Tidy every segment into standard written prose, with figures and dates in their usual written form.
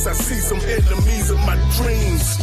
case I see some enemies in my dreams.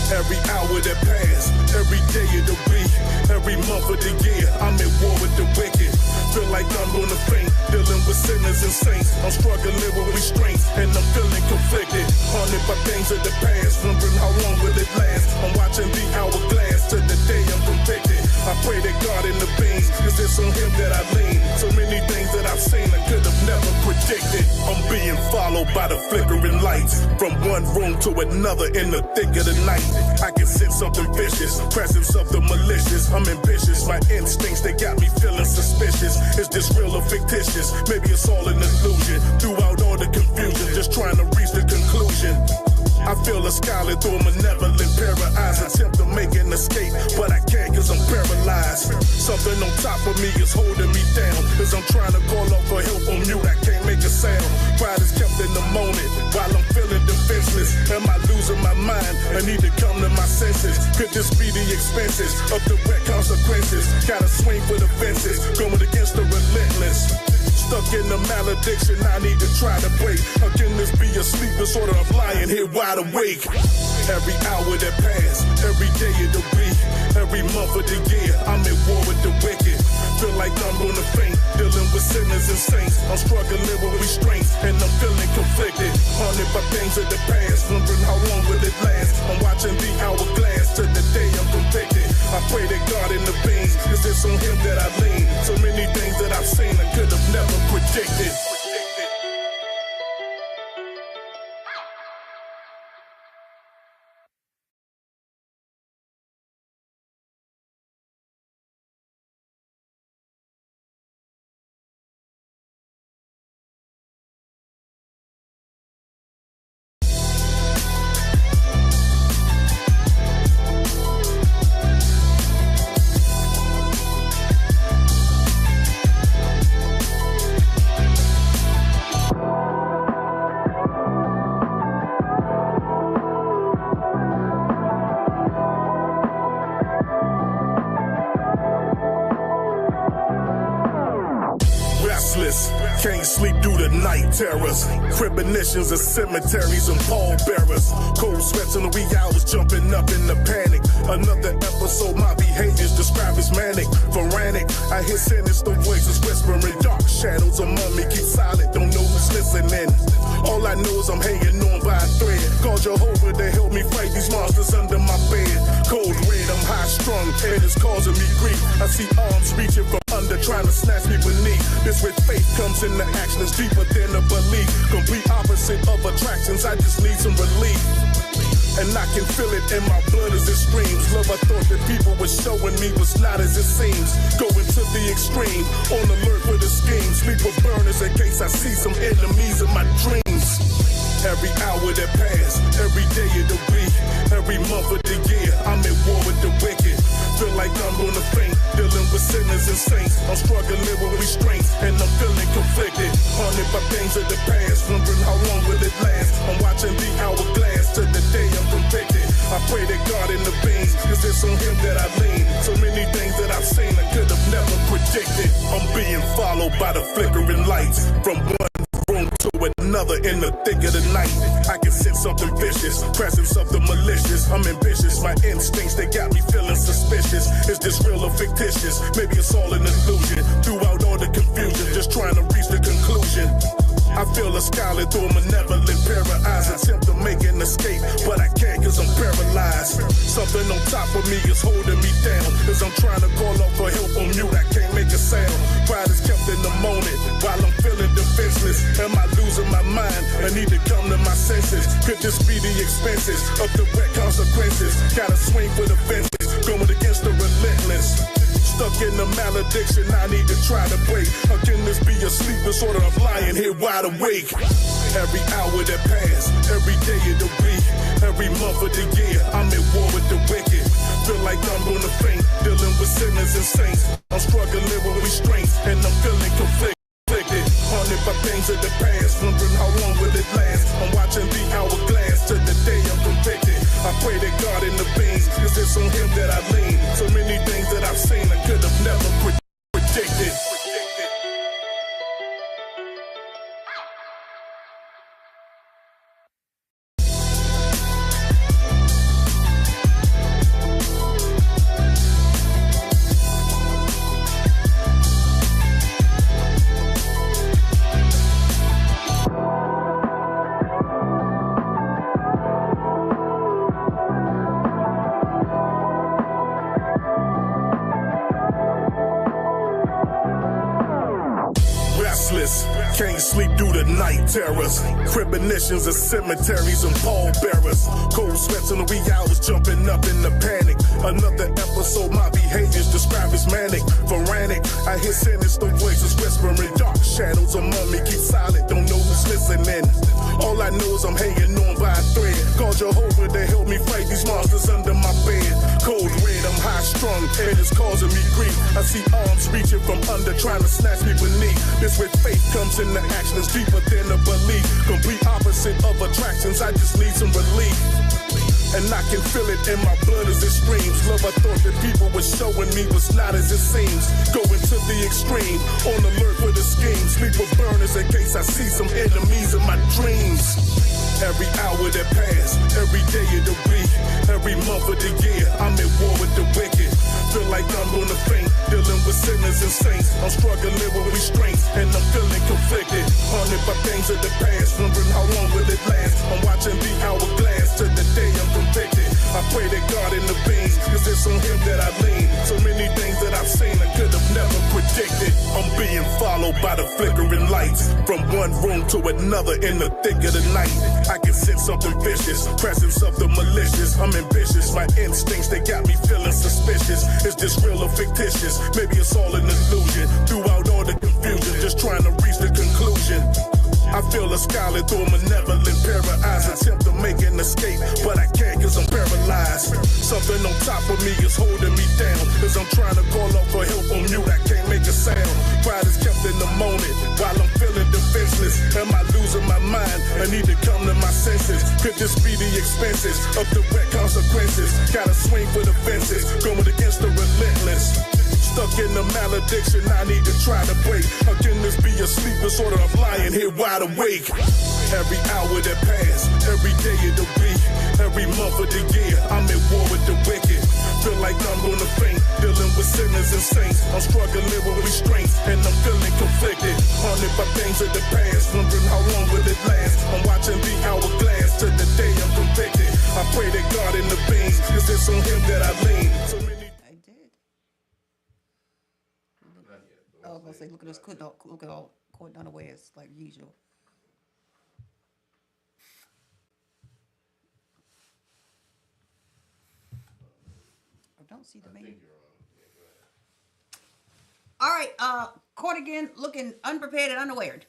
Every hour that pass, every day of the week, every month of the year, I'm at war with the wicked. Feel like I'm gonna faint, dealing with sinners and saints. I'm struggling with restraints, and I'm feeling conflicted. Haunted by things of the past, wondering how long will it last. I'm watching the hourglass till the day I'm convicted. I pray to God in the beams, cause it's on him that I lean. So many things that I've seen I could have never predicted. I'm being followed by the flickering lights, from one room to another in the thick of the night. I can sense something vicious, presence of the malicious. I'm ambitious, my instincts, they got me feeling suspicious. Is this real or fictitious? Maybe it's all an illusion. Throughout all the confusion, just trying to reach the conclusion. I feel a scarlet through a malevolent pair of eyes. Attempt to make an escape, but I can't cause I'm paralyzed. Something on top of me is holding me down, cause I'm trying to call out for help on mute, I can't make a sound. Pride is kept in the moment, while I'm feeling defenseless. Am I losing my mind? I need to come to my senses. Could this be the expenses of direct consequences? Gotta swing for the fences, going against the relentless. Stuck in the malediction, I need to try to break. How can this be a sleep disorder? I'm lying here wide awake. Every hour that pass, every day of the week, every month of the year, I'm at war with the wicked. Feel like I'm gonna faint, dealing with sinners and saints. I'm struggling with restraints, and I'm feeling conflicted. Haunted by things of the past, wondering how long will it last. I'm watching the hourglass till the day I'm convicted. I pray to God in the beams, cause it's on him that I lean. So many things that I've seen I could have never predicted. Can't sleep through the night terrors. Premonitions of cemeteries and pallbearers. Cold sweats in the wee hours, jumping up in the panic. Another episode, my behaviors described as manic, frantic. I hear sinister voices whispering, dark shadows among me. Keep silent, don't know who's listening. All I know is I'm hanging on by a thread. Call Jehovah to help me fight these monsters under my bed. Cold red, I'm high strung, and it's causing me grief. I see arms reaching from under, trying to snatch me beneath. This with faith comes into action, it's deeper than a belief. Complete opposite of attractions, I just need some relief. And I can feel it in my blood as it screams. Love I thought that people were showing me was not as it seems. Going to the extreme, on alert for the schemes. Sleep with burners in case I see some enemies in my dreams. Every hour that pass, every day of the week, every month of the year, I'm at war with the wicked. Feel like I'm gonna faint, dealing with sinners and saints. I'm struggling with restraints, and I'm feeling conflicted. Haunted by things of the past, wondering how long will it last. I'm watching the hourglass till the day I'm convicted. I pray to God in the beams, cause it's on him that I lean. So many things that I've seen I could have never predicted. I'm being followed by the flickering lights, from one room to another in the thick of the night. I can sense something vicious, presence of the malicious. I'm ambitious, my instincts, they got me feeling suspicious. Is this real or fictitious? Maybe it's all an illusion. Throughout all the confusion, just trying to reach the conclusion. I feel a scarlet through a malevolent pair of eyes. Attempt to make an escape, but I can't cause I'm paralyzed. Something on top of me is holding me down, cause I'm trying to call out for help on mute, I can't make a sound. Pride is kept in the moment, while I'm feeling defenseless. Am I losing my mind? I need to come to my senses. Could this be the expenses of direct consequences? Gotta swing for the fences, going against the relentless. Stuck in the malediction, I need to try to break. How can this be a sleep disorder? I'm lying here wide awake. Every hour that pass, every day of the week, every month of the year, I'm at war with the wicked. Feel like I'm gonna faint, dealing with sinners and saints. I'm struggling with restraints, and I'm feeling conflicted. Haunted by things of the past, wondering how long will it last. I'm watching the hourglass till the day I'm convicted. I pray to God in the beams, cause it's on him that I lean. So many things that I've seen I could have never predicted. restless, can't sleep due to night terrors. Premonitions of cemeteries and pallbearers. Cold sweats in the wee hours, jumping up in the panic. Another episode, my behaviors described as manic, frantic. I hear sinister voices whispering, dark shadows among me. Keep silent, don't know who's listening. All I know is I'm hanging on by a thread. Call Jehovah to help me fight these monsters under my bed. Cold red, I'm high strung, and it's causing me grief. I see arms reaching from under, trying to snatch me beneath. This with faith comes into actions deeper than a belief. Complete opposite of attractions, I just need some relief. And I can feel it in my blood as it streams. Love I thought that people were showing me was not as it seems. Going to the extreme, on alert for the schemes. Sleep with burners in case I see some enemies in my dreams. Every hour that pass, every day of the week, every month of the year, I'm at war with the wicked. Feel like I'm gonna faint, dealing with sinners and saints. I'm struggling with restraints, and I'm feeling conflicted. Haunted by things of the past, wondering how long will it last. I'm watching the hourglass till the day I'm convicted. I pray that God intervenes, cause it's on him that I lean. So many things that I've seen I could have never predicted. I'm being followed by the flickering lights, from one room to another in the thick of the night. I can sense something vicious, presence of the malicious. I'm ambitious, my instincts, they got me feeling suspicious. Is this real or fictitious? Maybe it's all an illusion. Throughout all the confusion, just trying to reach the conclusion. I feel a scarlet through a malevolent pair of eyes. Attempt to make an escape, but I can't cause I'm paralyzed. Something on top of me is holding me down, cause I'm trying to call out for help on mute, I can't make a sound. Pride is kept in the moment, while I'm feeling defenseless. Am I losing my mind? I need to come to my senses. Could this be the expenses of direct consequences? Gotta swing for the fences, going against the relentless. Stuck in the malediction, I need to try to break. How can this be a sleep disorder? I'm lying here wide awake. Every hour that pass, every day of the week, every month of the year, I'm at war with the wicked. Feel like I'm gonna faint, dealing with sinners and saints. I'm struggling with restraints, and I'm feeling conflicted. Haunted by things of the past, wondering how long will it last. I'm watching the hourglass till the day I'm convicted. I pray that God intervenes, cause it's on him that I lean. So many I was gonna say, look at us, look at all caught unawares like usual. I don't see the main. All right, caught again, looking unprepared and unaware.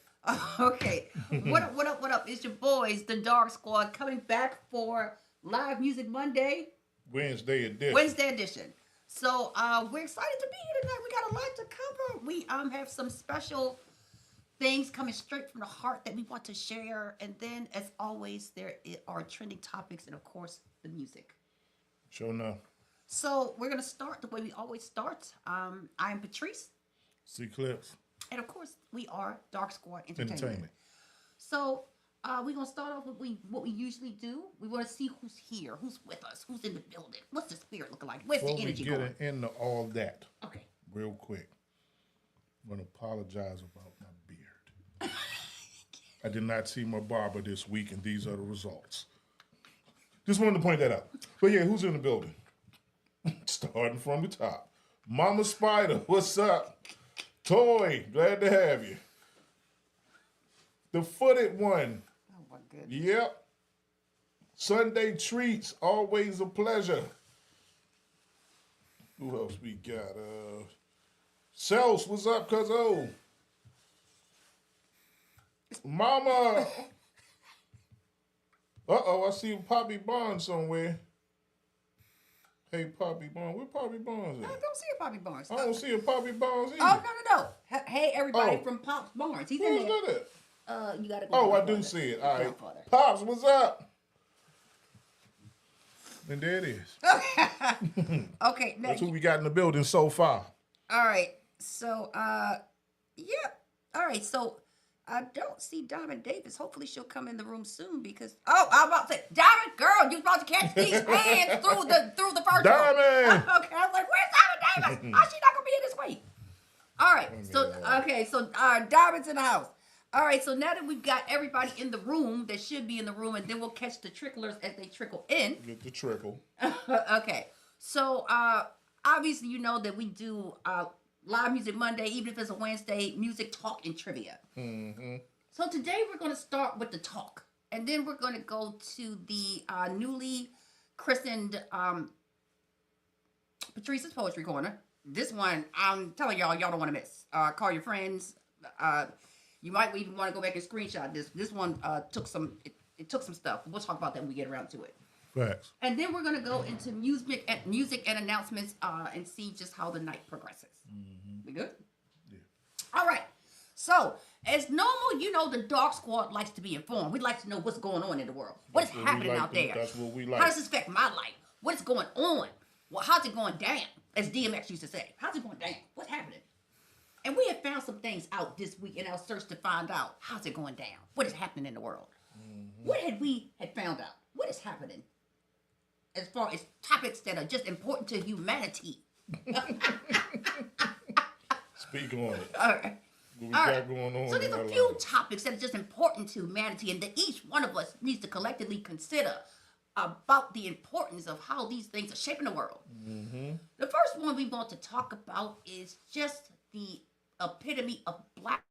Okay, what up? It's your boys, the Dark Squad, coming back for Live Music Monday. Wednesday edition. So we're excited to be here tonight. We got a lot to cover. We have some special things coming straight from the heart that we want to share. And then, as always, there are trending topics and, of course, the music. Sure enough. So we're going to start the way we always start. I'm Patrice. It's Eclipse. And, of course, we are Dark Squad Entertainment. So we're going to start off with what we usually do. We want to see who's here, who's with us, who's in the building. What's the spirit looking like? Where's the energy going? Before we get into all that, okay, real quick, I'm going to apologize about my beard. I did not see my barber this week, and these are the results. Just wanted to point that out. But yeah, who's in the building? Starting from the top. Mama Spider, what's up? Toy, glad to have you. The footed one. Oh, my goodness. Yep. Sunday treats, always a pleasure. Who else we got? Sels, what's up, cuzzo? Mama. Uh-oh, I see Poppy Barnes somewhere. Hey, Poppy Barnes. Where Poppy Barnes at? I don't see a Poppy Barnes. I don't see a Poppy Barnes either. Oh, no. Hey, everybody from Pops Barnes. He's in there. Where's that at? You gotta go. Oh, I do see it. All right. Pops, what's up? And there it is. Okay. That's who we got in the building so far. All right. So, yeah. All right. So, I don't see Diamond Davis. Hopefully, she'll come in the room soon because. Oh, I was about to say, Diamond, girl, you're supposed to catch these hands through the first Diamond. Okay, I was like, where's Diamond Davis? Oh, she's not gonna be in this week. All right. So, okay. So, Diamond's in the house. All right, so now that we've got everybody in the room that should be in the room, and then we'll catch the tricklers as they trickle in. Get the trickle. Okay, so obviously you know that we do Live Music Monday, even if it's a Wednesday, music, talk, and trivia. So today we're going to start with the talk. And then we're going to go to the newly christened Patrice's Poetry Corner. This one, I'm telling y'all don't want to miss. Call your friends. You might even want to go back and screenshot this. This one took some stuff. We'll talk about that when we get around to it. Facts. And then we're going to go into music and announcements and see just how the night progresses. We good? Yeah. All right. So, as normal, you know the Dark Squad likes to be informed. We'd like to know what's going on in the world. What is happening out there? That's what we like. How does this affect my life? What is going on? Well, how's it going down? As DMX used to say. How's it going down? What's happening? And we have found some things out this week in our search to find out how's it going down? What is happening in the world? What had we found out? What is happening? As far as topics that are just important to humanity. Speak on it. All right. What we got going on? So there's a few topics that are just important to humanity and that each one of us needs to collectively consider about the importance of how these things are shaping the world. The first one we want to talk about is just the epitome of black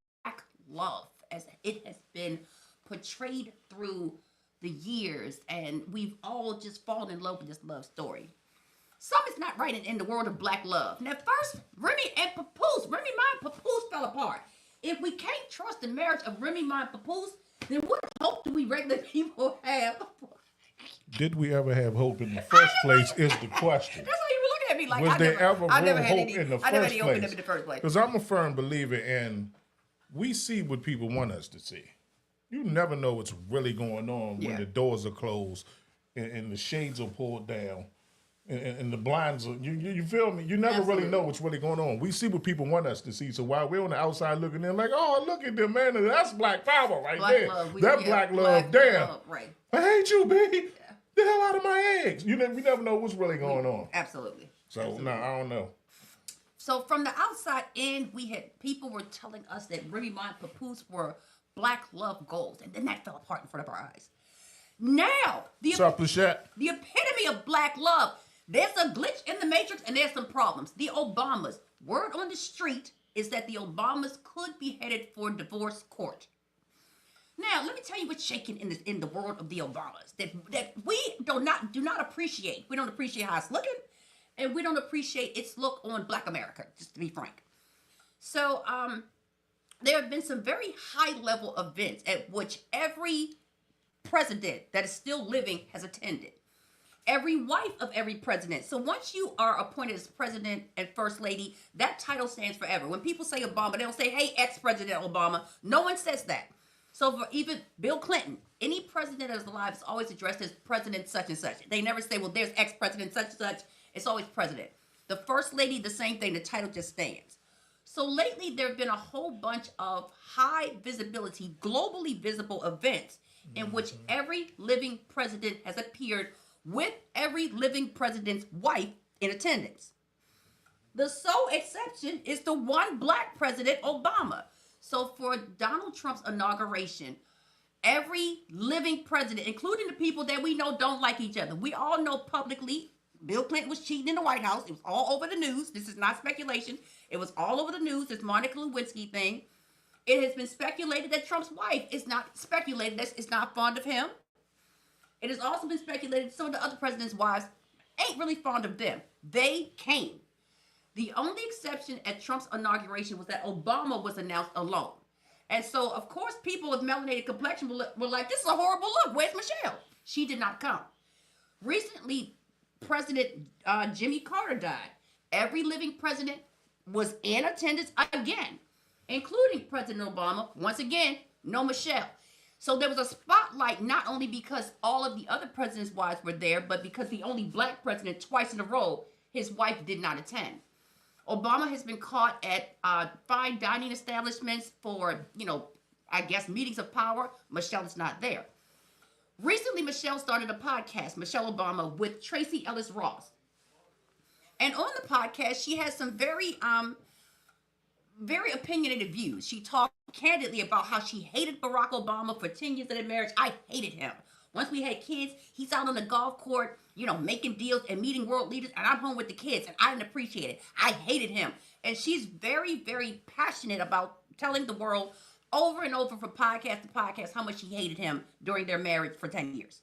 love as it has been portrayed through the years, and we've all just fallen in love with this love story. Something's not right in the world of black love. Now, first, Remy Ma and Papoose fell apart. If we can't trust the marriage of Remy Ma and Papoose, then what hope do we regular people have? Did we ever have hope in the first place is the question. That's why you were looking at me like, Was there ever real hope in the I never first had hope in place? them in the first place. Because I'm a firm believer in we see what people want us to see. You never know what's really going on when the doors are closed and the shades are pulled down and the blinds are, you feel me? You never really know what's really going on. We see what people want us to see. So while we're on the outside looking in like, oh, look at them, man, that's black power right Black there. love. Black love, damn. Right. I hate you, baby. The hell out of my eggs. You never know what's really going on. Absolutely. So, no, I don't know. So from the outside in, people were telling us that Remy Ma and Papoose were black love goals, and then that fell apart in front of our eyes. Now, the epitome of black love, there's a glitch in the matrix and there's some problems. The Obamas, word on the street is that the Obamas could be headed for divorce court. Now, let me tell you what's shaking in the world of the Obamas that we do not appreciate. We don't appreciate how it's looking, and we don't appreciate its look on black America, just to be frank. So, there have been some very high-level events at which every president that is still living has attended. Every wife of every president. So once you are appointed as president and first lady, that title stands forever. When people say Obama, they don't say, hey, ex-president Obama. No one says that. So for even Bill Clinton, any president that is alive is always addressed as president such and such. They never say, well, there's ex-president such and such. It's always president. The first lady, the same thing. The title just stands. So lately, there have been a whole bunch of high visibility, globally visible events in which every living president has appeared with every living president's wife in attendance. The sole exception is the one black president, Obama. So for Donald Trump's inauguration, every living president, including the people that we know don't like each other, we all know publicly Bill Clinton was cheating in the White House. It was all over the news. This is not speculation. It was all over the news, this Monica Lewinsky thing. It has been speculated that Trump's wife is not fond of him. It has also been speculated some of the other presidents' wives ain't really fond of them. They came. The only exception at Trump's inauguration was that Obama was announced alone. And so, of course, people with melanated complexion were like, this is a horrible look. Where's Michelle? She did not come. Recently, President Jimmy Carter died. Every living president was in attendance again, including President Obama. Once again, no Michelle. So there was a spotlight not only because all of the other presidents' wives were there, but because the only black president twice in a row, his wife did not attend. Obama has been caught at fine dining establishments for, I guess, meetings of power. Michelle is not there. Recently, Michelle started a podcast, Michelle Obama, with Tracy Ellis Ross. And on the podcast, she has some very opinionated views. She talked candidly about how she hated Barack Obama for 10 years of their marriage. I hated him. Once we had kids, he's out on the golf court, making deals and meeting world leaders, and I'm home with the kids, and I didn't appreciate it. I hated him. And she's very, very passionate about telling the world over and over from podcast to podcast how much she hated him during their marriage for 10 years.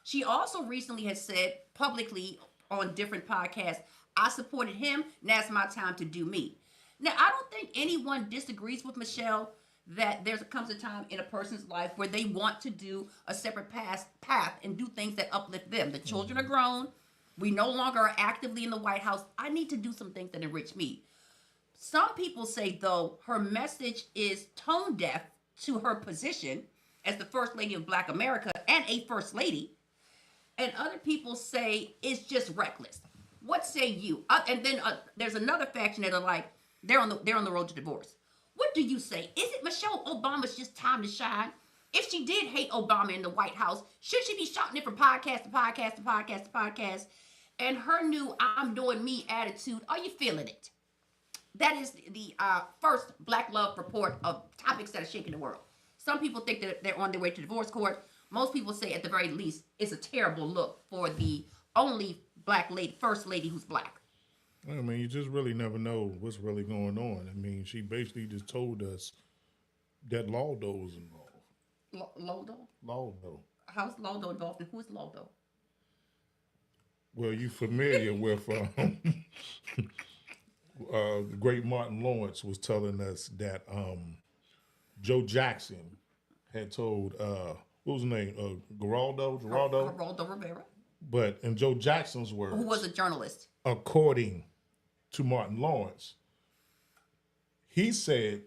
She also recently has said publicly on different podcasts, I supported him, now it's my time to do me. Now, I don't think anyone disagrees with Michelle that there comes a time in a person's life where they want to do a separate path and do things that uplift them. The children are grown. We no longer are actively in the White House. I need to do some things that enrich me. Some people say, though, her message is tone deaf to her position as the First Lady of Black America and a First Lady. And other people say it's just reckless. What say you? And then there's another faction that are like, they're on the road to divorce. What do you say? Is it Michelle Obama's just time to shine? If she did hate Obama in the White House, should she be shouting it from podcast to podcast to podcast to podcast? And her new I'm doing me attitude, are you feeling it? That is the first Black Love report of topics that are shaking the world. Some people think that they're on their way to divorce court. Most people say at the very least it's a terrible look for the only Black lady, First Lady who's Black. I mean, you just really never know what's really going on. I mean, she basically just told us that Lawdo was involved. Lawdo? Lawdo. How's Lawdo involved and who's Lawdo? Well, you familiar with the great Martin Lawrence was telling us that Joe Jackson had told, what was his name? Geraldo Rivera. But in Joe Jackson's words, who was a journalist, according to Martin Lawrence, he said,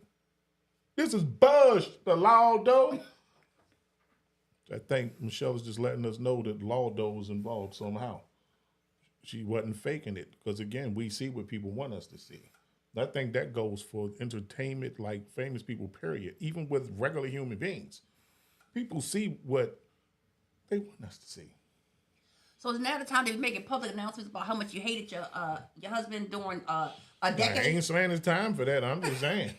"This is Bush, the Lawdo." I think Michelle is just letting us know that Lawdo was involved somehow. She wasn't faking it because, again, we see what people want us to see. I think that goes for entertainment, like famous people, period. Even with regular human beings, people see what they want us to see. So it's now the time to be making public announcements about how much you hated your husband during a decade. I ain't saying it's time for that. I'm just saying.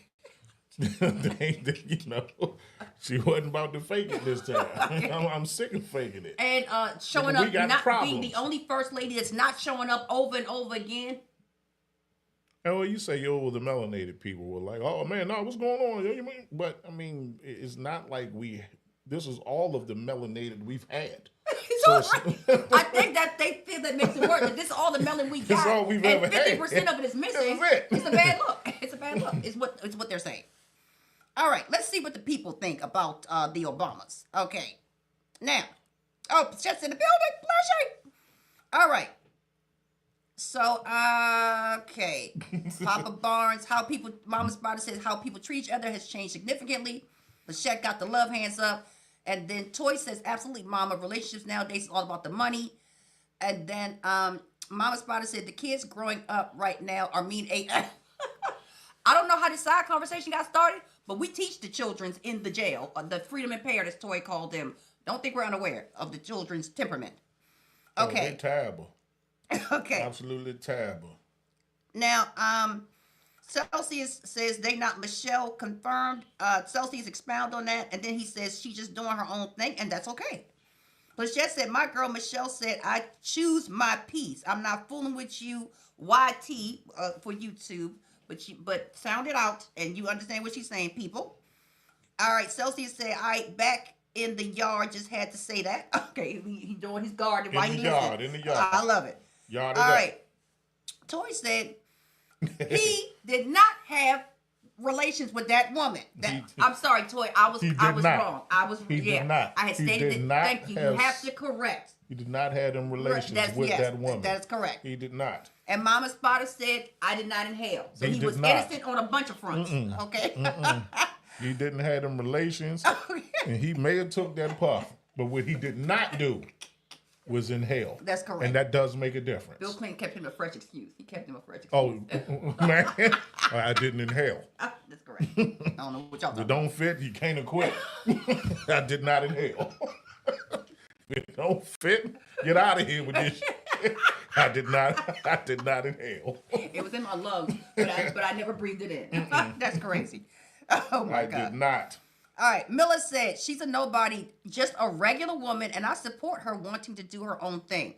She wasn't about to fake it this time. I'm sick of faking it. And showing up, not being the only First Lady that's not showing up over and over again. And well, you say, the melanated people were like, oh man, no, what's going on? But I mean, it's not like this is all of the melanated we've had. I think that they feel that makes it worse. That this is all the melanin we got. It's all we've ever had. And 50% of it is missing. It's a bad look. It's a bad look. It's what they're saying. All right, let's see what the people think about the Obamas. Okay. Now, Chet's in the building. Pleasure. All right. So, okay. Papa Barnes, Mama Spider says how people treat each other has changed significantly. Lachette got the love hands up. And then Toy says, absolutely, Mama. Relationships nowadays is all about the money. And then Mama Spider said, the kids growing up right now are mean AF. I don't know how this side conversation got started, but we teach the children's in the jail, the freedom impaired, as Toy called them. Don't think we're unaware of the children's temperament. Okay. They're terrible. Okay. Absolutely terrible. Now, Celsius says they not Michelle confirmed. Celsius expound on that, and then he says she's just doing her own thing, and that's okay. Lachette said, my girl Michelle said, I choose my peace. I'm not fooling with you, YT, for YouTube, but sound it out, and you understand what she's saying, people. All right, Celsius said, back in the yard, just had to say that. Okay, he doing his garden while he listening. In the yard. I love it. Yard all right. Toy said, he did not have relations with that woman. I'm sorry, Toy. I was wrong. He did not. I had stated it. Thank you. You have to correct. He did not have them relations with that woman. That's correct. He did not. And Mama Spotter said, I did not inhale. So he was innocent on a bunch of fronts. Okay? He didn't have them relations. And he may have took that puff. But what he did not do was inhale. That's correct. And that does make a difference. Bill Clinton kept him a fresh excuse. He kept him a fresh excuse. Oh, man. I didn't inhale. That's correct. I don't know what y'all talking about. If it don't fit, you can't acquit. I did not inhale. If it don't fit, get out of here with this shit. I did not inhale. It was in my lungs, but I never breathed it in. That's crazy. Oh, my God. I did not. All right, Miller said she's a nobody, just a regular woman, and I support her wanting to do her own thing.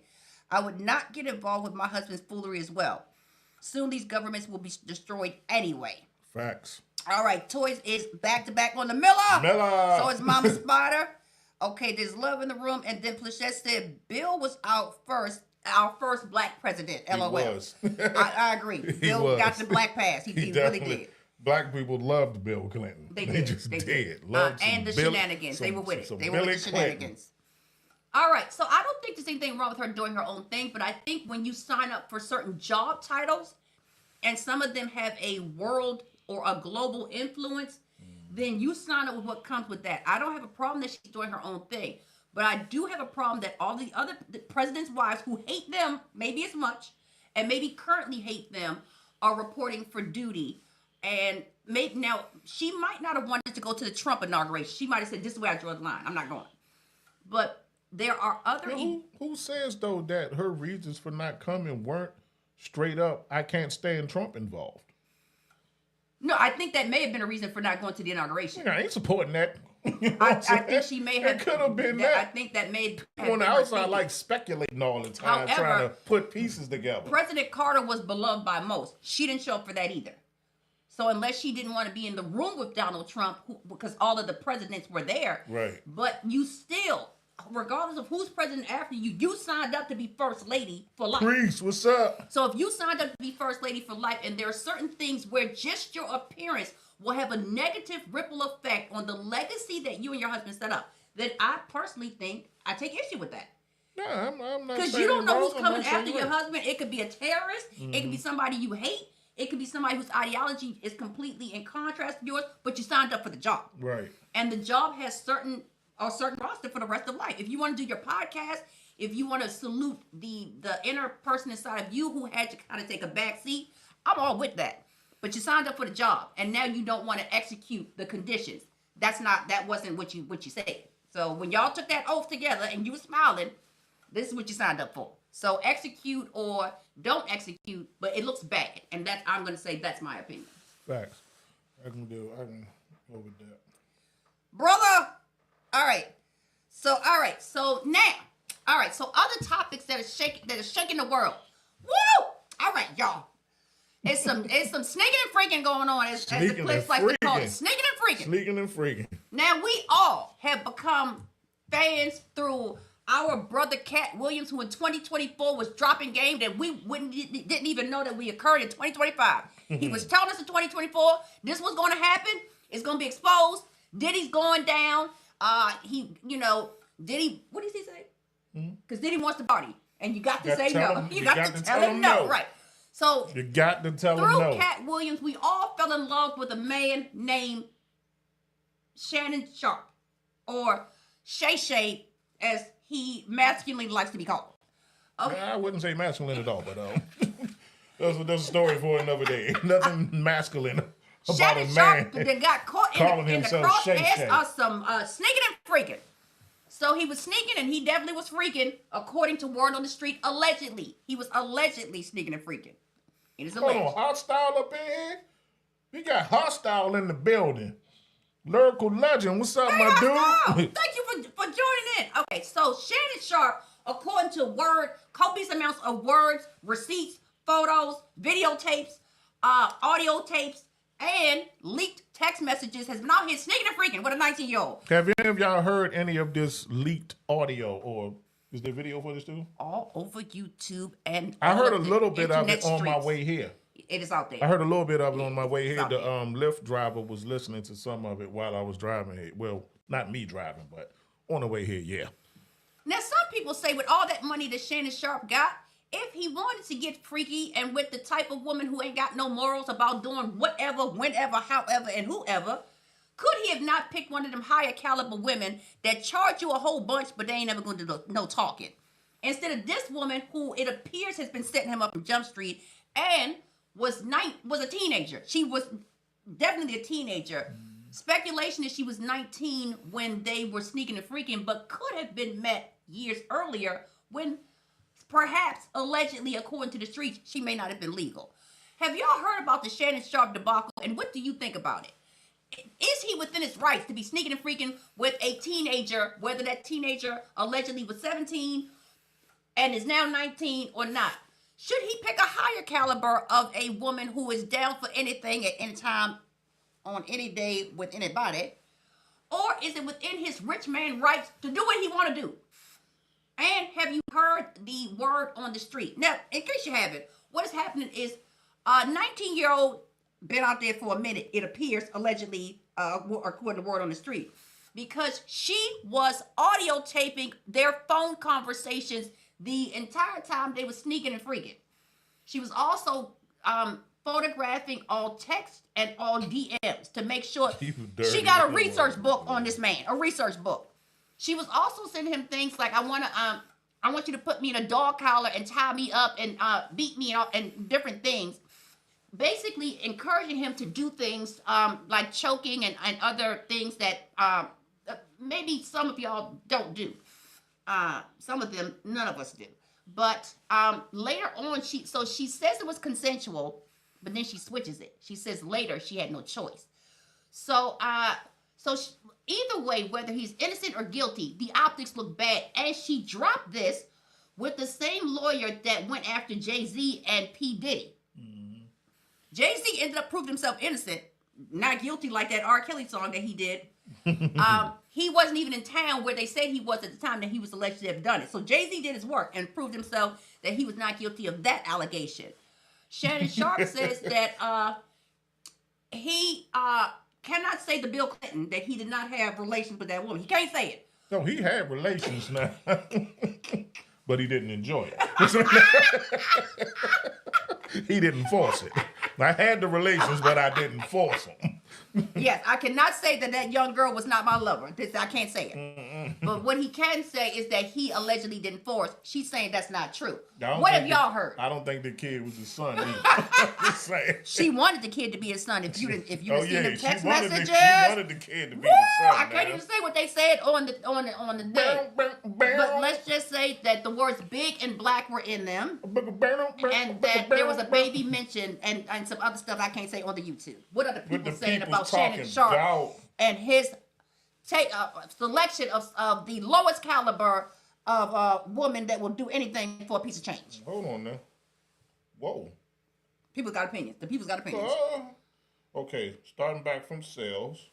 I would not get involved with my husband's foolery as well. Soon these governments will be destroyed anyway. Facts. All right, Toys is back to back on the Miller. Miller. So is Mama Spider. Okay, there's love in the room, and then Plachette said Bill was our first black president. LOL. He was. I agree. Bill got the black pass. He really did. Black people loved Bill Clinton. They just did. did. And the shenanigans. They were with it. They were with the shenanigans. All right, so I don't think there's anything wrong with her doing her own thing, but I think when you sign up for certain job titles, and some of them have a world or a global influence, then you sign up with what comes with that. I don't have a problem that she's doing her own thing, but I do have a problem that all the other presidents' wives who hate them, maybe as much, and maybe currently hate them, are reporting for duty. And maybe now, she might not have wanted to go to the Trump inauguration. She might have said, this is where I draw the line. I'm not going. But there are other... Who says, though, that her reasons for not coming weren't straight up, I can't stand Trump involved? No, I think that may have been a reason for not going to the inauguration. Yeah, I ain't supporting that. I think she may have... It could have been that. I think that may have on the outside, like speculating all the time, However, trying to put pieces together. President Carter was beloved by most. She didn't show up for that either. So unless she didn't want to be in the room with Donald Trump, because all of the presidents were there. Right. But you still, regardless of who's president after you, you signed up to be first lady for life. Patrice, what's up? So if you signed up to be first lady for life, and there are certain things where just your appearance will have a negative ripple effect on the legacy that you and your husband set up, then I personally think I take issue with that. Yeah, I'm not. Because you don't know who's coming after your husband. It could be a terrorist. Mm-hmm. It could be somebody you hate. It could be somebody whose ideology is completely in contrast to yours, but you signed up for the job. Right. And the job has certain roster for the rest of life. If you want to do your podcast, if you want to salute the inner person inside of you who had to kind of take a back seat, I'm all with that. But you signed up for the job, and now you don't want to execute the conditions. That wasn't what you said. So when y'all took that oath together and you were smiling, this is what you signed up for. So execute or don't execute, but it looks bad, and I'm going to say that's my opinion. Facts. I can go with that, brother. All right. So other topics that are shaking the world. Woo! All right, y'all. It's some sneaking and freaking going on, as Eclipse like to call it. Sneaking and freaking. Sneaking and freaking. Now we all have become fans through our brother Cat Williams, who in 2024 was dropping game that we didn't even know that we occurred in 2025. He was telling us in 2024 this was going to happen. It's going to be exposed. Diddy's going down. Diddy, what does he say? Because Diddy wants to party, and you got to say no. You got to tell him no. Right. So you got to tell him no. Through Cat Williams, we all fell in love with a man named Shannon Sharpe, or Shay Shay, as he masculinely likes to be called. Okay. I wouldn't say masculine at all, but that's a story for another day. Nothing masculine about Shannon a man Sharpe that got caught in the crosshairs of some sneaking and freaking. So he was sneaking, and he definitely was freaking, according to word on the street. Allegedly, he was allegedly sneaking and freaking. It is alleged. Hold on, hostile up in here. We got hostile in the building. Lyrical legend, what's up, my dude? Thank you for joining in. Okay, so Shannon Sharpe, according to copious amounts of words, receipts, photos, videotapes, audio tapes, and leaked text messages, has been out here sneaking and freaking with a 19-year-old. Have any of y'all heard any of this leaked audio, or is there video for this too? All over YouTube, and I heard a little bit of it on my way here. It is out there. I heard a little bit of it on my way here. The Lyft driver was listening to some of it while I was driving here. Well, not me driving, but on the way here, yeah. Now, some people say with all that money that Shannon Sharpe got, if he wanted to get freaky and with the type of woman who ain't got no morals about doing whatever, whenever, however, and whoever, could he have not picked one of them higher caliber women that charge you a whole bunch, but they ain't never going to do no talking? Instead of this woman who it appears has been setting him up from Jump Street and was a teenager. She was definitely a teenager. Speculation is she was 19 when they were sneaking and freaking, but could have been met years earlier when perhaps, allegedly, according to the streets, she may not have been legal. Have y'all heard about the Shannon Sharpe debacle, and what do you think about it? is he within his rights to be sneaking and freaking with a teenager, whether that teenager allegedly was 17 and is now 19 or not? Should he pick a higher caliber of a woman who is down for anything at any time, on any day, with anybody? Or is it within his rich man rights to do what he want to do? And have you heard the word on the street? Now, in case you haven't, what is happening is a 19-year-old been out there for a minute, it appears, allegedly, according to word on the street, because she was audio taping their phone conversations the entire time they were sneaking and freaking. She was also photographing all text and all DMs to make sure. She got a research book on this man, a research book. She was also sending him things like, I want you to put me in a dog collar and tie me up and beat me up and different things. Basically encouraging him to do things like choking and other things that maybe some of y'all don't do. Some of them, none of us do. But later on, she says it was consensual, but then she switches it. She says later she had no choice. Either way, whether he's innocent or guilty, the optics look bad. And she dropped this with the same lawyer that went after Jay-Z and P. Diddy. Mm-hmm. Jay-Z ended up proving himself innocent, not guilty like that R. Kelly song that he did. He wasn't even in town where they said he was at the time that he was alleged to have done it. So Jay-Z did his work and proved himself that he was not guilty of that allegation. Shannon Sharpe says that he cannot say to Bill Clinton that he did not have relations with that woman. He can't say it. No, he had relations now, but he didn't enjoy it. He didn't force it. I had the relations, but I didn't force them. Yes, I cannot say that young girl was not my lover. I can't say it. Mm-mm. But what he can say is that he allegedly didn't force. She's saying that's not true. What have y'all heard? I don't think the kid was his son either. Just saying. She wanted the kid to be his son. If you didn't see the text messages, she wanted the kid to be his son. I can't even say what they said on the day. But let's just say that the words "big" and "black" were in them, and that there was a baby mentioned, and some other stuff I can't say on the YouTube. What are the people saying about Shannon Sharpe and his selection of the lowest caliber of a woman that will do anything for a piece of change? Hold on now. Whoa. People got opinions. The people's got opinions. Okay, starting back from sales.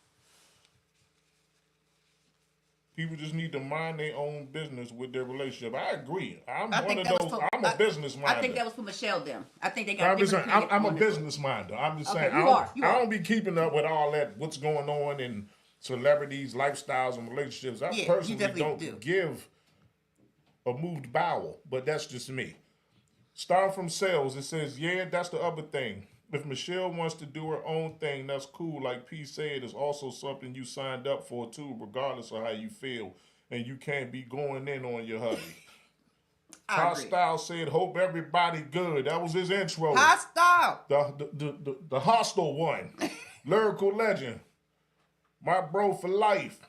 People just need to mind their own business with their relationship. I agree. I'm a business minder. I think that was for Michelle them. I think they got I'm a business minder. I'm just saying. I don't be keeping up with all that, what's going on in celebrities, lifestyles, and relationships. I personally don't give a moved bowel, but that's just me. Starting from sales, it says, yeah, that's the other thing. If Michelle wants to do her own thing, that's cool. Like P said, it's also something you signed up for too, regardless of how you feel. And you can't be going in on your hubby. Hostile said, hope everybody good. That was his intro. Hostile. The hostile one. Lyrical legend. My bro for life.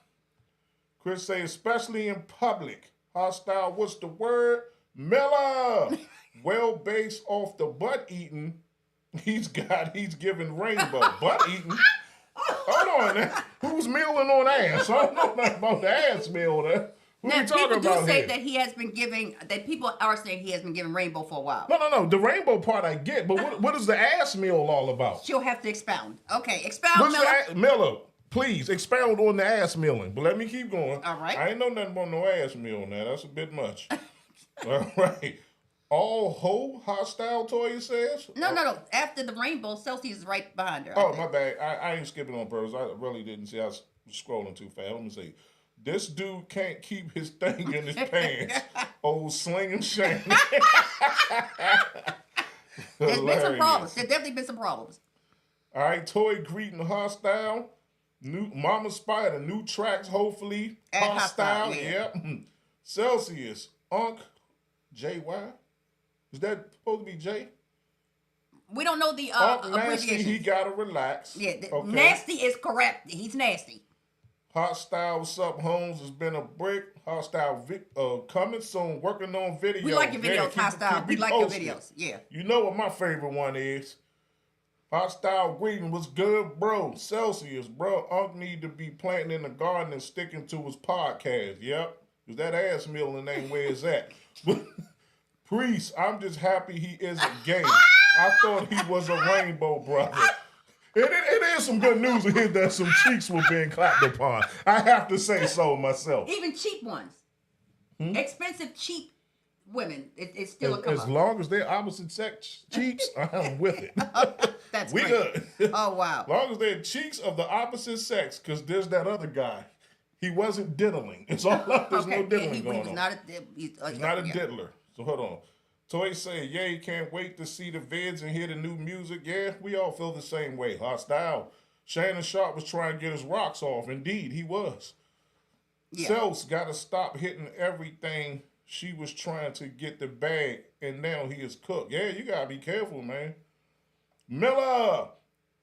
Chris say, especially in public. Hostile, what's the word? Miller. Well, based off the butt eating, he's giving rainbow. Butt eating? Hold on now. Who's mealing on ass? I don't know nothing about the ass meal there. Who are you talking about people do say here? that he has been giving, that people are saying he has been giving rainbow for a while. No. The rainbow part I get, but what is the ass meal all about? She'll have to expound. Okay, expound, Miller. Miller, please, expound on the ass milling. But let me keep going. All right. I ain't know nothing about no ass meal now. That's a bit much. All right. All ho hostile Toya says? No. After the rainbow, Celsius is right behind her. Oh, my bad. I ain't skipping on purpose. I really didn't see. I was scrolling too fast. Let me see. This dude can't keep his thing in his pants. Old slinging Shannon. There's been some problems. There's definitely been some problems. All right, Toy greeting hostile. New Mama Spider, new tracks hopefully. And hostile, yeah. Yep. Celsius, Unc, JY. Is that supposed to be J? We don't know the nasty, he gotta relax. Yeah, okay. Nasty is correct. He's nasty. Hostile, what's up, Holmes? Has been a brick. Hostile, coming soon. Working on video. We like your videos, Hostile. We like your videos. Yeah. You know what my favorite one is? Hostile greeting was good, bro. Celsius, bro. Unc need to be planting in the garden and sticking to his podcast. Yep. Cause that ass milling ain't where it's at. Patrice, I'm just happy he isn't gay. I thought he was a rainbow brother. It is some good news to hear that some cheeks were being clapped upon. I have to say so myself. Even cheap ones. Expensive, cheap women. It's still a come As up. long as they're opposite sex cheeks, I'm with it. That's we great. good. Oh, wow. As long as they're cheeks of the opposite sex, because there's that other guy. He wasn't diddling. It's all up. There's no diddling going on. He's not a diddler. So hold on. Toy say, yay, can't wait to see the vids and hear the new music. Yeah, we all feel the same way. Hostile. Shannon Sharpe was trying to get his rocks off. Indeed, he was. Yeah. Self's got to stop hitting everything. She was trying to get the bag, and now he is cooked. Yeah, you got to be careful, man. Miller,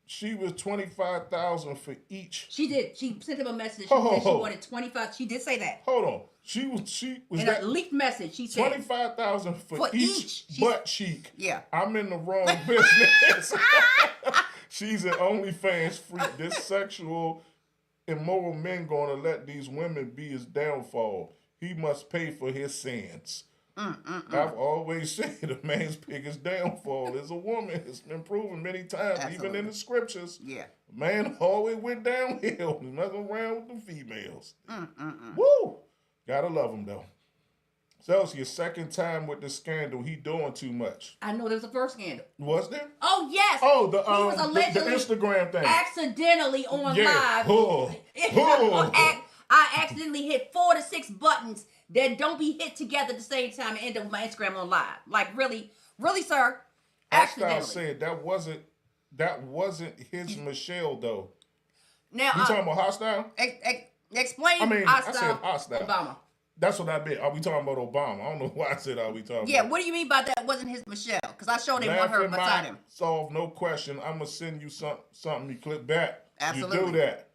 she was $25,000 for each. She did. She sent him a message. She said she wanted 25. She did say that. Hold on. She was in a leaked message. She said $25,000 for each butt cheek. Yeah. I'm in the wrong business. She's an OnlyFans freak. This sexual, immoral men gonna let these women be his downfall. He must pay for his sins. I've always said a man's biggest downfall is a woman. It's been proven many times, even in the scriptures. Yeah. A man always went downhill. He's messing around with the females. Woo! Gotta love him, though. Celsius, second time with the scandal. He doing too much. I know there was a first scandal. Was there? Oh, yes. Oh, he was allegedly the Instagram thing. Accidentally on live. I accidentally hit 4 to 6 buttons that don't be hit together at the same time and end up with my Instagram on live. Like, really, sir? Accidentally. I said that wasn't his Michelle, though. Now, you talking about hostile? Explain I said hostile. Obama. That's what I meant. Are we talking about Obama? I don't know why I said are we talking about. What do you mean by that wasn't his Michelle? Because I showed him her beside him. Solve, no question. I'm going to send you something you clip back. Absolutely. You do that.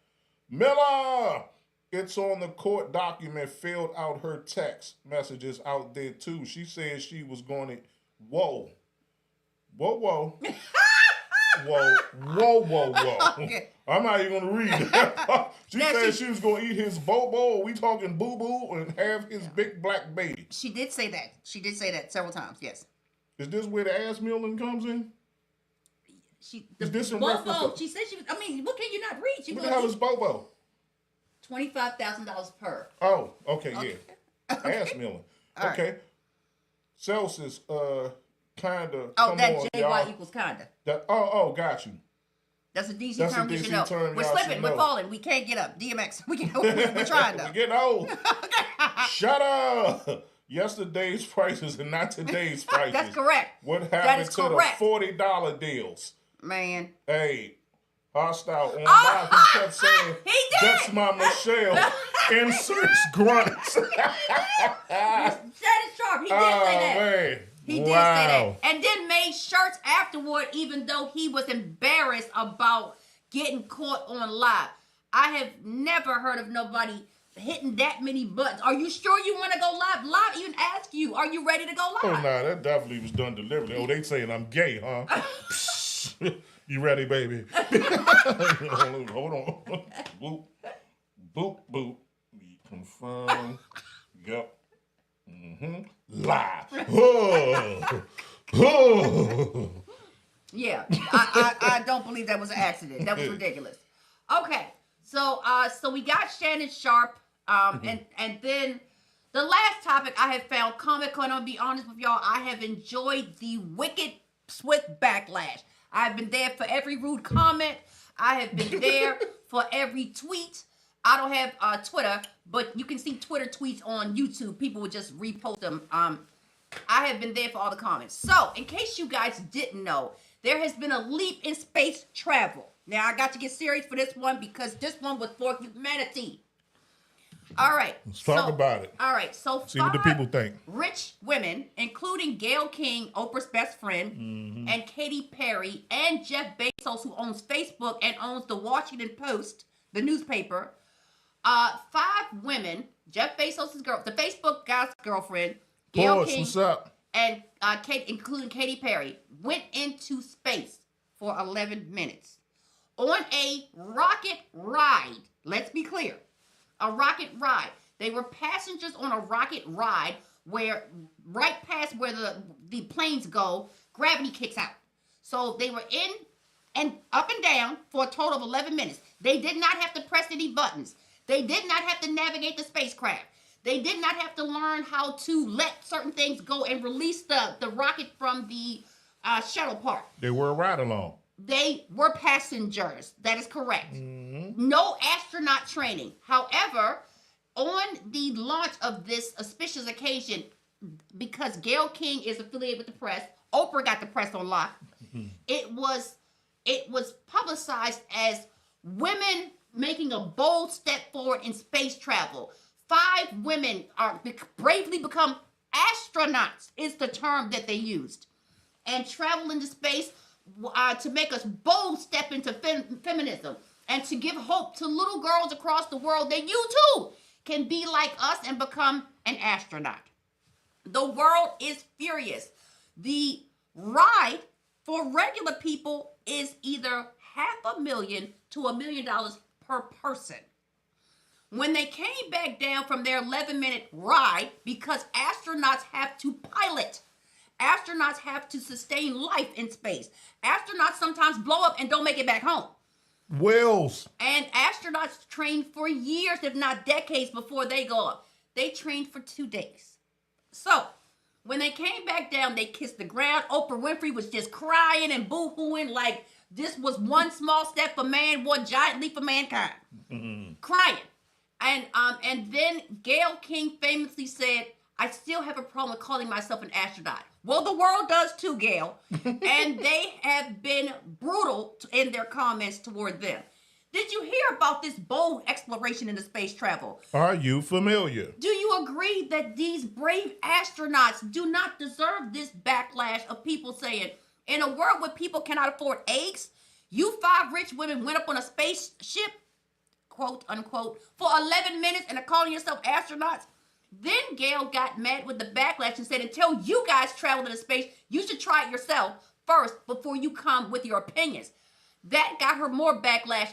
Miller! It's on the court document, filled out her text messages out there, too. She said she was going to... Whoa. Whoa. Okay. I'm not even going to read it. She said she was going to eat his bobo. Are we talking boo-boo and have his big black baby? She did say that. She did say that several times, yes. Is this where the ass milling comes in? Is this in bobo? She said she was... I mean, what can you not read? What the hell is bobo? $25,000 per. Oh, okay, yeah. Ass milling. Okay. Right. Celsius, kinda. Oh, that JY equals kinda. Got you. That's a DC term we should know. We're slipping, we're falling, we can't get up. DMX, we're trying though. We're getting old. Shut up. Yesterday's prices and not today's prices. That's correct. What happened to the $40 deals? Man. Hey. Hostile on live. He kept saying, that's my Michelle. Inserts grunts. Shannon Sharpe, he did say that. Man. He did say that. And then made shirts afterward, even though he was embarrassed about getting caught on live. I have never heard of nobody hitting that many buttons. Are you sure you want to go live? Live even ask you, are you ready to go live? Oh, nah, that definitely was done deliberately. Oh, they saying I'm gay, huh? You ready, baby? Hold on. Boop, boop, boop. Confirm. Yep. Live. Yeah, I don't believe that was an accident. That was ridiculous. Okay, so we got Shannon Sharpe, and then the last topic I have found comical, and I'll be honest with y'all, I have enjoyed the wicked swift backlash. I've been there for every rude comment. I have been there for every tweet. I don't have Twitter, but you can see Twitter tweets on YouTube. People would just repost them. I have been there for all the comments. So, in case you guys didn't know, there has been a leap in space travel. Now, I got to get serious for this one because this one was for humanity. All right. Let's talk about it. All right. So, see what the people think. Rich women, including Gail King, Oprah's best friend, and Katy Perry, and Jeff Bezos, who owns Facebook and owns the Washington Post, the newspaper. 5 women, Jeff Bezos' girl, the Facebook guy's girlfriend, Gail King, what's up? And Kate, including Katy Perry, went into space for 11 minutes on a rocket ride. Let's be clear. A rocket ride. They were passengers on a rocket ride where right past where the planes go, gravity kicks out. So they were in and up and down for a total of 11 minutes. They did not have to press any buttons. They did not have to navigate the spacecraft. They did not have to learn how to let certain things go and release the rocket from the shuttle part. They were a ride along. They were passengers. That is correct. Mm-hmm. No astronaut training. However, on the launch of this auspicious occasion, because Gail King is affiliated with the press, Oprah got the press on lock. Mm-hmm. It was publicized as women making a bold step forward in space travel. 5 women are bravely become astronauts is the term that they used, and travel into space to make us bold step into feminism and to give hope to little girls across the world that you too can be like us and become an astronaut. The world is furious. The ride for regular people is either $500,000 to $1 million per person. When they came back down from their 11-minute ride, because astronauts have to pilot, astronauts have to sustain life in space. Astronauts sometimes blow up and don't make it back home. Whales. And astronauts train for years, if not decades, before they go up. They trained for 2 days. So, when they came back down, they kissed the ground. Oprah Winfrey was just crying and boo-hooing like this was one small step for man, one giant leap for mankind. Mm-hmm. Crying. And then Gail King famously said, I still have a problem with calling myself an astronaut. Well, the world does too, Gail. And they have been brutal in their comments toward them. Did you hear about this bold exploration into space travel? Are you familiar? Do you agree that these brave astronauts do not deserve this backlash of people saying, in a world where people cannot afford eggs, you 5 rich women went up on a spaceship, quote unquote, for 11 minutes and are calling yourself astronauts? Then Gail got mad with the backlash and said, until you guys travel into space, you should try it yourself first before you come with your opinions. That got her more backlash.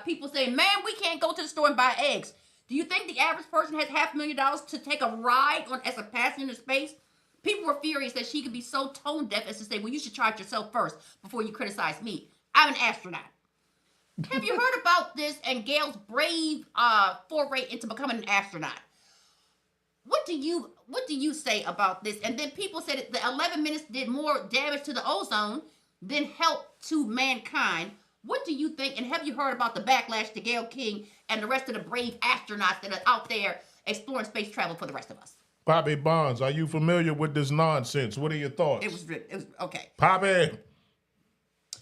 People saying, man, we can't go to the store and buy eggs. Do you think the average person has $500,000 to take a ride on as a passenger in space? People were furious that she could be so tone deaf as to say, well, you should try it yourself first before you criticize me. I'm an astronaut. Have you heard about this and Gail's brave foray into becoming an astronaut? What do you say about this? And then people said that the 11 minutes did more damage to the ozone than help to mankind. What do you think? And have you heard about the backlash to Gail King and the rest of the brave astronauts that are out there exploring space travel for the rest of us? Poppy Bonds, are you familiar with this nonsense? What are your thoughts? It was okay. Poppy.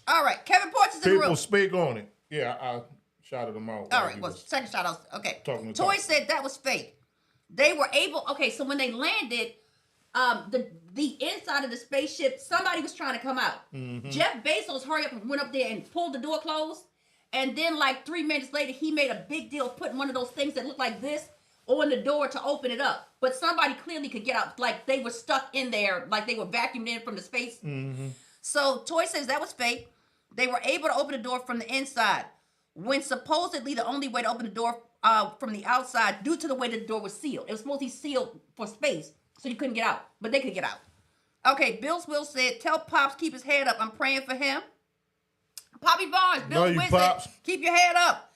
All right, Kevin Porch is in the room. People speak on it. Yeah, I shouted them out. All right, well, second shout out. Okay. Toy said that was fake. They were able, so when they landed, the inside of the spaceship, somebody was trying to come out. Mm-hmm. Jeff Bezos hurried up and went up there and pulled the door closed. And then like 3 minutes later, he made a big deal of putting one of those things that look like this on the door to open it up. But somebody clearly could get out, like they were stuck in there, like they were vacuumed in from the space. Mm-hmm. So Toy says that was fake. They were able to open the door from the inside, when supposedly the only way to open the door from the outside, due to the way the door was sealed. It was supposed to be sealed for space, so you couldn't get out, but they could get out. Okay, Bill's Will said, tell Pops keep his head up. I'm praying for him. Poppy Barnes, Bill's Will said, keep your head up.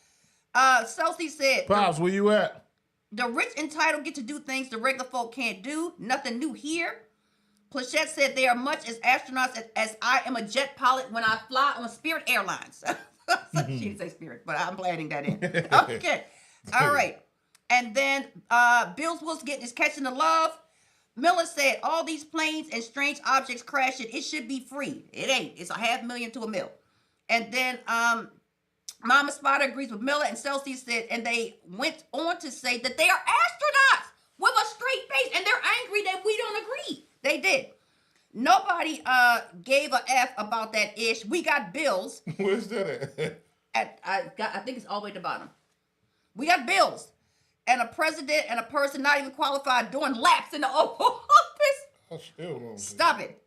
Celsi said, Pops, where you at? The rich entitled get to do things the regular folk can't do. Nothing new here. Plachette said, they are much as astronauts as I am a jet pilot when I fly on Spirit Airlines. She didn't say Spirit, but I'm planning that in. Okay. All right. And then Bill's Will's is catching the love. Miller said, all these planes and strange objects crashing, it should be free. It ain't. It's $500,000 to $1 million. And then Mama Spider agrees with Miller, and Celsius said, and they went on to say that they are astronauts with a straight face, and they're angry that we don't agree. They did. Nobody gave a F about that ish. We got bills. Where's that at? I think it's all the way at the bottom. We got bills. And a president and a person not even qualified doing laps in the Oval Office. I still don't. Stop it.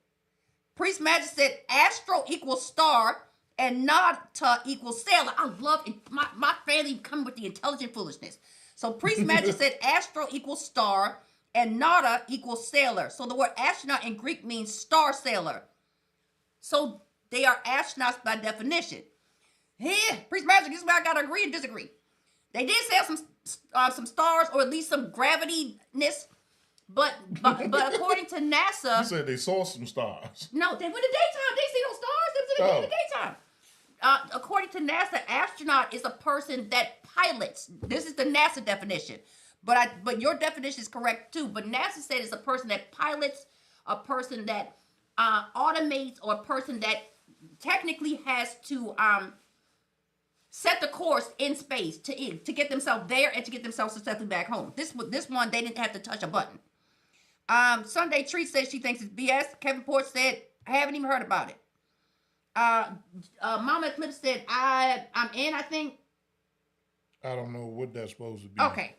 Priest Magic said Astro equals star, and nada equals sailor. I love it. My family come with the intelligent foolishness. So Priest Magic said astro equals star and nada equals sailor. So the word astronaut in Greek means star sailor. So they are astronauts by definition. Here, Priest Magic, this is where I gotta agree and disagree. They did say some stars, or at least some gravity-ness, but according to NASA, you said they saw some stars. No, they were in the daytime. They see those stars. They were in the daytime. According to NASA, astronaut is a person that pilots. This is the NASA definition, but your definition is correct too. But NASA said it's a person that pilots, a person that automates, or a person that technically has to set the course in space to get themselves there and to get themselves successfully back home. This one, they didn't have to touch a button. Sunday Treat says she thinks it's BS. Kevin Porch said, I haven't even heard about it. Mama Eclipse said, I'm in, I think. I don't know what that's supposed to be. Okay.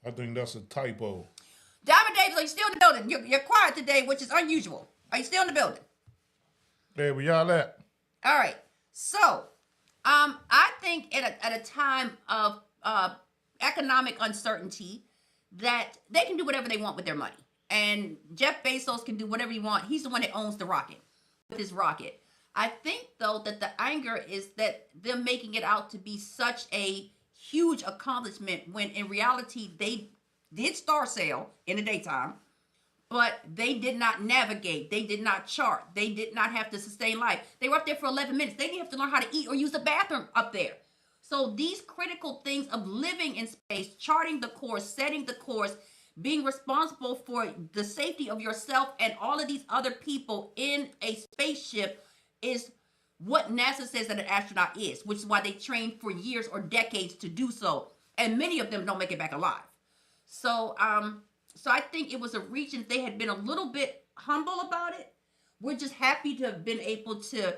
I think that's a typo. Diamond Davis, are you still in the building? You're quiet today, which is unusual. Are you still in the building? Hey, where y'all at? All right. So, I think at a time of economic uncertainty that they can do whatever they want with their money. And Jeff Bezos can do whatever he wants. He's the one that owns the rocket, with his rocket. I think, though, that the anger is that them making it out to be such a huge accomplishment when in reality they did star sail in the daytime, but they did not navigate. They did not chart. They did not have to sustain life. They were up there for 11 minutes. They didn't have to learn how to eat or use the bathroom up there. So these critical things of living in space, charting the course, setting the course, being responsible for the safety of yourself and all of these other people in a spaceship is what NASA says that an astronaut is, which is why they train for years or decades to do so. And many of them don't make it back alive. So I think it was a reach, and they had been a little bit humble about it. We're just happy to have been able to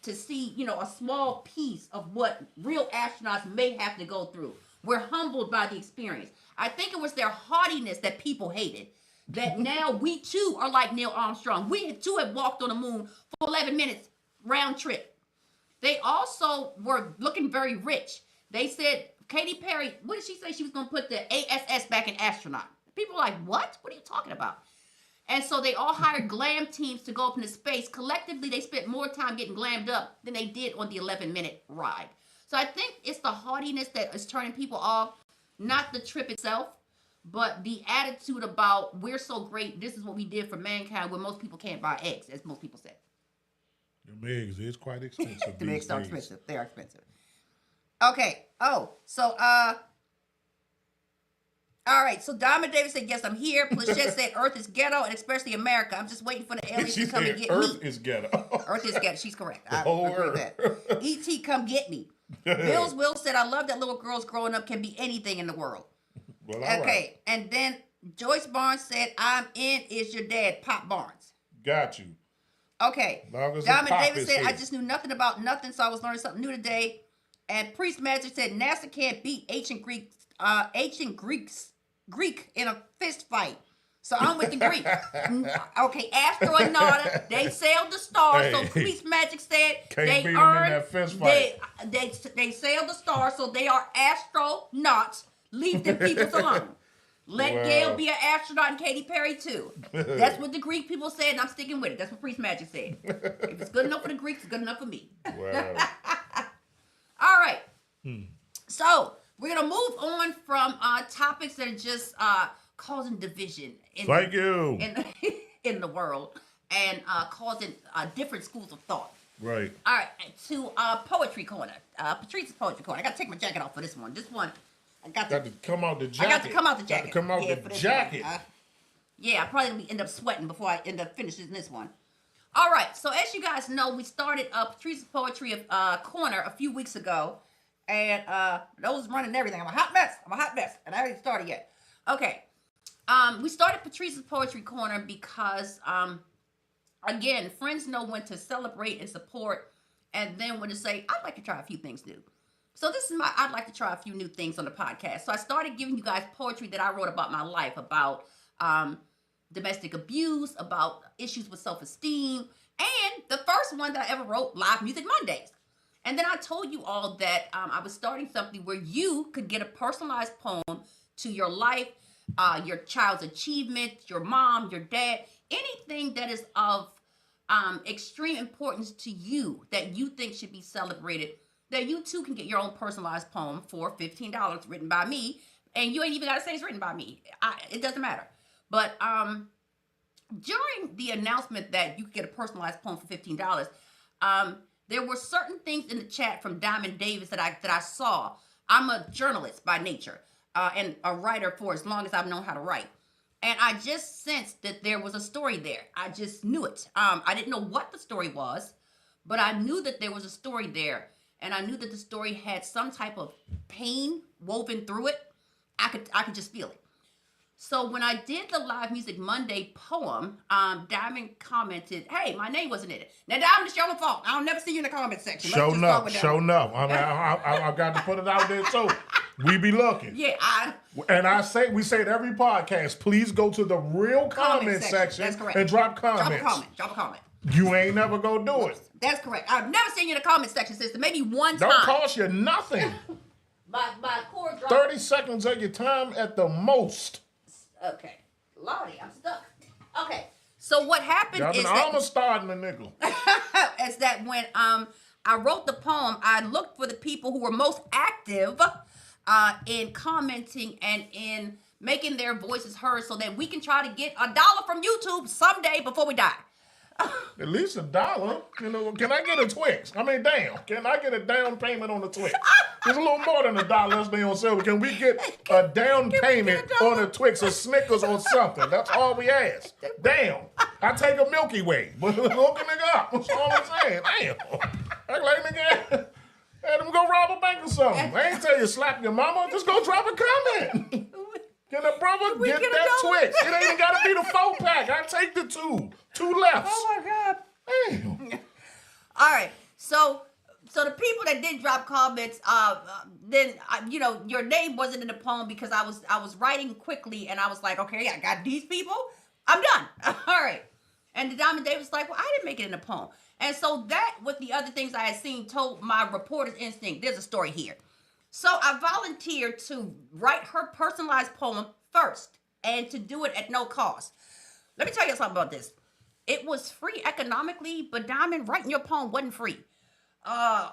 see, a small piece of what real astronauts may have to go through. We're humbled by the experience. I think it was their haughtiness that people hated. That now we too are like Neil Armstrong. We too have walked on the moon for 11 minutes round trip. They also were looking very rich. They said, Katy Perry, what did she say? She was going to put the ASS back in astronaut. People were like, what? What are you talking about? And so they all hired glam teams to go up into space. Collectively, they spent more time getting glammed up than they did on the 11-minute ride. So I think it's the haughtiness that is turning people off, not the trip itself, but the attitude about we're so great, this is what we did for mankind, when most people can't buy eggs, as most people say. The eggs is quite expensive. The eggs are expensive. They are expensive. Okay. Oh, so all right. So Diamond Davis said, "Yes, I'm here." Plachette said, "Earth is ghetto, and especially America. I'm just waiting for the aliens to come and get Earth me." is ghetto. Earth is ghetto. She's correct. The whole agree with Earth. that. E.T. come get me. Bill's Will said, "I love that little girls growing up can be anything in the world." Well, okay. Right. And then Joyce Barnes said, "I'm in. Is your dad Pop Barnes?" Got you. Okay. Diamond Davis said, "I just knew nothing about nothing, so I was learning something new today." And Priest Magic said, "NASA can't beat ancient Greek in a fist fight." So I'm with the Greek. Okay, Astro and Nada, they sailed the stars. Hey, so Priest Magic said they earned in that fist fight. They sailed the stars, so they are astronauts. Leave them people alone. Let Gail be an astronaut and Katy Perry too. That's what the Greek people said, and I'm sticking with it. That's what Priest Magic said. If it's good enough for the Greeks, it's good enough for me. Wow. All right. So we're gonna move on from topics that are just causing division in the world and causing different schools of thought. Right. All right, to Poetry Corner. Patrice's Poetry Corner. I got to take my jacket off for this one. This one, I got to come out the jacket. I got to come out the jacket. Got to come out the jacket. I probably end up sweating before I end up finishing this one. All right, so as you guys know, we started Patrice's Poetry Corner a few weeks ago, and those running everything. I'm a hot mess, and I haven't started yet. Okay, we started Patrice's Poetry Corner because, again, friends know when to celebrate and support, and then when to say, I'd like to try a few things new. So this is I'd like to try a few new things on the podcast. So I started giving you guys poetry that I wrote about my life, about domestic abuse, about issues with self-esteem, and the first one that I ever wrote, Live Music Mondays. And then I told you all that I was starting something where you could get a personalized poem to your life, your child's achievement, your mom, your dad, anything that is of extreme importance to you that you think should be celebrated, that you too can get your own personalized poem for $15 written by me. And you ain't even got to say it's written by me. It doesn't matter. But during the announcement that you could get a personalized poem for $15, there were certain things in the chat from Diamond Davis that I saw. I'm a journalist by nature and a writer for as long as I've known how to write. And I just sensed that there was a story there. I just knew it. I didn't know what the story was, but I knew that there was a story there. And I knew that the story had some type of pain woven through it. I could just feel it. So when I did the Live Music Monday poem, Diamond commented, "Hey, my name wasn't in it." Now, Diamond, it's your own fault. I'll never see you in the comment section. Show enough. I mean, I got to put it out there too. We be looking. Yeah, we say it every podcast. Please go to the real comment section. That's correct. And drop comments. Drop a comment. You ain't never gonna do it. That's correct. I've never seen you in the comment section, sister. Maybe one time. Don't cost you nothing. My cord dropped. 30 seconds of your time at the most. Okay. Lordy, I'm stuck. Okay. So what happened is that... almost starting a nickel. is that when I wrote the poem, I looked for the people who were most active in commenting and in making their voices heard so that we can try to get $1 from YouTube someday before we die. At least $1. You know, can I get a Twix? I mean, damn. Can I get a down payment on the Twix? It's a little more than $1 they on sale. Can we get a down payment on a Twix, a Snickers, or something? That's all we ask. Damn. I take a Milky Way. But hook a nigga up. That's all I'm saying. Damn. Act like nigga had him go rob a bank or something. I ain't tell you slap your mama. Just go drop a comment. Can a brother get that Twix? It ain't even got to be the 4-pack. I take the 2. 2 left. Oh, my God. Damn. All right. So the people that did drop comments, then, your name wasn't in the poem because I was writing quickly and I was like, okay, I got these people. I'm done. All right. And the Diamond Davis was like, well, I didn't make it in the poem. And so that, with the other things I had seen, told my reporter's instinct, there's a story here. So I volunteered to write her personalized poem first and to do it at no cost. Let me tell you something about this. It was free economically, but Diamond, writing your poem wasn't free. I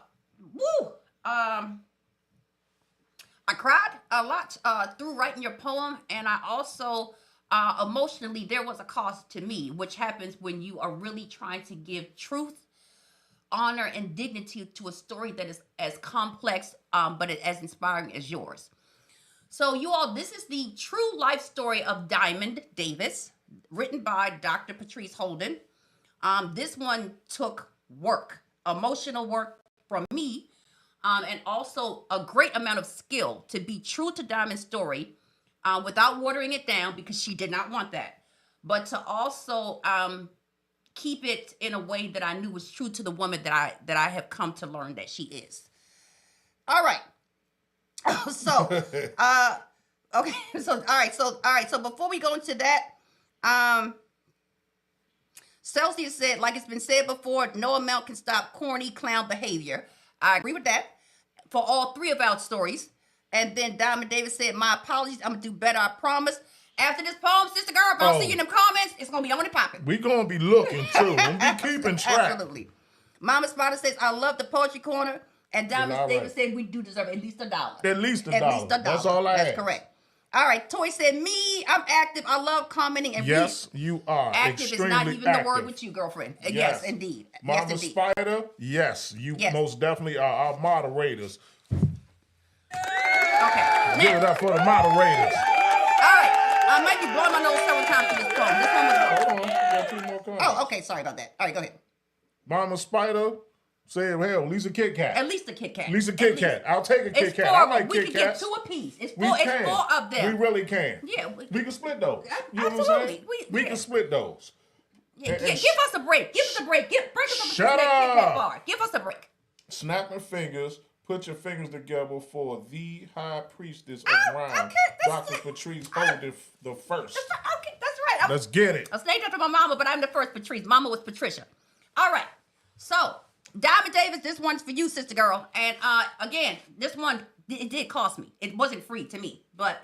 cried a lot through writing your poem, and I also emotionally, there was a cost to me, which happens when you are really trying to give truth, honor, and dignity to a story that is as complex but as inspiring as yours. So you all, this is the true life story of Diamond Davis, written by Dr. Patrice Holden. This one took work, emotional work from me, and also a great amount of skill to be true to Diamond's story without watering it down, because she did not want that, but to also keep it in a way that I knew was true to the woman that I have come to learn that she is. All right. So, okay. So, all right. So before we go into that, Celsius said, like it's been said before, no amount can stop corny clown behavior. I agree with that for all 3 of our stories. And then Diamond Davis said, my apologies. I'm going to do better. I promise. After this poem, sister girl, if I don't see you in them comments, it's going to be on and popping. We going to be looking, too. We'll be keeping track. Absolutely. Mama Spider says, I love the Poetry Corner. And Diamond Davis said, we do deserve at least $1. At least $1. That's all I That's correct. All right. Toy said, me, I'm active. I love commenting and yes, you are. Active extremely is not even active. the word with you, girlfriend. Yes, indeed. Mama yes, indeed. Spider, yes, you most definitely are our moderators. Okay. Give it up for the moderators. All right. I might be blowing my nose several times for this poem. This one was Hold on. We got 2 more comments. Oh, okay. Sorry about that. All right, go ahead. Mama Spider said, hell, at least a Kit Kat. At least a Kit Kat. At least a Kit Kat. I'll take a Kit Kat. I like we Kit can Kats. get 2 apiece. It's We 4 can. of them. We really can. Yeah. We can split those. You know what I'm Absolutely. saying? We can split those. Yeah, give us a break. Give us a break. Break us up. Shut up. Give us a break. Snapping fingers. Put your fingers together for the high priestess of rhyme, Dr. Patrice Holden the first. Okay, that's right. Let's get it. I was named after my mama, but I'm the first Patrice. Mama was Patricia. All right. So, Diamond Davis, this one's for you, sister girl. And again, this one, it did cost me. It wasn't free to me. But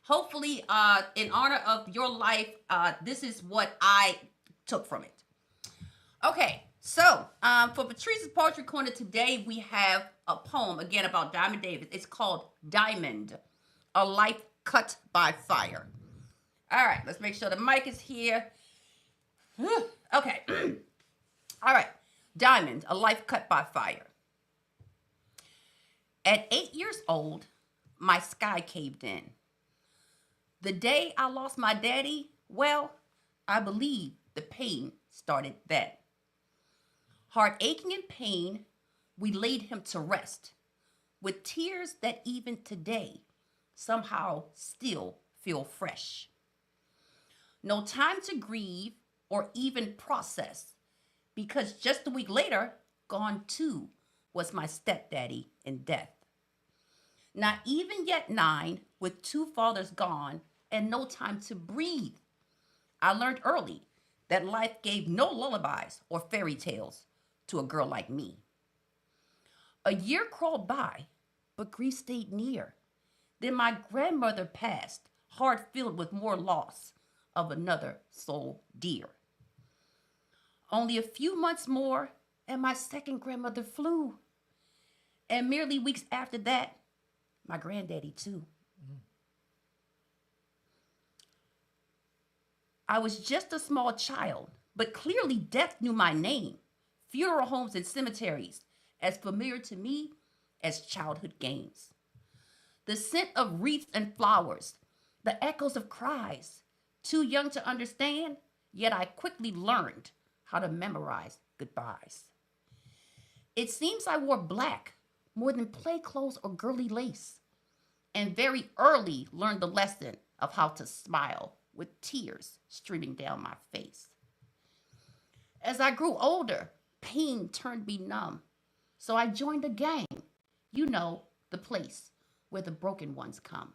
hopefully, in honor of your life, this is what I took from it. Okay, so for Patrice's Poetry Corner today, we have a poem, again, about Diamond Davis. It's called Diamond, A Life Cut by Fire. All right, let's make sure the mic is here. Okay. All right. Diamond, A Life Cut by Fire. At 8 years old, my sky caved in. The day I lost my daddy, well, I believe the pain started then. Heart aching in pain, we laid him to rest with tears that even today somehow still feel fresh. No time to grieve or even process, because just a week later, gone too was my stepdaddy in death. Not even yet 9, with 2 fathers gone and no time to breathe. I learned early that life gave no lullabies or fairy tales to a girl like me. A year crawled by, but grief stayed near. Then my grandmother passed, heart filled with more loss of another soul dear. Only a few months more, and my second grandmother flew. And merely weeks after that, my granddaddy too. I was just a small child, but clearly death knew my name. Funeral homes and cemeteries, as familiar to me as childhood games. The scent of wreaths and flowers, the echoes of cries. Too young to understand, yet I quickly learned how to memorize goodbyes. It seems I wore black more than play clothes or girly lace, and very early learned the lesson of how to smile with tears streaming down my face. As I grew older, pain turned me numb, so I joined a gang, you know, the place where the broken ones come.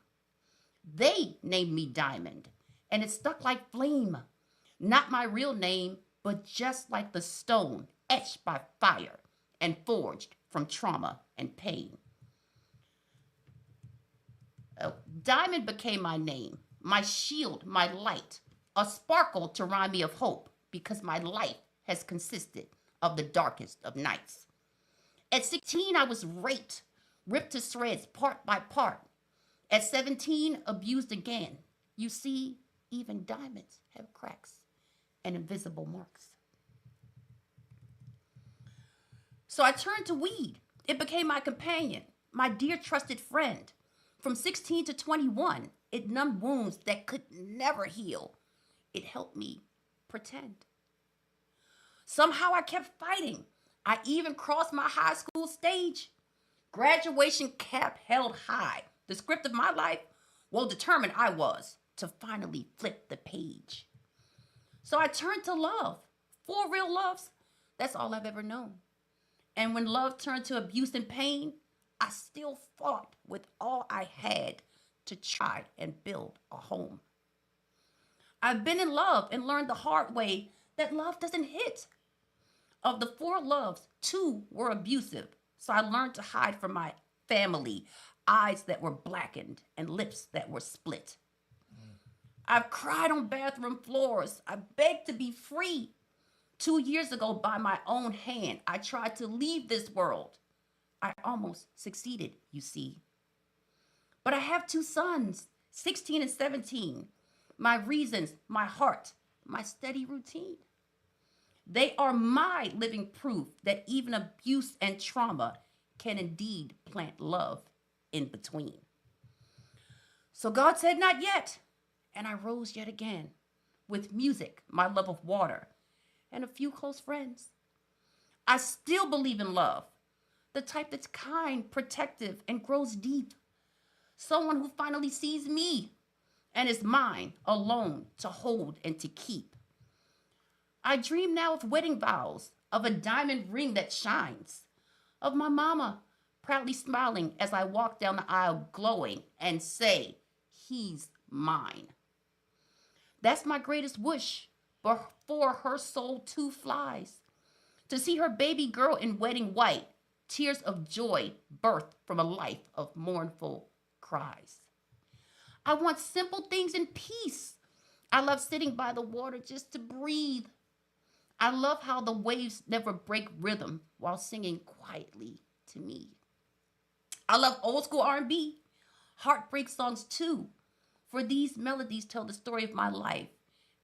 They named me Diamond, and it stuck like flame. Not my real name, but just like the stone etched by fire and forged from trauma and pain. Diamond became my name, my shield, my light, a sparkle to remind me of hope, because my life has consisted of the darkest of nights. At 16, I was raped, ripped to shreds part by part. At 17, abused again. You see, even diamonds have cracks and invisible marks. So I turned to weed. It became my companion, my dear trusted friend. From 16 to 21, it numbed wounds that could never heal. It helped me pretend. Somehow I kept fighting. I even crossed my high school stage. Graduation cap held high. The script of my life, well, determined I was to finally flip the page. So I turned to love. 4 real loves, that's all I've ever known. And when love turned to abuse and pain, I still fought with all I had to try and build a home. I've been in love and learned the hard way that love doesn't hit. Of the 4 loves, 2 were abusive, so I learned to hide from my family, eyes that were blackened and lips that were split. I've cried on bathroom floors. I begged to be free. 2 years ago, by my own hand, I tried to leave this world. I almost succeeded, you see. But I have 2 sons, 16 and 17. My reasons, my heart, my steady routine. They are my living proof that even abuse and trauma can indeed plant love in between. So God said, not yet. And I rose yet again with music, my love of water, and a few close friends. I still believe in love, the type that's kind, protective, and grows deep. Someone who finally sees me and is mine alone to hold and to keep. I dream now of wedding vows, of a diamond ring that shines, of my mama proudly smiling as I walk down the aisle glowing and say, he's mine. That's my greatest wish, but for her soul too flies To see her baby girl in wedding white, tears of joy birthed from a life of mournful cries. I want simple things in peace. I love sitting by the water just to breathe. I love how the waves never break rhythm while singing quietly to me. I love old school R&B, heartbreak songs too, for these melodies tell the story of my life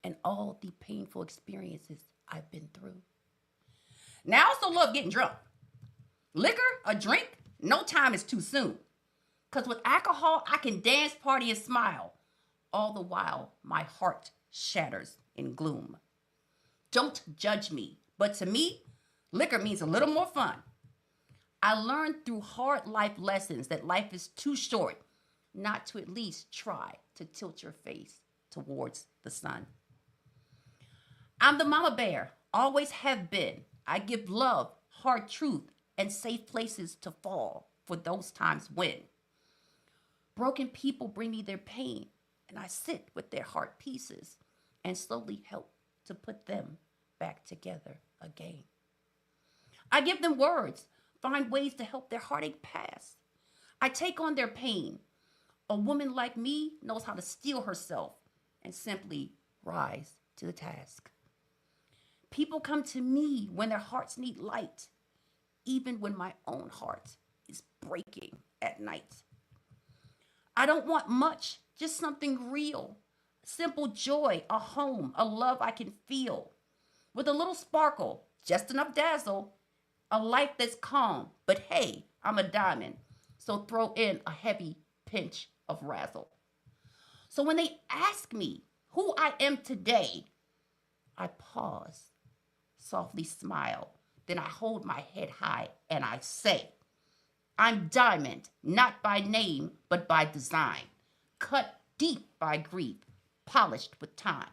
and all the painful experiences I've been through. Now I also love getting drunk. Liquor, a drink, no time is too soon. Because with alcohol, I can dance, party, and smile. All the while, my heart shatters in gloom. Don't judge me, but to me, liquor means a little more fun. I learned through hard life lessons that life is too short not to at least try to tilt your face towards the sun. I'm the mama bear, always have been. I give love, hard truth, and safe places to fall for those times when broken people bring me their pain, and I sit with their heart pieces and slowly help to put them back together again. I give them words, find ways to help their heartache pass. I take on their pain. A woman like me knows how to steel herself and simply rise to the task. People come to me when their hearts need light, even when my own heart is breaking at night. I don't want much, just something real. Simple joy, a home, a love I can feel. With a little sparkle, just enough dazzle. A life that's calm, but hey, I'm a diamond. So throw in a heavy pinch of razzle. So when they ask me who I am today, I pause, softly smile. Then I hold my head high and I say, I'm diamond, not by name, but by design. Cut deep by grief, polished with time.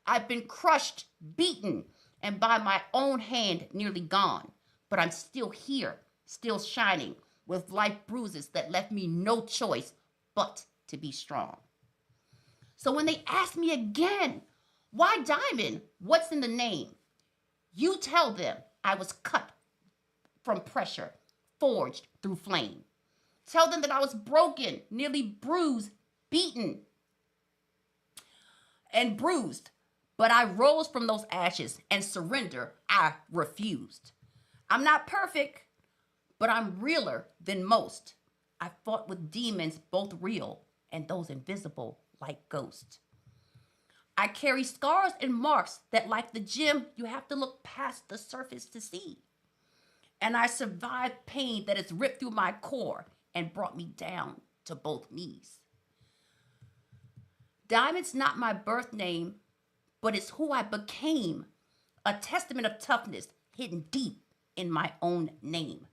I've been crushed, beaten, and by my own hand nearly gone. But I'm still here, still shining, with life bruises that left me no choice but to be strong. So when they ask me again, why diamond? What's in the name? You tell them I was cut from pressure, forged through flame. Tell them that I was broken, nearly bruised, beaten, and bruised. But I rose from those ashes and surrender I refused. I'm not perfect, but I'm realer than most. I fought with demons, both real and those invisible like ghosts. I carry scars and marks that, like the gym, you have to look past the surface to see. And I survived pain that has ripped through my core and brought me down to both knees. Diamond's not my birth name, but it's who I became, a testament of toughness hidden deep in my own name.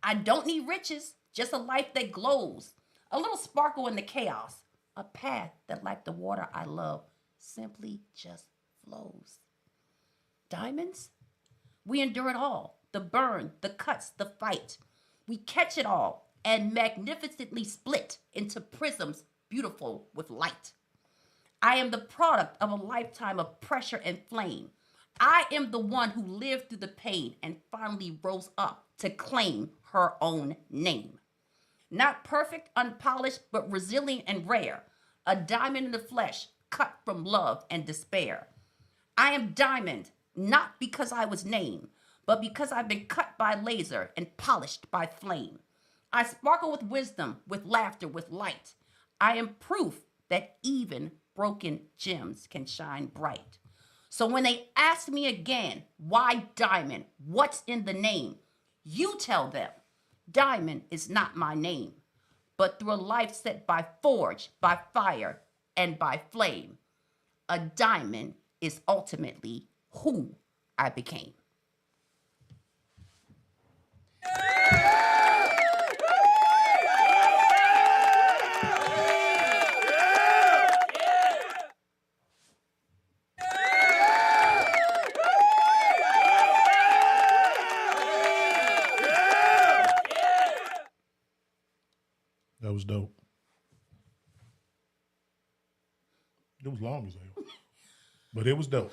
I don't need riches, just a life that glows, a little sparkle in the chaos, a path that, like the water I love, simply just flows. Diamonds? We endure it all, the burn, the cuts, the fight. We catch it all and magnificently split into prisms beautiful with light. I am the product of a lifetime of pressure and flame. I am the one who lived through the pain and finally rose up to claim her own name. Not perfect, unpolished, but resilient and rare. A diamond in the flesh, cut from love and despair. I am diamond, not because I was named, but because I've been cut by laser and polished by flame. I sparkle with wisdom, with laughter, with light. I am proof that even broken gems can shine bright. So when they ask me again, why diamond? What's in the name? You tell them, diamond is not my name, but through a life set by forge, by fire, and by flame, a diamond is ultimately who I became. That was dope. It was long as hell, but it was dope.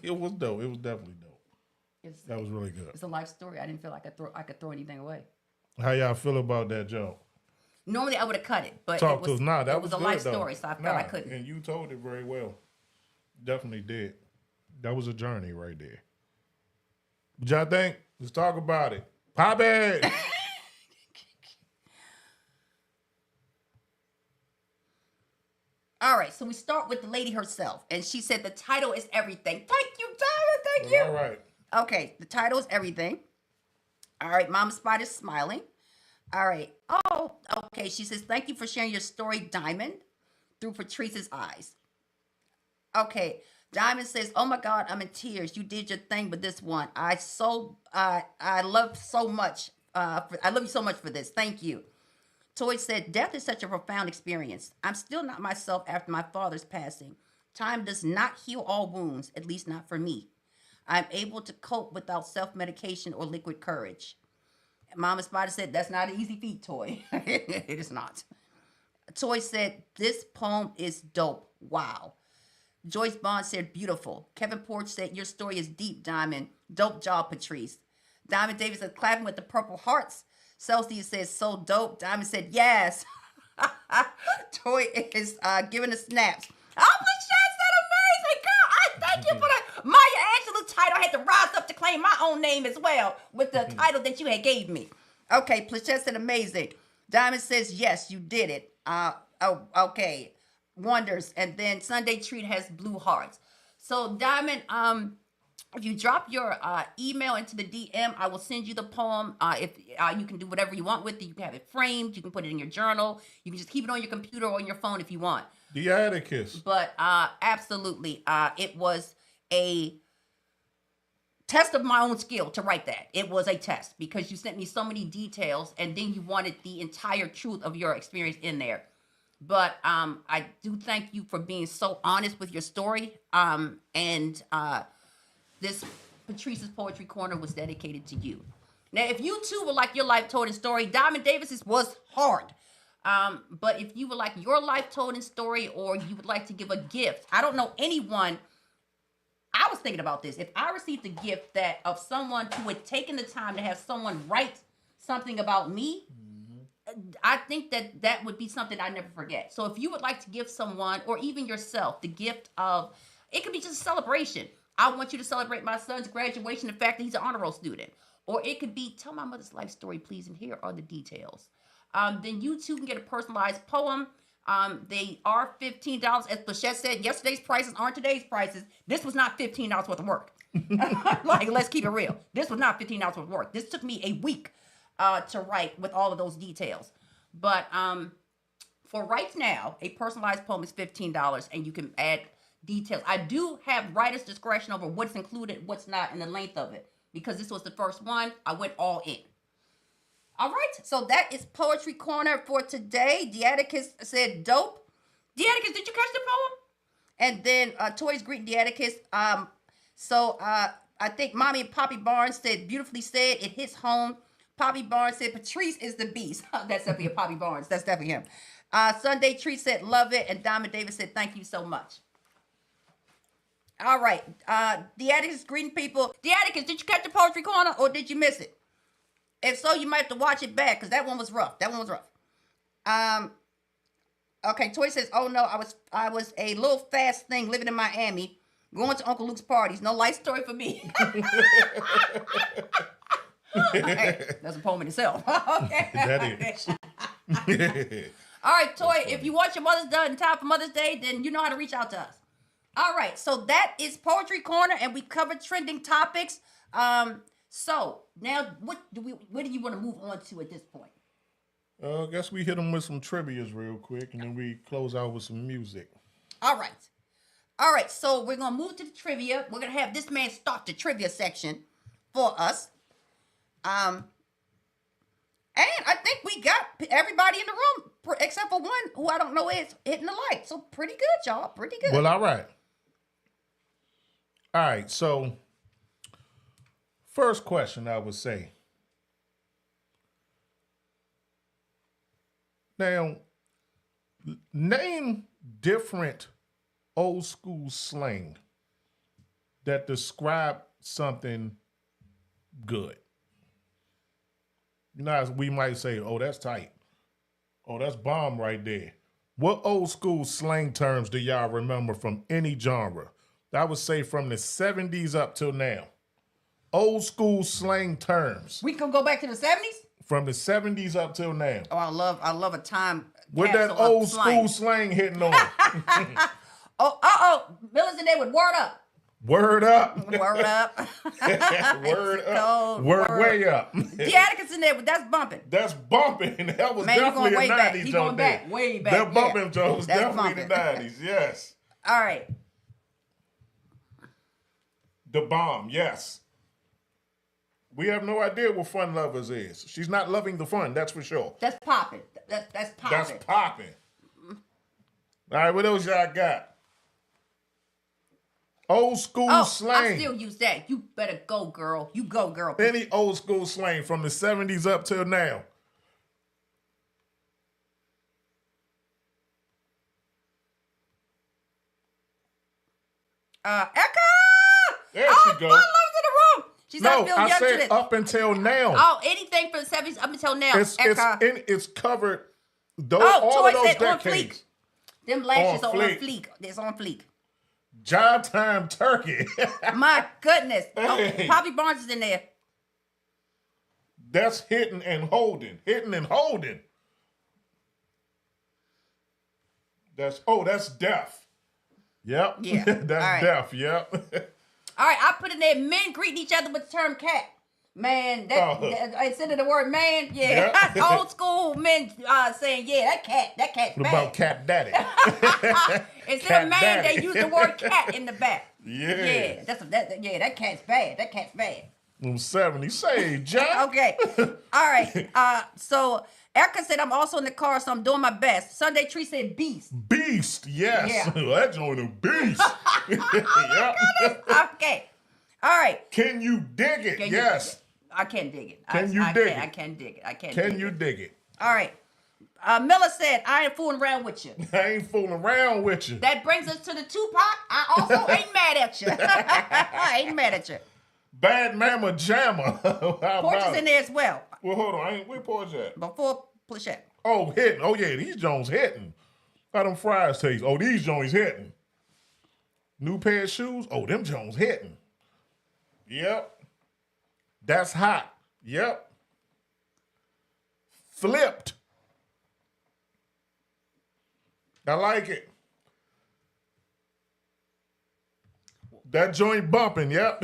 It was dope. It was definitely dope. because That was really good. it's a life story. I didn't feel like I could throw anything away. How y'all feel about that joke? Normally I would have cut it, but Talk it was, to us. Nah, that it was a good, life though. story, so I felt I couldn't. And you told it very well. Definitely did. That was a journey right there. What y'all think? Let's talk about it. Pop it! All right, so we start with the lady herself, and she said the title is everything. Thank you, Tyler. Thank you. All right. Okay, the title is everything. All right, Mama Spider's smiling. All right. Oh, okay. She says, thank you for sharing your story, Diamond, through Patrice's eyes. Okay. Diamond says, oh my God, I'm in tears. You did your thing with this one. I love so much. I love you so much for this. Thank you. Toy said, death is such a profound experience. I'm still not myself after my father's passing. Time does not heal all wounds, at least not for me. I'm able to cope without self-medication or liquid courage. Mama Spider said, that's not an easy feat, Toy. It is not. Toy said, this poem is dope. Wow. Joyce Bond said, beautiful. Kevin Porch said, your story is deep, Diamond. Dope job, Patrice. Diamond Davis said, clapping with the purple hearts. Celsius says, so dope. Diamond said, yes. Toy is giving the snaps. Oh, Patrice said, amazing, girl. I thank you for that. Maya Angelou's title. I had to rise up to claim my own name as well with the title that you had gave me. Okay, Plachette said, amazing. Diamond says, yes, you did it. Okay. Wonders. And then Sunday Treat has blue hearts. So, Diamond, if you drop your email into the DM, I will send you the poem. If you can do whatever you want with it. You can have it framed. You can put it in your journal. You can just keep it on your computer or on your phone if you want. The Atticus. But absolutely, it was a test of my own skill to write that. It was a test because you sent me so many details and then you wanted the entire truth of your experience in there. But I do thank you for being so honest with your story. And this Patrice's Poetry Corner was dedicated to you. Now, if you too would like your life told in story, Diamond Davis's was hard. But if you would like your life told in story or you would like to give a gift, I don't know anyone. I was thinking about this. If I received a gift that of someone who had taken the time to have someone write something about me, I think that would be something I never forget. So if you would like to give someone or even yourself the gift of, it could be just a celebration. I want you to celebrate my son's graduation, the fact that he's an honor roll student. Or it could be, tell my mother's life story, please, and here are the details. Then you too can get a personalized poem. They are $15. As Plachette said, yesterday's prices aren't today's prices. This was not $15 worth of work. Like, let's keep it real. This was not $15 worth of work. This took me a week to write with all of those details. But for right now, a personalized poem is $15, and you can add details. I do have writer's discretion over what's included, what's not, and the length of it. Because this was the first one, I went all in. All right, so that is Poetry Corner for today. Deaticus said, dope. Deaticus, did you catch the poem? And then Toys greeting Deaticus. I think Mommy and Poppy Barnes said, beautifully said, it hits home. Poppy Barnes said, Patrice is the beast. That's definitely a Poppy Barnes. That's definitely him. Sunday Treat said, love it. And Diamond Davis said, thank you so much. All right. Deaticus greeting people. Deaticus, did you catch the Poetry Corner or did you miss it? If so, you might have to watch it back because that one was rough. Okay, Toy says, oh no, I was a little fast thing living in Miami, going to Uncle Luke's parties. No life story for me. Okay, that's a poem in itself. Okay. That is. All right, Toy, if you want your Mother's Day in time for Mother's Day, then you know how to reach out to us. All right, so that is Poetry Corner, and we covered trending topics. So now, what do you want to move on to at this point? I guess we hit them with some trivias real quick, and then we close out with some music. All right. So we're gonna move to the trivia. We're gonna have this man start the trivia section for us. And I think we got everybody in the room except for one who I don't know is hitting the light. So pretty good, y'all. Pretty good. Well, all right. All right. So first question, I would say. Now, name different old school slang that describe something good. You know, as we might say, oh, that's tight. Oh, that's bomb right there. What old school slang terms do y'all remember from any genre? I would say from the 70s up till now. Old school slang terms. We can go back to the 70s? From the 70s up till now. Oh, I love a time. With that old school slang hitting on. Miller's in there with word up. Word up. Word up. Word up. Word way up. Deaticus in there, but that's bumping. That's bumping. That was definitely way the 90s. Back. He going back, way back. That bumping, Joe, was that's definitely bumping. the 90s. Yes. All right. The bomb, yes. We have no idea what fun lovers is. She's not loving the fun, that's for sure. That's popping. That's popping. That's popping. All right, what else y'all got? Old school slang. I still use that. You better go, girl. You go, girl. Any old school slang from the 70s up till now. Eka! There she goes. My love's in the room. She's not feeling young said today. up until now. Oh, anything from the 70s up until now. It's covered. All Toy of those said on decades. fleek. Them lashes On are on fleek. fleek. It's on fleek. Job time turkey. My goodness. Hey. Poppy Barnes is in there. That's hitting and holding. Hitting and holding. That's deaf. Yep. Yeah. That's right. deaf. Yep. All right, I put in there men greeting each other with the term cat. Man, that instead of the word man, old school men saying, that cat's What bad. about cat daddy? Instead cat of man, daddy. they use the word cat in the back. Yeah. That cat's bad. That cat's bad. I'm 70. Say, John. Okay. All right. So Erica said I'm also in the car, so I'm doing my best. Sunday Tree said beast. Beast, yes. Yeah. That's on a beast. Yep. Okay. All right. Can you dig it? Yes. I can't dig it. Can you dig it? I can't dig it. Can you dig it? All right. Miller said, I ain't fooling around with you. I ain't fooling around with you. That brings us to the Tupac. I also ain't mad at you. I ain't mad at you. Bad Mama Jamma. Porch is in there as well. Well, hold on. Where Porch at? Before Plachette. Oh, hitting. Oh, yeah. These Jones hitting. How them fries taste? Oh, these Jones hitting. New pair of shoes? Oh, them Jones hitting. Yep. That's hot. Yep. Flipped. I like it. That joint bumping, yep.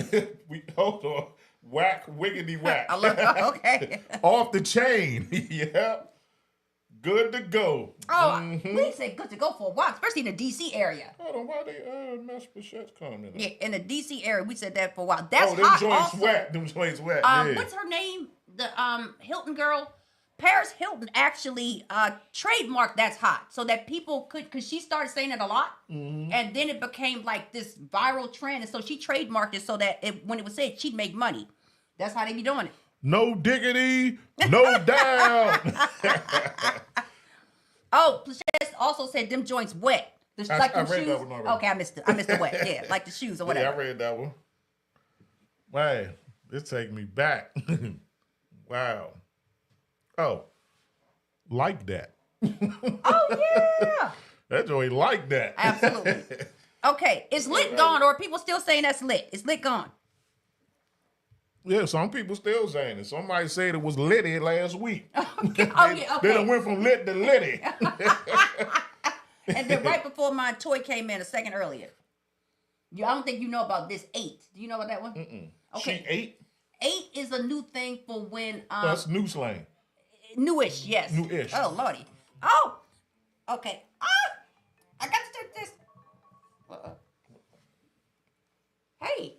Hold on. Whack, wiggity whack. I love it. Okay. Off the chain. Yep. Good to go. Oh, we said good to go for a while, especially in the D.C. area. Hold on, why they mashed pochettes coming? Yeah, in the D.C. area, we said that for a while. That's them hot joints also. wet. Them joints wet. Yeah. What's her name? The Hilton girl. Paris Hilton actually trademarked That's Hot so that people could, because she started saying it a lot, and then it became like this viral trend, and so she trademarked it so that when it was said, she'd make money. That's how they be doing it. No diggity, no doubt. Oh, Plachette also said them joints wet. I Like them read shoes. that one already. Okay, I missed the wet. Yeah, like the shoes or whatever. Yeah, I read that one. Man, this take me back. Wow. Oh, like that. Oh, yeah. That joint like that. Absolutely. Okay, is lit gone, or are people still saying that's lit? Is lit gone? Yeah, some people still saying it. Somebody said it was litty last week. Okay. Oh, yeah, okay. They done went from lit to litty. And then right before my toy came in a second earlier. I don't think you know about this 8. Do you know about that one? Mm-mm. Okay. She 8? 8 is a new thing for when... That's new slang. Newish, yes. Newish. Oh, Lordy. Oh! Okay. I got to start this. Hey.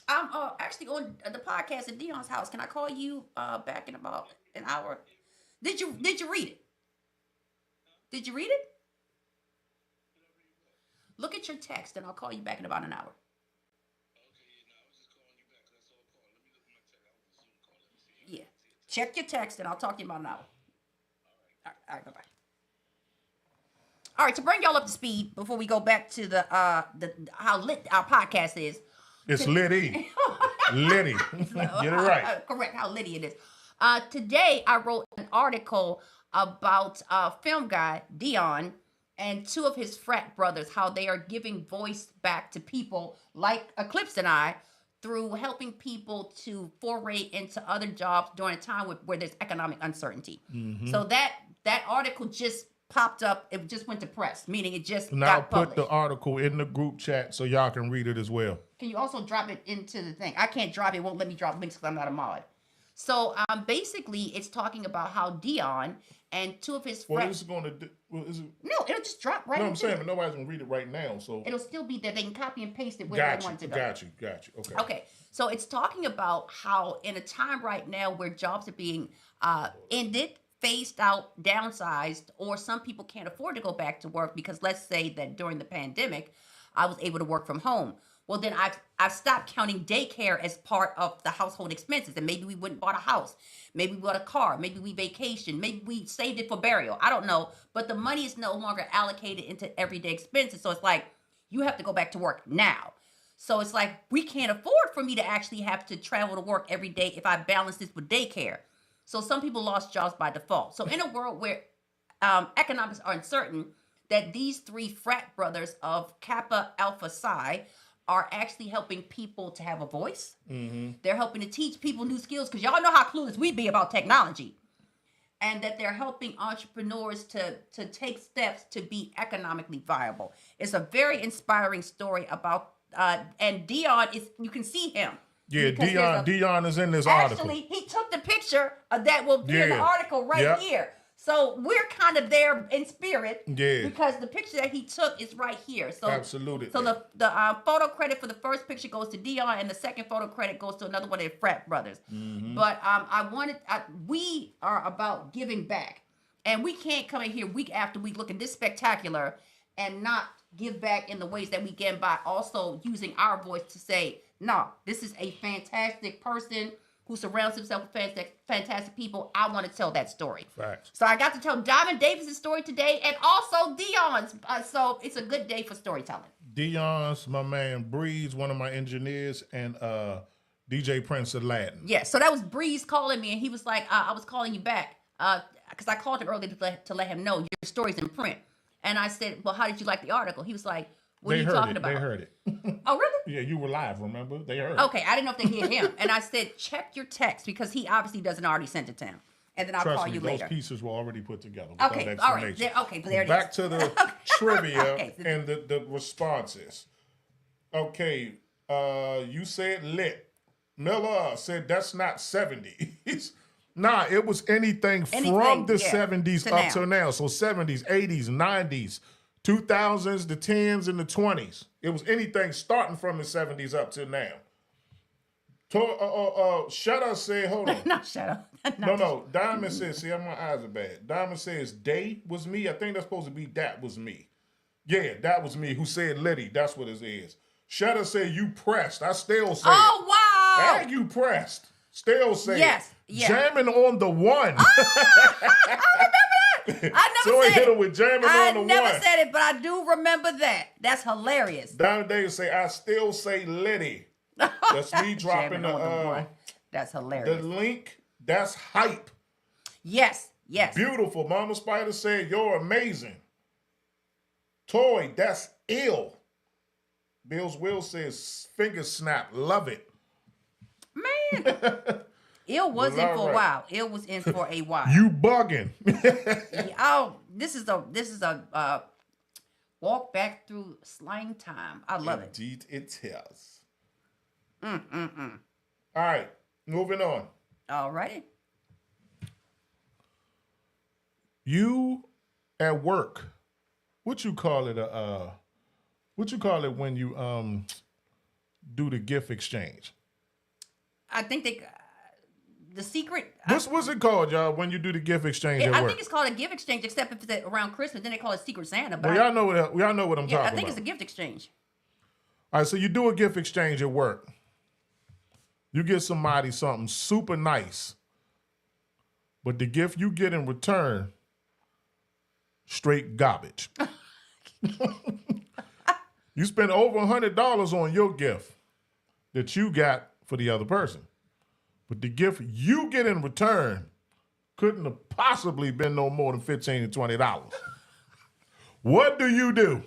I'm actually on the podcast at Dion's house. Can I call you back in about an hour? Did you read it? Did you read it? Look at your text, and I'll call you back in about an hour. Yeah. Check your text, and I'll talk to you in about an hour. All right, bye-bye. All right, to bring y'all up to speed before we go back to the how lit our podcast is. It's litty. Liddy. Get it right. Correct, how litty it is. Today, I wrote an article about film guy, Dion, and two of his frat brothers, how they are giving voice back to people like Eclipse and I through helping people to foray into other jobs during a time where there's economic uncertainty. So that article just popped up. It just went to press, meaning it just got published. Put the article in the group chat so y'all can read it as well. Can you also drop it into the thing? I can't drop it. It won't let me drop links because I'm not a mod. So basically, it's talking about how Dion and two of his friends. What is it going to do? Is it? No, it'll just drop right. No, I'm saying, but nobody's going to read it right now. So it'll still be there. They can copy and paste it where they want to go. Got you. Okay. Okay. So it's talking about how in a time right now where jobs are being ended, phased out, downsized, or some people can't afford to go back to work because let's say that during the pandemic, I was able to work from home. Well, then I've stopped counting daycare as part of the household expenses. And maybe we wouldn't bought a house. Maybe we bought a car. Maybe we vacationed. Maybe we saved it for burial. I don't know. But the money is no longer allocated into everyday expenses. So it's like, you have to go back to work now. So it's like, we can't afford for me to actually have to travel to work every day if I balance this with daycare. So some people lost jobs by default. So in a world where economics are uncertain, that these three frat brothers of Kappa Alpha Psi are actually helping people to have a voice. They're helping to teach people new skills because y'all know how clueless we be about technology. And that they're helping entrepreneurs to take steps to be economically viable. It's a very inspiring story about, and Dion is, you can see him. Yeah, Dion is in this article. Actually, he took the picture that will be in the article here. So we're kind of there in spirit. Yeah. Because the picture that he took is right here. So absolutely. So the photo credit for the first picture goes to Dion, and the second photo credit goes to another one of the frat brothers. But we are about giving back, and we can't come in here week after week looking this spectacular and not give back in the ways that we can by also using our voice to say, no, this is a fantastic person who surrounds himself with fantastic people. I want to tell that story. Facts. So I got to tell Diamond Davis' story today and also Dion's. So it's a good day for storytelling. Dion's, my man Breeze, one of my engineers, and DJ Prince Aladdin. Yeah, so that was Breeze calling me, and he was like, I was calling you back because I called him earlier to let him know your story's in print. And I said, well, how did you like the article? He was like, what are you talking about? They heard it. Oh, really? Yeah, you were live, remember? They heard it. Okay, I didn't know if they heard him. And I said, check your text because he obviously doesn't already sent it to him. And then I'll call you later. Those pieces were already put together. Okay, all right. There it is. Back to the trivia and the responses. Okay, you said lit. Miller said that's not 70s. Nah, it was anything from the 70s up till now. So 70s, 80s, 90s, 2000s, the 10s, and the 20s. It was anything starting from the 70s up till now. Shadow said, hold on. Not Shadow. No. Diamond says, see, my eyes are bad. Diamond says, they was me. I think that's supposed to be that was me. Yeah, that was me who said Liddy. That's what it is. Shadow said, you pressed. I still say oh, wow. How you pressed? Still say yes. Jamming on the one. Oh, I remember that. I never said hit her with jamming on the one. I never said it, but I do remember that. That's hilarious. Diamond Davis say, I still say Liddy. That's me dropping the one. That's hilarious. The link, that's hype. Yes. Beautiful. Mama Spider said, you're amazing. Toy, that's ill. Bill's Will says, finger snap, love it. Man. Ill was in for a while. Ill was in for a while. You bugging. This is a walk back through slang time. I love it. Indeed it is. All right, moving on. All righty. You at work, what you call it? What you call it when you do the gift exchange? I think the secret. What's it called, y'all? When you do the gift exchange at work? I think it's called a gift exchange, except if it's around Christmas, then they call it Secret Santa. But y'all know what I'm talking about. I think it's a gift exchange. All right, so you do a gift exchange at work. You get somebody something super nice, but the gift you get in return, straight garbage. You spend over $100 on your gift that you got for the other person. But the gift you get in return couldn't have possibly been no more than $15 to $20. What do you do?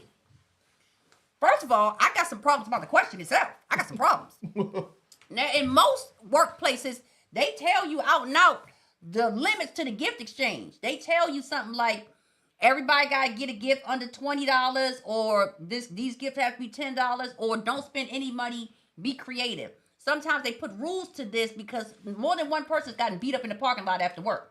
First of all, I got some problems about the question itself. I got some problems. Now, in most workplaces, they tell you out and out the limits to the gift exchange. They tell you something like, everybody got to get a gift under $20, or these gifts have to be $10, or don't spend any money, be creative. Sometimes they put rules to this because more than one person's gotten beat up in the parking lot after work.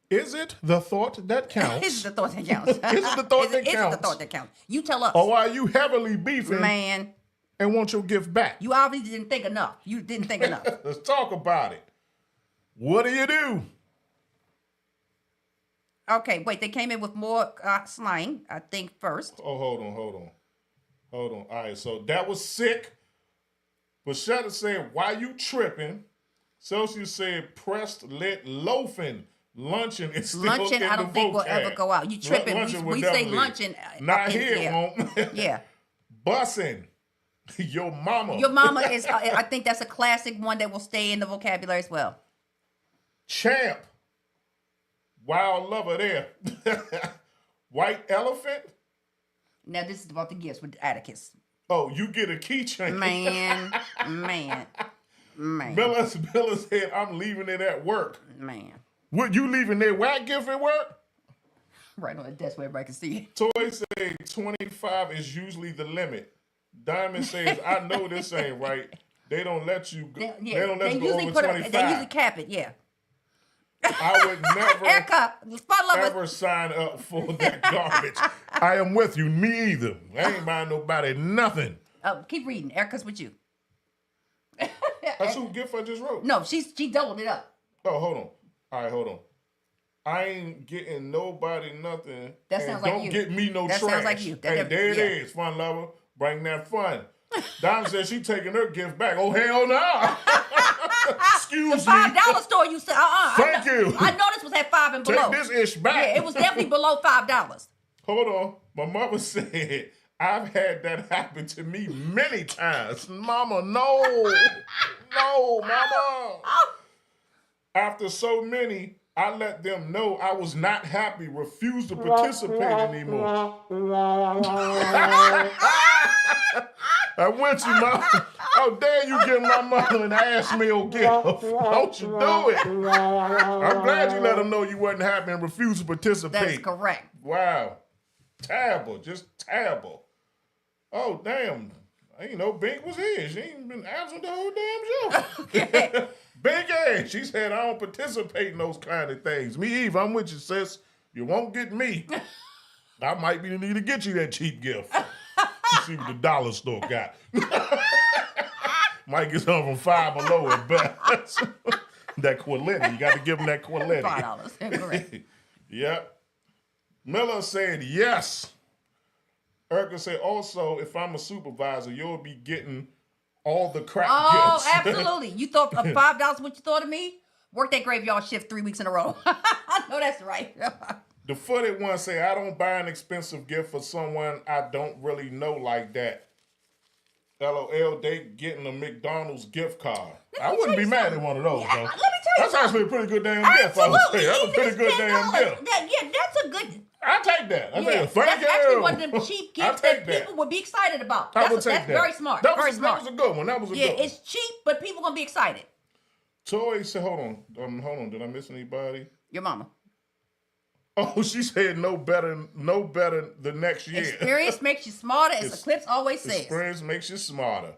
Is it the thought that counts? Is it the thought that counts? Is it the thought that counts? Is it the thought that counts? You tell us. Or are you heavily beefing Man, and want your gift back? you obviously didn't think enough. You didn't think enough. Let's talk about it. What do you do? Okay, wait. They came in with more slang, I think, first. Oh, hold on. All right, so that was sick. But Shannon said, why you tripping? Celsius said, pressed, lit, loafing. Luncheon is still Luncheon, in I don't the think will vocab. ever go out. You tripping. We say luncheon. Not here, it won't. Yeah. Bussing. Your mama. Your mama is, I think that's a classic one that will stay in the vocabulary as well. Champ. Wild lover there. White elephant. Now, this is about the gifts with Atticus. Oh, you get a keychain. Man. Miller said, I'm leaving it at work. Man. What, you leaving their whack gift at work? Right on the desk where everybody can see it. Toy said 25 is usually the limit. Diamond says, I know this ain't right. They don't let you go. They don't let you go over 25. They usually cap it, yeah. I would never ever sign up for that garbage. I am with you. Me either. I ain't buying nobody nothing. Keep reading. Erica's with you. That's who gift I just wrote. No, she doubled it up. Oh, hold on. All right, hold on. I ain't getting nobody nothing. That sounds like don't you. Get me no that trash. Sounds like you. Hey, there it is, fun lover. Bring that fun. Diamond said she taking her gift back. Oh, hell no. Excuse me. The $5 store you said, Thank you. I know this was at 5 and below. Take this ish back. Yeah, it was definitely below $5. Hold on. My mother said, I've had that happen to me many times. Mama, no. No, mama. After so many, I let them know I was not happy, refused to participate anymore. I went to my, how dare you give my mother an ass meal gift? Don't you do it. I'm glad you let them know you wasn't happy and refused to participate. That's correct. Wow. Terrible, just terrible. Oh, damn. I didn't know Bink was here. She ain't been absent the whole damn show. Big ass. She said, I don't participate in those kind of things. Me either. I'm with you, sis. You won't get me. I might be the need to get you that cheap gift. You see what the dollar store got. Might get something from $5 below at best. That quality. You got to give them that quality. $5. Correct. Yep. Miller said yes. Erica said also, if I'm a supervisor, you'll be getting all the crap gifts. Oh, absolutely. You thought of $5 what you thought of me? Work that graveyard shift 3 weeks in a row. I know that's right. The footed one say, I don't buy an expensive gift for someone I don't really know like that. LOL, they getting a McDonald's gift card. I wouldn't be mad at one of those, though. Let me tell you That's actually a pretty good damn gift, I would say. That's a pretty good damn gift. Yeah, that's a good... I'll take that. I'll take it. That's actually one of them cheap gifts that people would be excited about. That's very smart. That very smart. That was a good one. That was a good one. Yeah, it's cheap, but people going to be excited. Toy said, hold on. Did I miss anybody? Your mama. Oh, she said no better the next year. Experience makes you smarter, as Eclipse always says. Experience makes you smarter.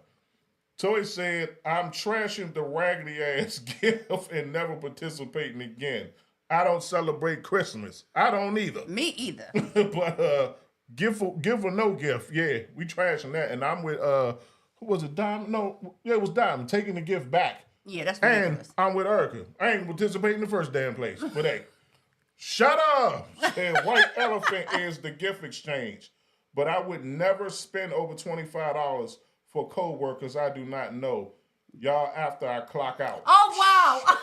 Toy said, I'm trashing the raggedy ass gift and never participating again. I don't celebrate Christmas. I don't either. Me either. But give or no gift. Yeah, we trashing that. And I'm with who was it? Diamond? No, yeah, it was Diamond taking the gift back. Yeah, that's ridiculous. And I'm with Erica. I ain't participating in the first damn place. But hey, shut up. And white elephant is the gift exchange. But I would never spend over $25 for co-workers I do not know. Y'all after I clock out. Oh, wow.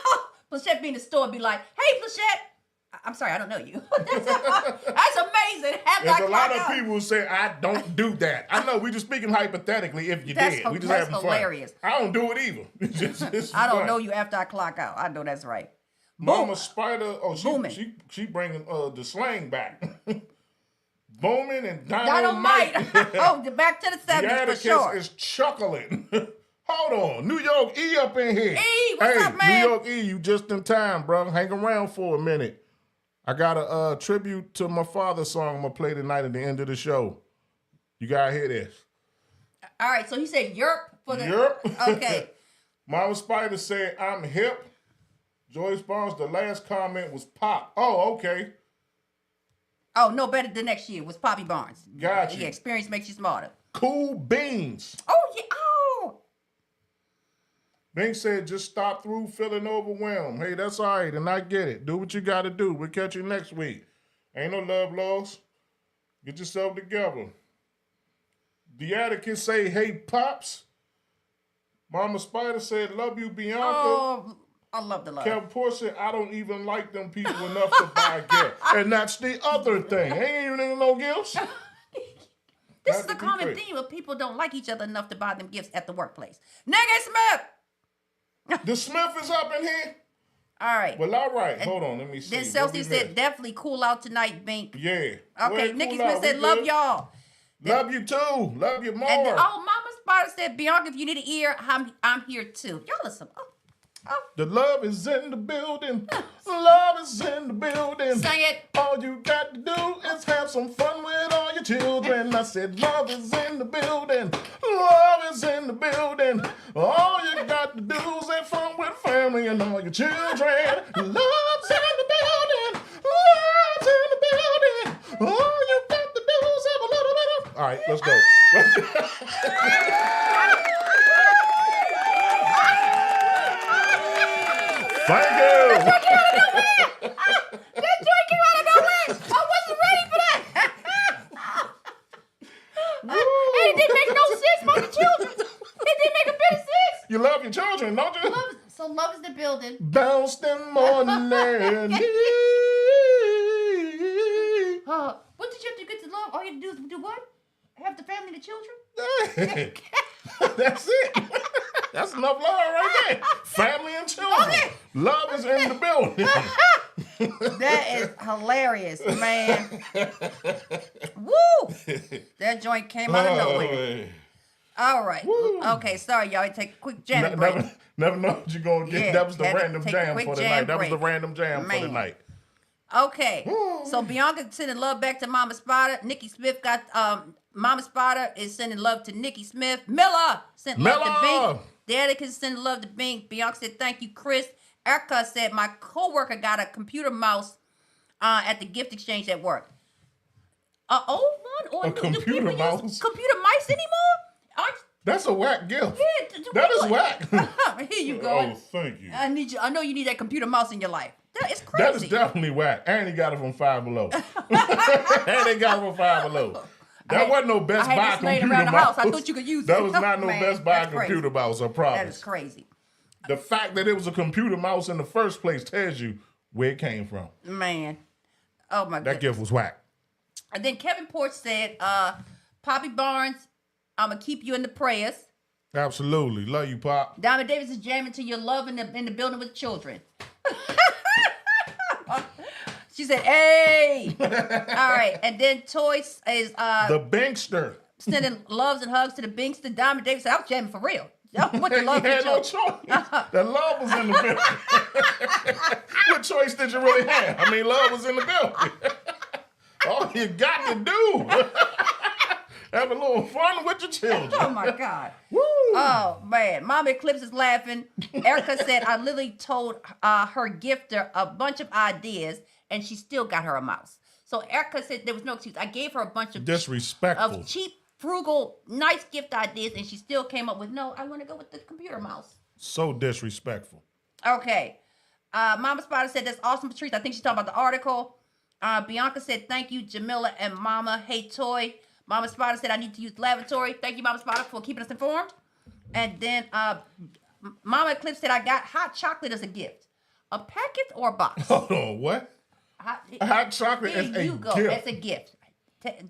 Plachette be in the store and be like, hey, Plachette, I'm sorry, I don't know you. That's amazing. There's a lot of people who say, I don't do that. I know, we're just speaking hypothetically if you did. We just having hilarious. fun. I don't do it either. It's I don't fun. know you after I clock out. I know that's right. Mama Spider, she bringing the slang back. Booming and dynamite. Back to the 70s for sure. Is chuckling. Hold on. New York E up in here. E, what's up, man? New York E, you just in time, bro. Hang around for a minute. I got a tribute to my father's song I'm going to play tonight at the end of the show. You got to hear this. All right, so he said yerp for the... Yerp. Okay. Mama Spider said, I'm hip. Joyce Barnes, the last comment was pop. Oh, okay. Oh, no better than next year was Poppy Barnes. Gotcha. Yeah, experience makes you smarter. Cool beans. Oh, yeah. Oh. Bink said, just stop through feeling overwhelmed. Hey, that's all right, and I get it. Do what you got to do. We'll catch you next week. Ain't no love lost. Get yourself together. The Atticus say, hey, Pops. Mama Spider said, love you, Bianca. Oh, I love the love. Kevin Poor said, I don't even like them people enough to buy gifts. And that's the other thing. Ain't even no gifts. This is the common theme of people don't like each other enough to buy them gifts at the workplace. Nigga Smith! The Smith is up in here? All right. Well, all right. Hold on. Let me see. Then Celsius said, definitely cool out tonight, Bink. Yeah. Okay, Nikki Smith said, love y'all. Love you too. Love you more. And then, Mama Spider said, Bianca, if you need an ear, I'm here too. Y'all listen. Oh. The love is in the building. Love is in the building. Sing it. All you got to do is have some fun with all your children. I said, love is in the building. Love is in the building. All you got to do is have fun with family and all your children. Love's in the building. Love's in the building. All you got to do is have a little bit of... All right, let's go. Thank you. That joint came out of nowhere. I wasn't ready for that. And it didn't make no sense about the children. It didn't make a bit of sense. You love your children, don't you? Love is the building. Bounced in morning. What did you have to get to love? All you have to do is do what? Have the family and the children? That's it. That's enough love right there. Family and children. Okay. Love is in the building. That is hilarious, man. Woo! That joint came out of nowhere. All right. Woo. Okay, sorry, y'all. Take a quick jam break. Never know what you're going to get. Yeah, that was the random jam for the night. That was the random jam for the night. Okay. So Bianca sending love back to Mama Spider. Nikki Smith got Mama Spider is sending love to Nikki Smith. Miller sent love to Bink. Daddy is sending love to Bink. Bianca said thank you, Chris. Erica said my coworker got a computer mouse at the gift exchange at work. Old one? Or a computer mouse? Computer mice anymore? That's a whack gift. Yeah, that is whack. Here you go. Oh, thank you. I know you need that computer mouse in your life. That is crazy. That is definitely whack. And he got it from Five Below. And they got it from Five Below. That wasn't no Best Buy computer mouse. I thought you could use it. That was not no Best Buy computer mouse, I promise. That is crazy. The fact that it was a computer mouse in the first place tells you where it came from. Man. Oh, my God. That gift was whack. And then Kevin Porch said, Poppy Barnes, I'm going to keep you in the prayers. Absolutely. Love you, Pop. Diamond Davis is jamming to your love in the building with children. She said, hey. All right. And then Toys is... the Binkster. Sending loves and hugs to the Binkster. Diamond Davis said, I was jamming for real. What the love had no choice. The love was in the building. What choice did you really have? I mean, love was in the building. All you got to do, have a little fun with your children. Oh, my God. Woo. Oh, man. Mama Eclipse is laughing. Erica said, I literally told her gifter a bunch of ideas, and she still got her a mouse. So Erica said there was no excuse. I gave her a bunch of disrespectful, of cheap, frugal, nice gift ideas, and she still came up with, no, I want to go with the computer mouse. So disrespectful. Okay. Mama Spider said, that's awesome, Patrice. I think she's talking about the article. Bianca said, thank you, Jamila and Mama. Hey, Toy. Mama Spider said, I need to use the lavatory. Thank you, Mama Spider, for keeping us informed. And then Mama Eclipse said, I got hot chocolate as a gift. A packet or a box? Hold on, what? Hot chocolate Here as a you go. gift. As a gift.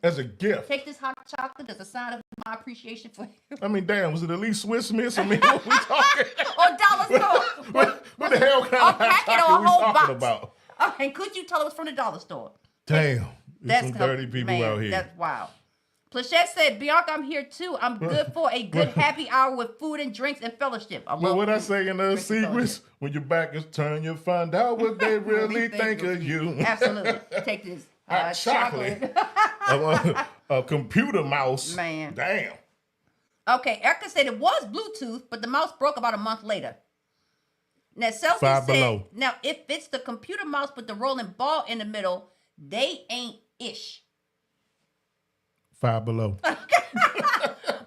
As a gift. Take this hot chocolate as a sign of my appreciation for you. I mean, damn, was it at least Swiss Miss? I mean, what we talking? Or dollar store. What the hell kind of hot packet or a chocolate we whole talking box? about? And could you tell it was from the dollar store? Damn. There's some how- dirty people man, out here. That's wild. Plachette said, Bianca, I'm here too. I'm good for a good happy hour with food and drinks and fellowship. But what I say in the secrets, when your back is turned, you find out what they really think of you. Absolutely. Take this Hot chocolate. A computer mouse. Man. Damn. Okay, Erica said it was Bluetooth, but the mouse broke about a month later. Now, Celsius Five said, below. now, if it's the computer mouse with the rolling ball in the middle, they ain't ish. Five Below.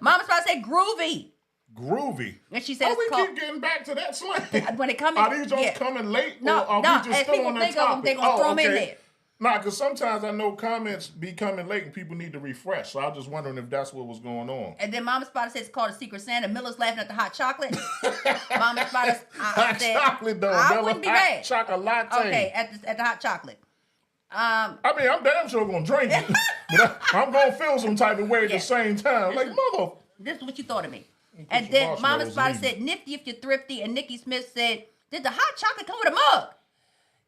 Mama's about to say groovy. Groovy. And she said Oh, it's we called, keep getting back to that slang. when it comes Are these jokes yeah. coming late? No, or are no, we just as still people on that think of them, topic? they're going to throw them in there. Nah, because sometimes I know comments be coming late and people need to refresh. So I was just wondering if that's what was going on. And then Mama Spider says it's called a Secret Santa. Miller's laughing at the hot chocolate. Mama Spider Hot said, chocolate, though. I Bella, wouldn't be hot mad. chocolate. Okay, at the hot chocolate. I mean, I'm damn sure gonna drink it, but I'm gonna feel some type of way at the same time. Like, mother. This is what you thought of me. And then Mama Spider said, nifty if you're thrifty. And Nikki Smith said, did the hot chocolate come with a mug?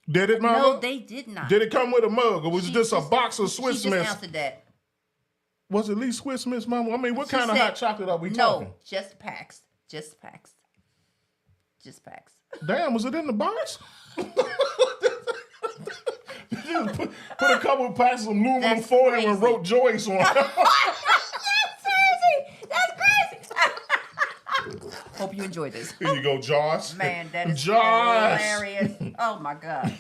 Did it, Mama? No, they did not. Did it come with a mug, or was it just a box of Swiss She just Miss? answered that. Was it at least Swiss Miss, Mama? I mean, what kind of said, hot chocolate are we talking? No, just packs. Just packs. Just packs. Damn, was it in the box? You just put a couple of packs of aluminum That's foil crazy. and wrote Joyce on it. That's crazy. That's crazy. Hope you enjoyed this. Here you go, Josh. Man, that is Josh. hilarious. Oh my God.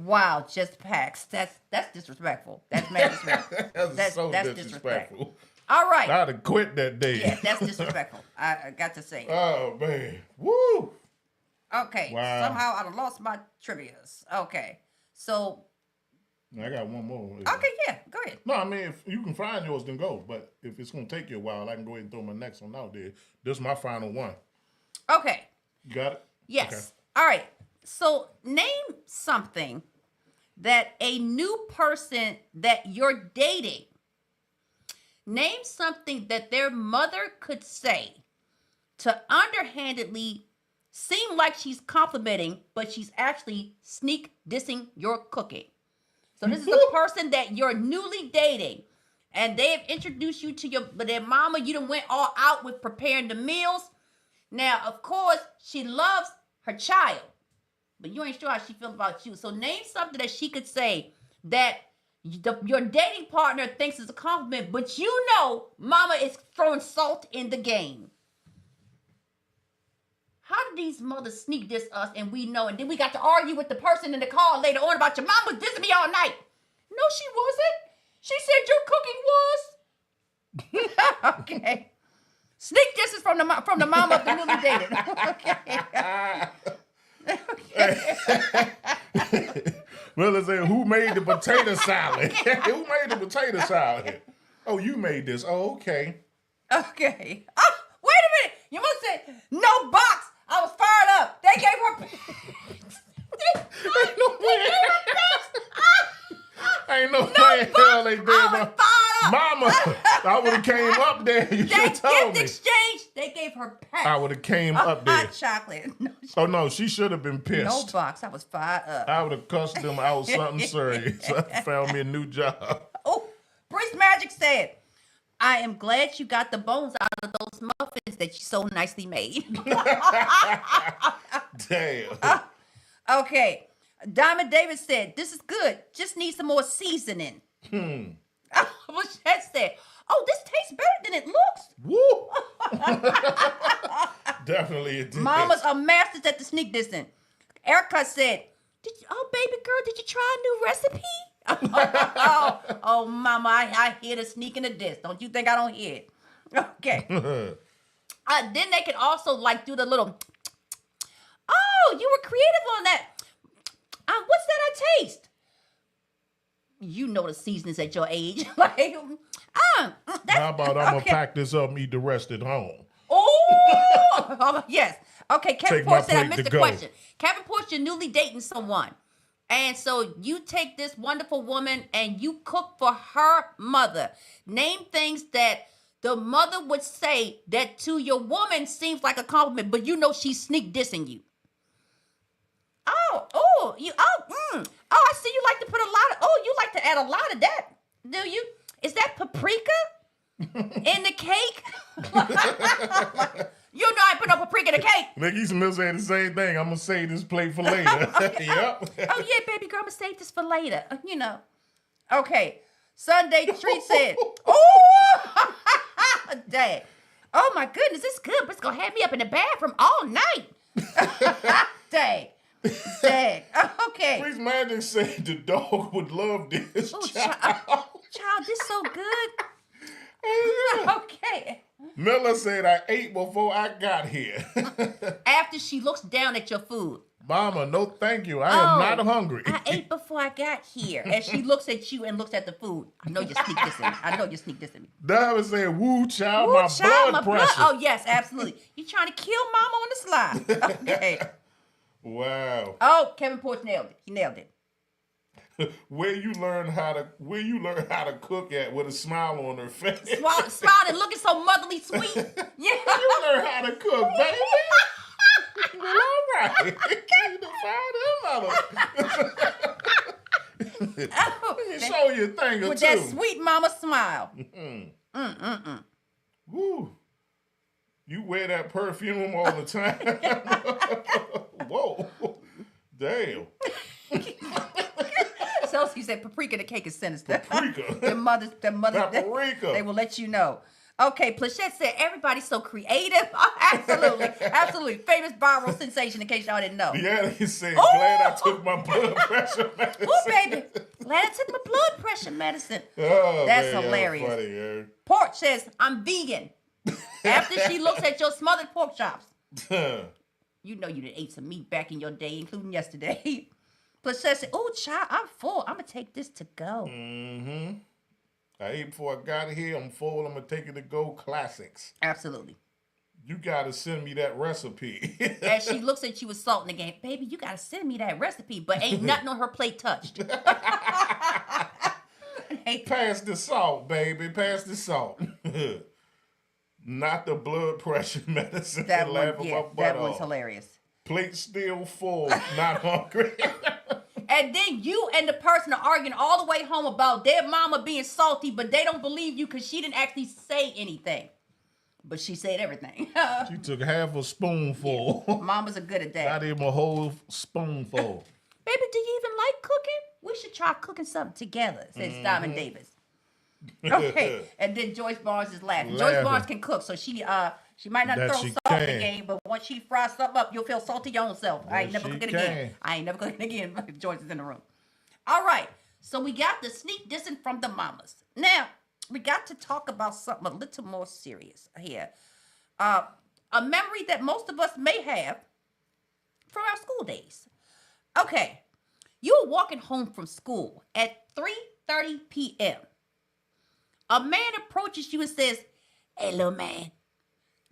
Wow, just packs. That's disrespectful. That's mad disrespectful. That's so that's disrespectful. All right. I'd have quit that day. Yeah, that's disrespectful. I got to say. Oh, man. Woo. Okay. Wow. Somehow I lost my trivias. Okay. So. I got one more. Okay, yeah. Go ahead. No, I mean, if you can find yours, then go. But if it's going to take you a while, I can go ahead and throw my next one out there. This is my final one. Okay. You got it? Yes. Okay. All right. So name something that a new person that you're dating, name something that their mother could say to underhandedly seem like she's complimenting, but she's actually sneak dissing your cooking. So this is a person that you're newly dating, and they have introduced you to their mama. You done went all out with preparing the meals. Now, of course, she loves her child, but you ain't sure how she feels about you. So name something that she could say that your dating partner thinks is a compliment, but you know mama is throwing salt in the game. How did these mothers sneak diss us and we know, and then we got to argue with the person in the car later on about your mom was dissing me all night? No, she wasn't. She said your cooking was. Okay. Sneak disses from the mom of the newly dated. Okay. Well, let's say, who made the potato salad? Who made the potato salad? Oh, you made this. Oh, okay. Okay. Oh, wait a minute. You must say, no box. I was fired up. They gave her. Ain't no way in hell they did. I was fired up. Mama, I would have came up there. You should have told me. Exchange. They gave her packs. I would have came up there. Hot chocolate. No, Oh, no, she should have been pissed. no box. I was fired up. I would have cussed them out something serious. I found me a new job. Oh, Bruce Magic said, I am glad you got the bones out of those muffins that you so nicely made. Damn. Okay. Diamond Davis said, this is good. Just need some more seasoning. Bushette said, oh, this tastes better than it looks. Woo! Definitely it did. Mamas are masters at the sneak dissing. Erica said, oh, baby girl, did you try a new recipe? oh, mama, I hear the sneaking of this. Don't you think I don't hear it? Okay. Then they can also like do the little, oh, you were creative on that. What's that I taste? You know the seasonings at your age. Like, How about I'm going to pack this up and eat the rest at home? Oh, yes. Okay, Kevin Take my Porter said I plate missed to the go. question. Kevin Porter, you're newly dating someone. And so you take this wonderful woman and you cook for her mother. Name things that the mother would say that to your woman seems like a compliment, but you know she's sneak dissing you. Oh, I see you like to put you like to add a lot of that, do you? Is that paprika in the cake? You know I put no paprika in the cake. Nigga, you still saying the same thing. I'm going to save this plate for later. Yep. Oh, yeah, baby girl, I'm going to save this for later. You know. Okay. Sunday treat said, oh, dang. Oh, my goodness, it's good, but it's going to have me up in the bathroom all night. Dang. Dang. Okay. Please Magic said the dog would love this. Oh, child, this so good. Okay. Miller said, I ate before I got here. After she looks down at your food. Mama, no thank you. I am not hungry. I ate before I got here. And she looks at you and looks at the food. I know you sneak this in me. I know you sneak this in me. Diamond said, woo, child, Woo, my child, blood pressure. Oh, yes, absolutely. You trying to kill mama on the slide. Okay. Wow. Oh, Kevin Porch nailed it. He nailed it. Where you learn how to cook at with a smile on her face. Smile and looking so motherly sweet. Yeah. You learn how to cook, baby. Well, all right. You show your thing or With two. that sweet mama smile. Woo. You wear that perfume all the time. Whoa. Damn. So she said paprika in the cake is sinister. Paprika. the mothers, Paprika. they will let you know. Okay, Plachette said everybody's so creative. Absolutely. Absolutely. Famous viral sensation in case y'all didn't know. Yeah, he said, glad I took my blood pressure medicine. Oh, baby. Glad I took my blood pressure medicine. Oh, That's man, hilarious. Funny, yeah. Porch says, I'm vegan. After she looks at your smothered pork chops. You know you done ate some meat back in your day, including yesterday. Plachette said, oh, child, I'm full. I'm going to take this to go. Mm-hmm. I ate before I got here. I'm full. I'm going to take it to go classics. Absolutely. You got to send me that recipe. As she looks at you with salt in the game, baby, you got to send me that recipe, but ain't nothing on her plate touched. Pass the salt, baby. Pass the salt. Not the blood pressure medicine. That that was hilarious. Plate still full, not hungry. And then you and the person are arguing all the way home about their mama being salty, but they don't believe you because she didn't actually say anything. But she said everything. She took half a spoonful. Yeah. Mamas are good at that. Not even a whole spoonful. Baby, do you even like cooking? We should try cooking something together, says Diamond Davis. Okay. And then Joyce Barnes is laughing. Joyce Barnes can cook, so she might not throw salt in the game, but once she fries something up, you'll feel salty your own self. I ain't never cooking again. I ain't never cooking again. Joyce is in the room. All right. So we got the sneak dissing from the mamas. Now, we got to talk about something a little more serious here. A memory that most of us may have from our school days. Okay. You're walking home from school at 3:30 p.m. A man approaches you and says, hey, little man,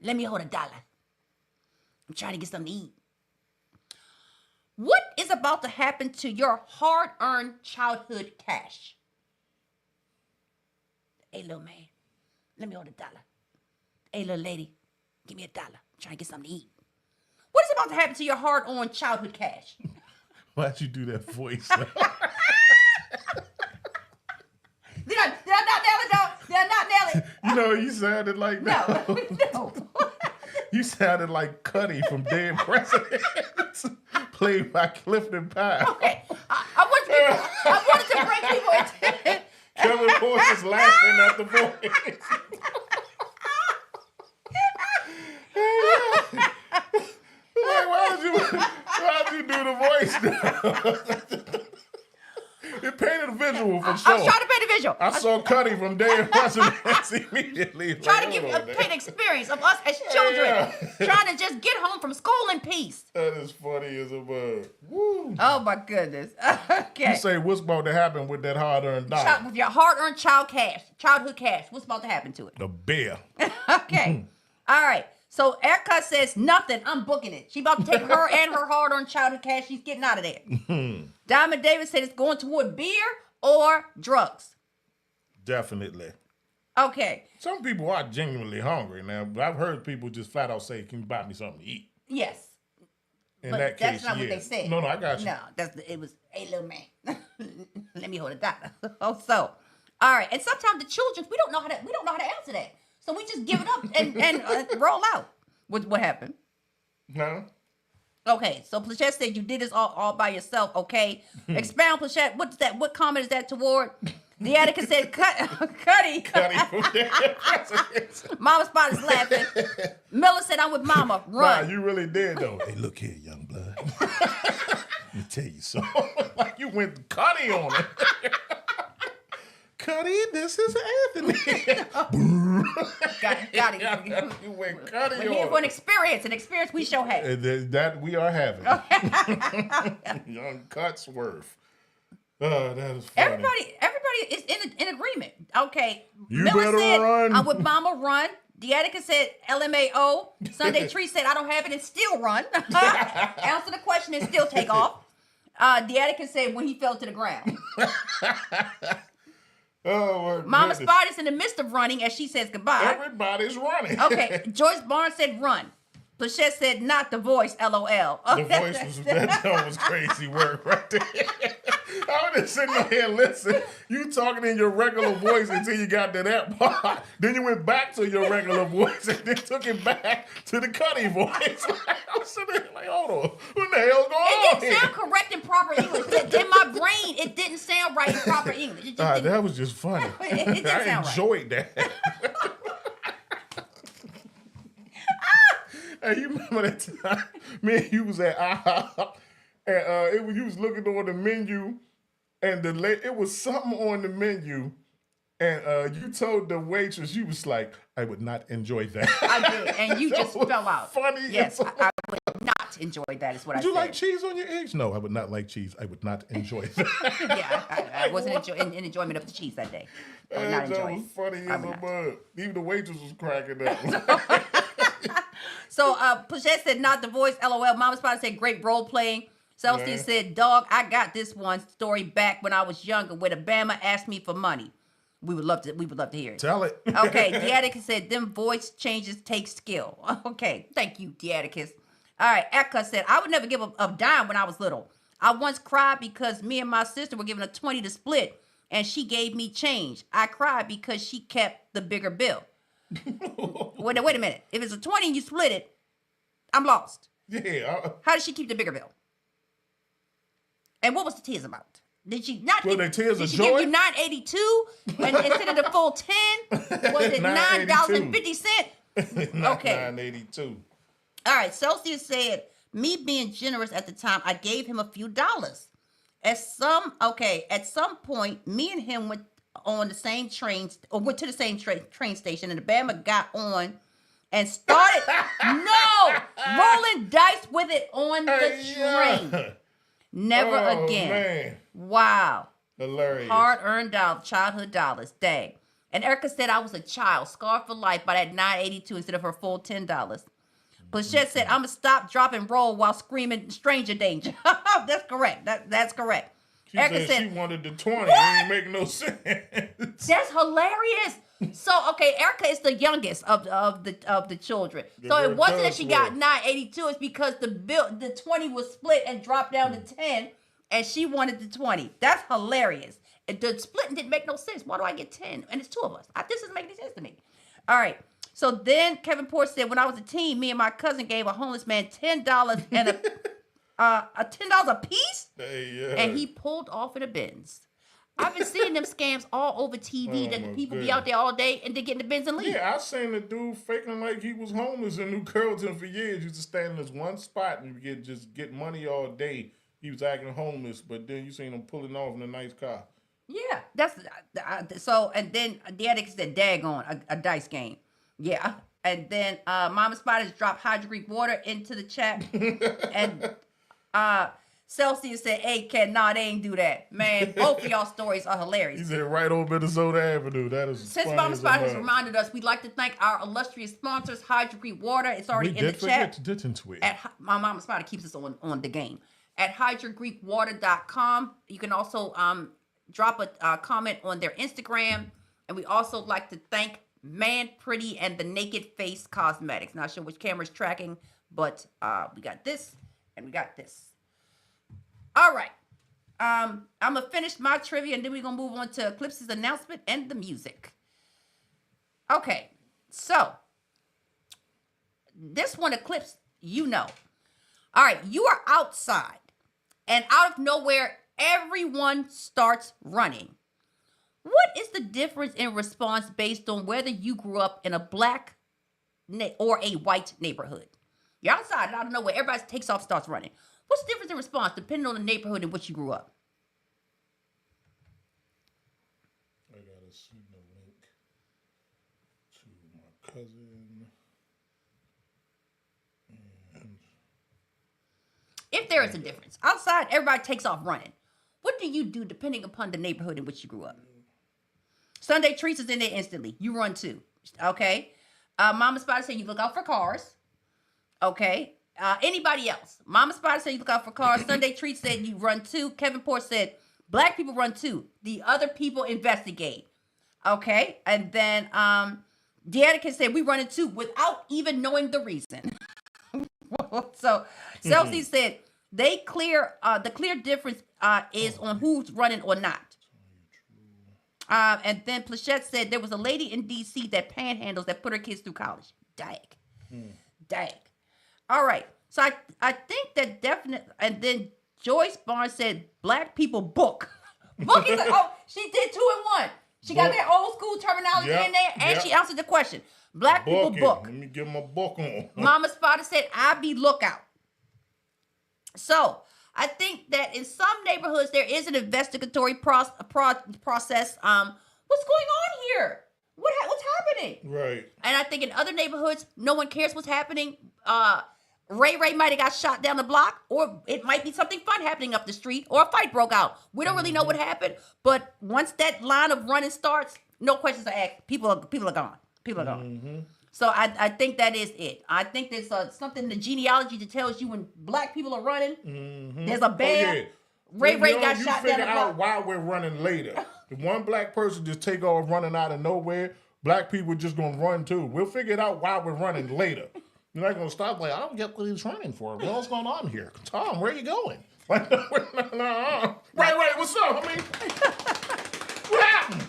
let me hold $1. I'm trying to get something to eat. What is about to happen to your hard-earned childhood cash? Hey, little man, let me hold $1. Hey, little lady, give me $1. I'm trying to get something to eat. What is about to happen to your hard-earned childhood cash? Why'd you do that voice? Did I not nail it, though? Did I not nail it? You know, you sounded like that. No. You sounded like Cuddy from Dead Presidents, played by Clifton Pine. Okay. I wanted to bring people into Kevin Porch is laughing at the voice. Why'd you do the voice now? It painted a visual for sure. I was trying to paint a visual. I saw Cuddy from Dead Presidents immediately. Trying to paint an experience of us as children. Trying to just get home from school in peace. That is funny as a bug. Woo. Oh my goodness. Okay. You say what's about to happen with that hard-earned dollar? With your hard-earned childhood cash. What's about to happen to it? The bear. Okay. All right. So Erica says nothing. I'm booking it. She about to take her and her hard-earned childhood cash. She's getting out of there. Diamond Davis said it's going toward beer or drugs. Definitely. Okay. Some people are genuinely hungry now, but I've heard people just flat out say, "Can you buy me something to eat?" Yes. In but that that's case, not what they said. No, I got you. No, it was, hey, little man, let me hold it down. So, all right. And sometimes the children, we don't know how to answer that. So we just give it up and roll out. What happened? No. Okay, so Plachette said you did this all by yourself. Okay, expound, Plachette. What's that? What comment is that toward? The Attica said, Cuddy. From there. Mama Spot is laughing. Miller said, I'm with Mama. Run. Nah, you really did though. Hey, look here, young blood. Let me tell you something. Like you went Cuddy on it. Cuddy, this is Anthony. Got it. You went Cuddy on it. We're here for an experience we shall have. That we are having. Young Cutsworth. Oh, that is funny. Everybody is in agreement. Okay. You Miller better said, run. I'm with Mama, run. Deatica said LMAO. Sunday Tree said I don't have it and still run. Answer the question and still take off. Deatica said when he fell to the ground. Oh, Mama Spot is in the midst of running as she says goodbye. Everybody's running. Okay. Joyce Barnes said run. Plachette said not the voice, LOL. The voice was crazy work right there. I was just sitting there and listen. You talking in your regular voice until you got to that part. Then you went back to your regular voice and then took it back to the Cuddy voice. I was sitting there like, hold on, what the hell's going on It didn't sound correct in proper English. In my brain, it didn't sound right in proper English. That was just funny. It didn't sound I enjoyed that. Hey, you remember that time me and you was at IHOP and you was looking on the menu and it was something on the menu and you told the waitress, you was like, I would not enjoy that. I did, and you just fell out. Funny. Yes, I would not enjoy that is what I said. Would you like cheese on your eggs? No, I would not like cheese. I would not enjoy that. Yeah, I wasn't in enjoyment of the cheese that day. I would not enjoy it. That was funny as a bug. Even the waitress was cracking up. So, Plachette said, not the voice, LOL. Mama Spot said, great role playing. Celsius said, dog, I got this one story back when I was younger when Obama asked me for money. We would love to hear it. Tell it. Okay, Deaticus said, them voice changes take skill. Okay, thank you, Deaticus. All right, Eka said, I would never give a dime when I was little. I once cried because me and my sister were given a 20 to split, and she gave me change. I cried because she kept the bigger bill. Wait a minute. If it's a 20 and you split it, I'm lost. Yeah. How did she keep the bigger bill? And what was the tears about? Did she not Well, the tears of she joy? give you $9.82 and instead of the full 10? Was it $9.50? Not Okay. $9.82. All right. Celsius said, me being generous at the time, I gave him a few dollars. At some point, me and him went on the same train, or went to the same train station, and the Bama got on and started rolling dice with it on the train. Yeah. Never again. Man. Wow. Hilarious. Hard-earned dollars, childhood dollars. Dang. And Erica said I was a child, scarred for life by that $9.82 instead of her full $10. Plachette said, I'm going to stop, drop, and roll while screaming stranger danger. That's correct. That's correct. Erica said she wanted the 20. It ain't make no sense. That's hilarious. So, okay, Erica is the youngest of the children. So it wasn't that she got $9.82. It's because the 20 was split and dropped down to 10, and she wanted the 20. That's hilarious. And the splitting didn't make no sense. Why do I get 10? And it's two of us. This doesn't make any sense to me. All right. So then Kevin Porter said, when I was a teen, me and my cousin gave a homeless man $10 and a $10 a piece, and he pulled off in a Benz. I've been seeing them scams all over TV that the people be out there all day and they get in the Benz and leave. Yeah, I seen a dude faking like he was homeless in New Carrollton for years. He used to stand in this one spot and get money all day. He was acting homeless, but then you seen him pulling off in a nice car. Yeah, that's so. And then the addict said, "Daggone, a dice game." Yeah, and then Mama Spiders dropped hydrogreek water into the chat, and Celsius said, hey, Ken, nah, they ain't do that. Man, both of y'all stories are hilarious. He said right on Minnesota Avenue. That is Since funny Mama as a Spider has mug. reminded us, we'd like to thank our illustrious sponsors, Hydro Creek Water. It's already We in the did forget, chat. didn't we? My Mama Spider keeps us on the game. At hydrogreekwater.com. You can also drop a comment on their Instagram. And we also like to thank Man Pretty and the Naked Face Cosmetics. Not sure which camera's tracking, but we got this and we got this. All right. I'm going to finish my trivia and then we're going to move on to Eclipse's announcement and the music. Okay. So, this one, Eclipse, you know. All right. You are outside and out of nowhere, everyone starts running. What is the difference in response based on whether you grew up in a black or a white neighborhood? You're outside and out of nowhere, everybody takes off, starts running. What's the difference in response depending on the neighborhood in which you grew up? I gotta send the link to my cousin. And If there is a difference, outside, everybody takes off running. What do you do depending upon the neighborhood in which you grew up? Sunday Treats is in there instantly. You run too. Okay. Mama Spider said you look out for cars. Okay. Anybody else? Mama Spider said you look out for cars. Sunday Treats said you run too. Kevin Porter said black people run too. The other people investigate. Okay. And then Deanna said we run it too without even knowing the reason. So Celsius said they clear the clear difference is on who's running or not. And then Plachette said there was a lady in D.C. that panhandles that put her kids through college. Dag. Dag. All right. So I think that definitely. And then Joyce Barnes said black people book. Book is like, oh, she did 2 in 1. She got that old school terminology in there, and she answered the question. Black people book. Let me get my book on. Mama Spider said, I be lookout. So I think that in some neighborhoods there is an investigatory process. What's going on here? What's happening? Right. And I think in other neighborhoods, no one cares what's happening. Ray might have got shot down the block, or it might be something fun happening up the street, or a fight broke out. We don't really know what happened, but once that line of running starts, no questions are asked. People are gone. People are gone. So I think that is it. I think there's something in the genealogy that tells you when black people are running, there's a band. Ray got shot down the block. You figure out why we're running later. If one black person just take off running out of nowhere, black people just gonna run too. We'll figure it out why we're running later. You're not gonna stop like, I don't get what he's running for. What's going on here? Tom, where are you going? Right, what's up? I mean, what happened?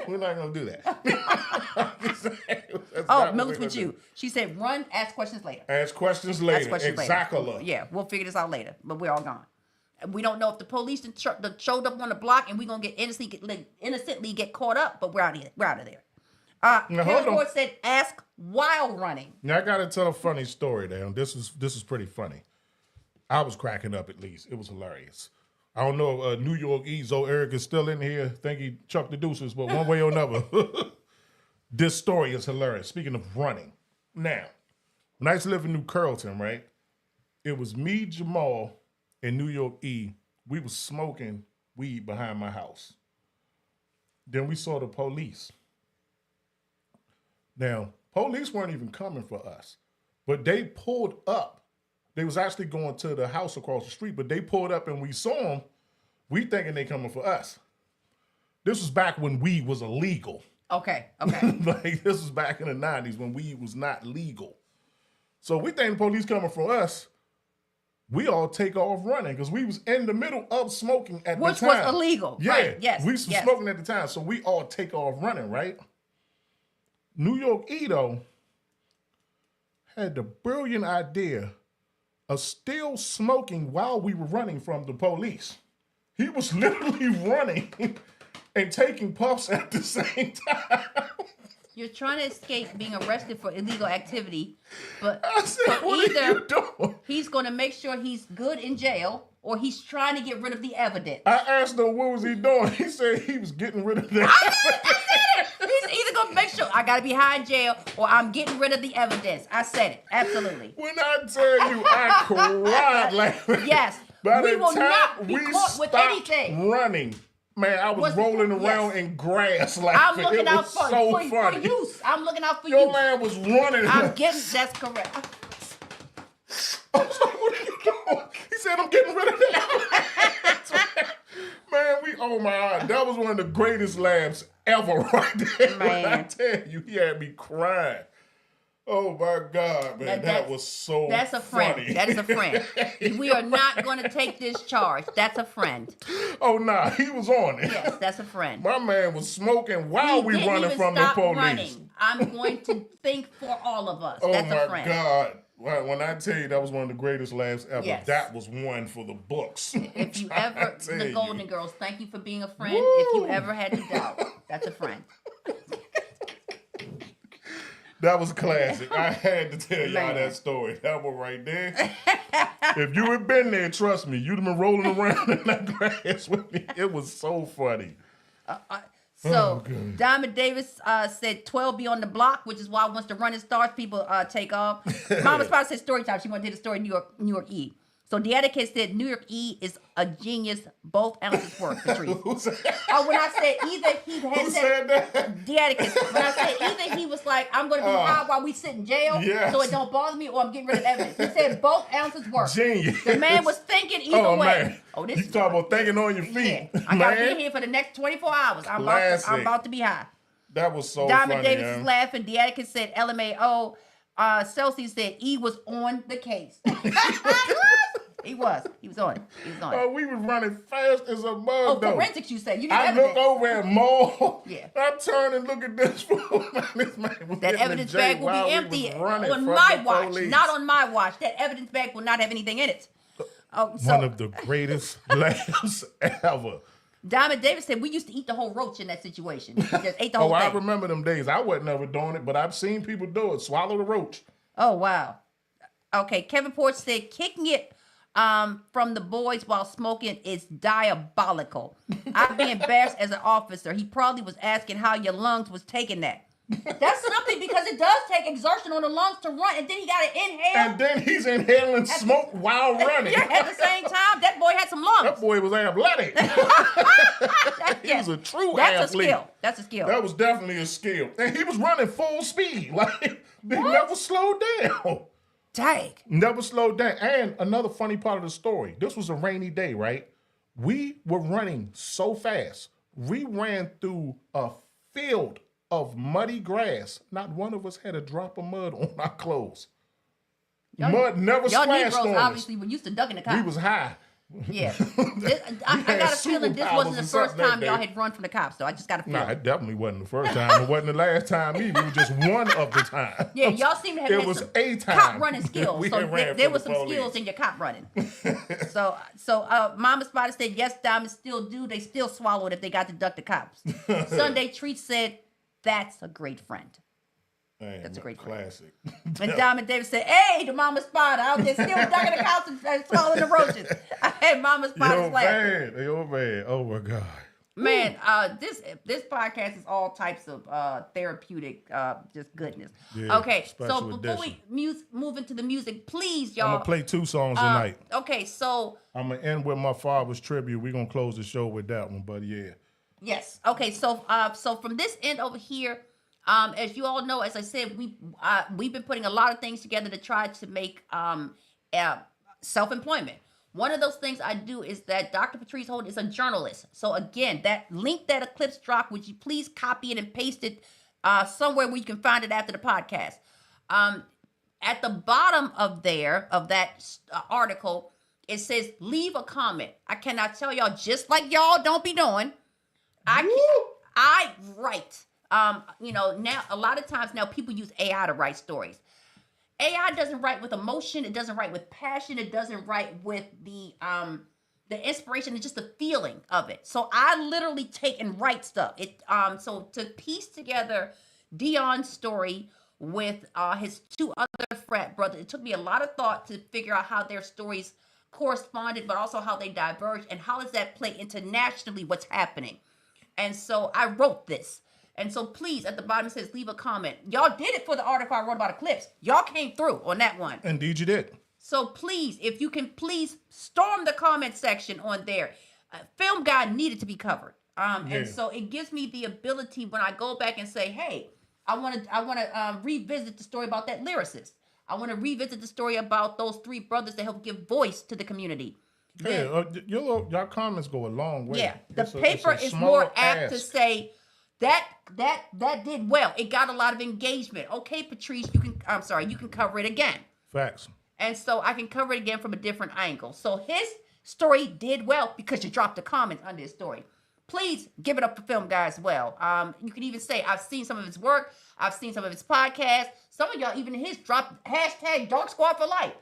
We're not gonna do that. Oh, Miller's with you. She said, "Run, ask questions later." Ask questions later. Exactly. Yeah, we'll figure this out later. But we're all gone. And we don't know if the police showed up on the block, and we're gonna get innocently get caught up. But we're out of here. We're out of there. Kevin Ford said, "Ask while running." Now I gotta tell a funny story. Now this is pretty funny. I was cracking up at least. It was hilarious. I don't know if New York Ezo Eric is still in here. Think he chucked the deuces, but one way or another, this story is hilarious. Speaking of running, now when I used to live in New Carrollton, right? It was me, Jamal, and New York E. We was smoking weed behind my house. Then we saw the police. Now, police weren't even coming for us, but they pulled up. They was actually going to the house across the street, but they pulled up and we saw them. We thinking they coming for us. This was back when weed was illegal. Okay. Like this was back in the 90s when weed was not legal. So we think the police coming for us. We all take off running because we was in the middle of smoking at the time. Which was illegal. Yeah. Right. Yes. We was smoking at the time. So we all take off running, right? New York Edo had the brilliant idea of still smoking while we were running from the police. He was literally running and taking puffs at the same time. You're trying to escape being arrested for illegal activity, but I said, what are you doing? He's going to make sure he's good in jail, or he's trying to get rid of the evidence. I asked him what was he doing. He said he was getting rid of the evidence. He's either going to make sure I gotta be high in jail, or I'm getting rid of the evidence. I said it. Absolutely. When I tell you, I cried laughing. Yes. By We the will time not be we caught with stopped anything. running, man, I was rolling around in grass laughing. I'm looking it out was for, so for funny. use. I'm looking out for Your you. man was running. I'm getting. That's correct. I was like, what are you doing? He said, I'm getting rid of that. Man, oh my God, that was one of the greatest laughs ever right there. Man. I tell you, he had me crying. Oh my God, man, that was so That's a friend. funny. That is a friend. We are not going to take this charge. That's a friend. Oh, nah, he was on it. Yes, that's a friend. My man was smoking while we running from the police. Running. I'm going to think for all of us. Oh That's my a friend. God. When I tell you that was one of the greatest laughs ever, Yes. that was one for the books. If you ever, the Golden Girls, thank you for being a friend. Woo. If you ever had to doubt, that's a friend. That was classic. I had to tell y'all Man. that story. That one right there. If you had been there, trust me, you'd have been rolling around in that grass with me. It was so funny. So, Diamond Davis said 12 be on the block, which is why once the running starts, people take off. Mama Spot said story time. She wanted to do the story New York E. So, the etiquette said New York E is a genius. Both ounces work, Patrice. Oh, when I said either he had Who said that? The etiquette. When I said either he was like, I'm going to be high while we sit in jail, yes. so it don't bother me, or I'm getting rid of evidence. He said both ounces work. Genius. The man was thinking either way. Man. Oh, this you is talking about thinking on your feet. Yeah. I got to be here for the next 24 hours. I'm about to be high. That was so Diamond funny. Davis is laughing. The etiquette said LMAO. Celsius said E was on the case. He was on it. Oh, we was running fast as a mug, Oh, though. forensics, you said. You need I evidence. look over at Mo. Yeah. I turn and look at this fool. This man was That getting evidence the J bag will while be we empty was running on from my the watch, police. not on my watch. That evidence bag will not have anything in it. Oh, so One of the greatest laughs ever. Diamond Davis said we used to eat the whole roach in that situation. We just ate the whole I thing. remember them days. I wasn't ever doing it, but I've seen people do it. Swallow the roach. Oh, wow. Okay, Kevin Porch said kicking it from the boys while smoking is diabolical. I'd be embarrassed as an officer. He probably was asking how your lungs was taking that. That's something because it does take exertion on the lungs to run, and then he got to inhale. And then he's inhaling smoke while running. Yeah, at the same time, that boy had some lungs. That boy was athletic. He was a true That's athlete. a skill. That's a skill. That was definitely a skill. And he was running full speed. Like, he never slowed down. Dang. Never slowed down. And another funny part of the story, this was a rainy day, right? We were running so fast. We ran through a field of muddy grass. Not one of us had a drop of mud on our clothes. Mud never Y'all splashed Negroes on us. obviously were used to ducking the cops. We was high. Yeah. I got a feeling this wasn't the superpowers or first something that time y'all day. had run from the cops, though. I just got a feeling. Nah, it definitely wasn't the first time. It wasn't the last time either. It was just one of the times. Yeah, y'all seem to have It had was some a time. cop running skills. We So had ran there from was the some police. skills in your cop running. so Mama Spider said, yes, diamonds still do. They still swallow it if they got to duck the cops. Sunday Treat said, that's a great friend. Man, That's a great classic. And Diamond Davis said, hey, the Mama Spider out there still ducking the cops and swallowing the roaches. I had Mama Spider's laughing. Yo, man. Oh, my God. Man, this podcast is all types of therapeutic, just goodness. Yeah, okay, so special before edition. we move into the music, please, y'all. I'm going to play 2 songs tonight. Okay, so I'm going to end with my father's tribute. We're going to close the show with that one, but yeah. yes, okay, so from this end over here, as you all know, as I said, we've been putting a lot of things together to try to make self-employment. One of those things I do is that Dr. Patrice Holt is a journalist. So again, that link that Eclipse dropped, would you please copy it and paste it somewhere where you can find it after the podcast. At the bottom of that article, it says, leave a comment. I cannot tell y'all, just like y'all don't be doing, I write. Now a lot of times now people use AI to write stories. AI doesn't write with emotion. It doesn't write with passion. It doesn't write with the inspiration. It's just the feeling of it. So I literally take and write stuff. So to piece together Dion's story with his 2 other frat brothers, it took me a lot of thought to figure out how their stories corresponded, but also how they diverged and how does that play internationally what's happening. And so I wrote this. And so please, at the bottom it says, leave a comment. Y'all did it for the article I wrote about Eclipse. Y'all came through on that one. Indeed you did. So please, if you can please storm the comment section on there. Film Guy needed to be covered. And so it gives me the ability when I go back and say, hey, I want to revisit the story about that lyricist. I want to revisit the story about those 3 brothers that help give voice to the community. Yeah, your comments go a long way. Yeah, the paper is more apt to say that did well. It got a lot of engagement. Okay, Patrice, you can cover it again. Facts. And so I can cover it again from a different angle. So his story did well because you dropped a comment under his story. Please give it up for Film Guy as well. You can even say, I've seen some of his work. I've seen some of his podcasts. Some of y'all, even his dropped hashtag Dark Squad for life.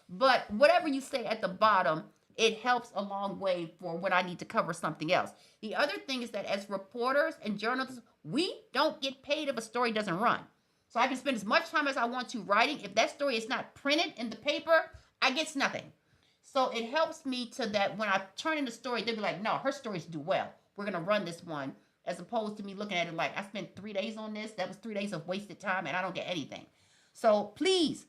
But whatever you say at the bottom, it helps a long way for when I need to cover something else. The other thing is that as reporters and journalists, we don't get paid if a story doesn't run. So I can spend as much time as I want to writing. If that story is not printed in the paper, I get nothing. So it helps me to that when I turn in the story, they'll be like, no, her stories do well. We're going to run this one, as opposed to me looking at it like, I spent 3 days on this. That was 3 days of wasted time, and I don't get anything. So please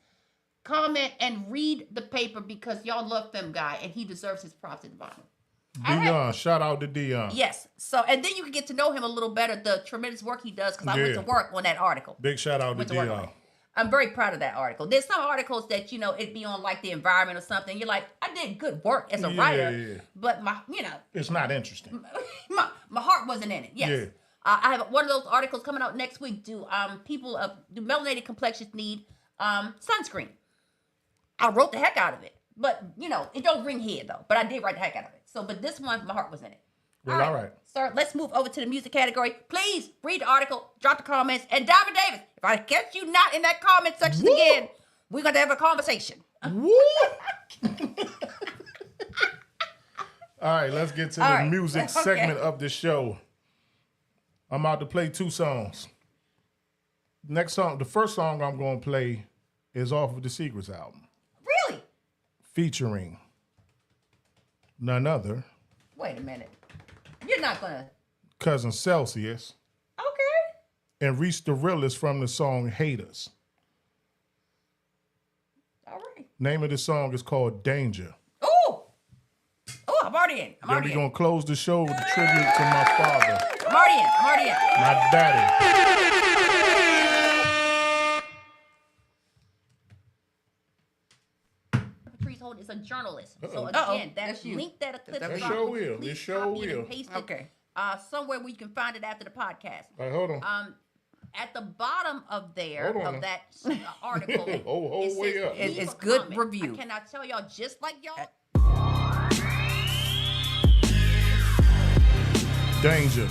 comment and read the paper because y'all love Film Guy, and he deserves his props at the bottom. Dion, shout out to Dion. Yes. So, and then you can get to know him a little better, the tremendous work he does, because I went to work on that article. Big shout out to Dion. I'm very proud of that article. There's some articles that, it'd be on like the environment or something. You're like, I did good work as a writer, but it's not interesting. My heart wasn't in it. Yes. Yeah. I have one of those articles coming out next week. Do melanated complexions need sunscreen? I wrote the heck out of it, but it don't ring here though. But I did write the heck out of it. So, but this one, my heart was in it. Well, all right. Sir, let's move over to the music category. Please read the article, drop the comments, and Diamond Davis, if I catch you not in that comment section again, we're going to have a conversation. Woo! All right, let's get to the music segment of the show. I'm about to play 2 songs. Next song, the first song I'm going to play is off of the Secrets album. Really? Featuring none other. Wait a minute. You're not going to. Cousin Celsius. Okay. And Reach the Realest from the song Haters. All right. Name of the song is called Danger. Oh, I'm already in. Then we're going to close the show with a tribute to my father. I'm already in. My daddy. Patrice Holt is a journalist. So again, that link that Eclipse It sure will. It sure will. Okay. Somewhere where you can find it after the podcast. All right, hold on. At the bottom of that article, way up. It's good review. I cannot tell y'all, just like y'all. Danger.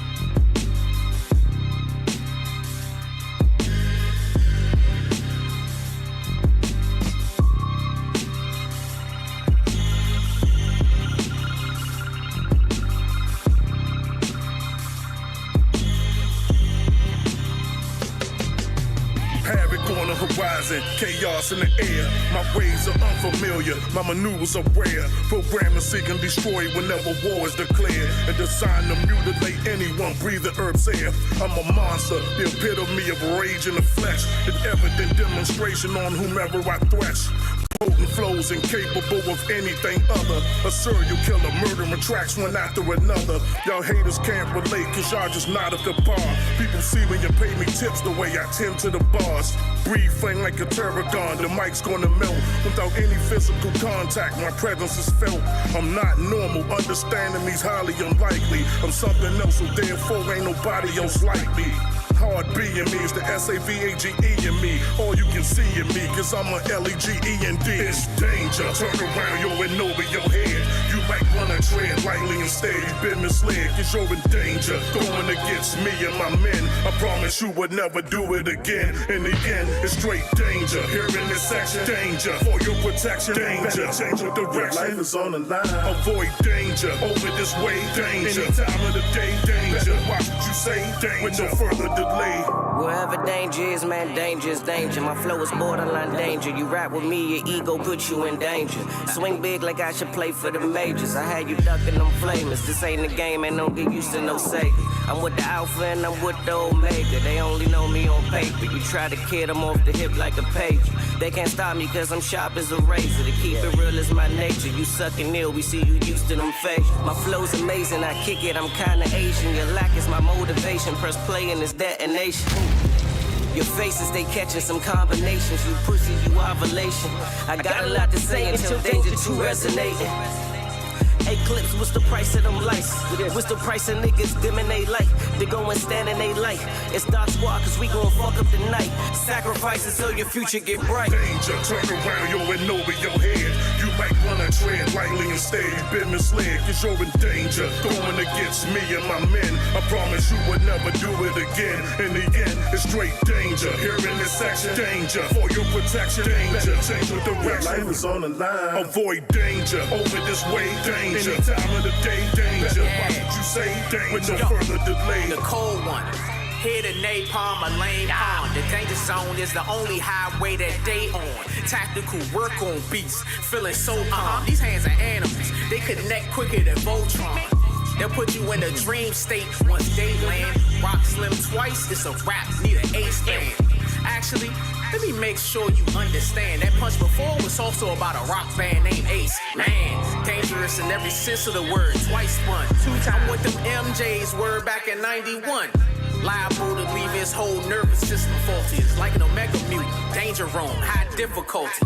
Havoc on the horizon, chaos in the air. My ways are unfamiliar, my maneuvers are rare. Programmed to seek and destroy whenever war is declared, and designed to mutilate anyone breathing Earth's air. I'm a monster, the epitome of rage in the flesh, an evident demonstration on whomever I thresh. Potent flows incapable of anything other. A serial killer murdering tracks one after another. Y'all haters can't relate cause y'all just not at the bar. People see when you pay me tips the way I tend to the bars. Breathe flame like a terror gun, the mic's gonna melt. Without any physical contact, my presence is felt. I'm not normal, understanding me's highly unlikely. I'm something else, so therefore ain't nobody else like me. Hard B in me is the S-A-V-A-G-E in me. All you can see in me, cause I'm a L-E-G-E-N-D. It's danger, turn around, yo, and over your head. You might wanna tread lightly instead. You've been misled, cause you're in danger. Going against me and my men, I promise you would never do it again. In the end, it's straight danger. Here in this section, danger. For your protection, danger. Change your direction. Life is on the line. Avoid danger. Over this way, danger. Any time of the day, danger. Watch what you say, danger. With no further delay. Wherever danger is, man, danger is danger. My flow is borderline danger. You rap with me, your ego puts you in danger. Swing big like I should play for the majors. I had you ducking them flamers. This ain't a game, and don't get used to no Satan. I'm with the alpha and I'm with the Omega. They only know me on paper. You try to kid them off the hip like a page. They can't stop me cause I'm sharp as a razor. To keep it real is my nature. You suckin' ill, we see you used to them face. My flow's amazing, I kick it, I'm kinda Asian. Your lack is my motivation. Press play in this detonation. Your faces, they catching some combinations. You pussy, you ovulation. I got a lot to say until danger 2 resonating. Eclipse, what's the price of them lights? What's the price of niggas dimming they light? They go and stand in they light. It's Dark Squad, cause we gon' fuck up the night. Sacrifices so your future get bright. Danger, turn around, yo, and over your head. You might wanna tread lightly instead. You've been misled, cause you're in danger. Going against me and my men. I promise you would never do it again. In the end, it's straight danger. Here in this section, danger. For your protection, danger. Change your direction. Life is on the line. Avoid danger. Over this way, danger. Any time of the day, danger. Why would you say danger? With no further delay. The cold one. Here the napalm, a lame palm. The danger zone is the only highway that they on. Tactical work on beats, feeling so calm. These hands are animals, they connect quicker than Voltron. They'll put you in a dream state once they land. Rock Slim twice, it's a rap, need an ace stand. Actually, let me make sure you understand. That punch before was also about a rock band named Ace. Man, dangerous in every sense of the word, twice spun. I'm with them MJs, word back in 91. Liable to leave his whole nervous system faulty. It's like an Omega mutant, danger room, high difficulty.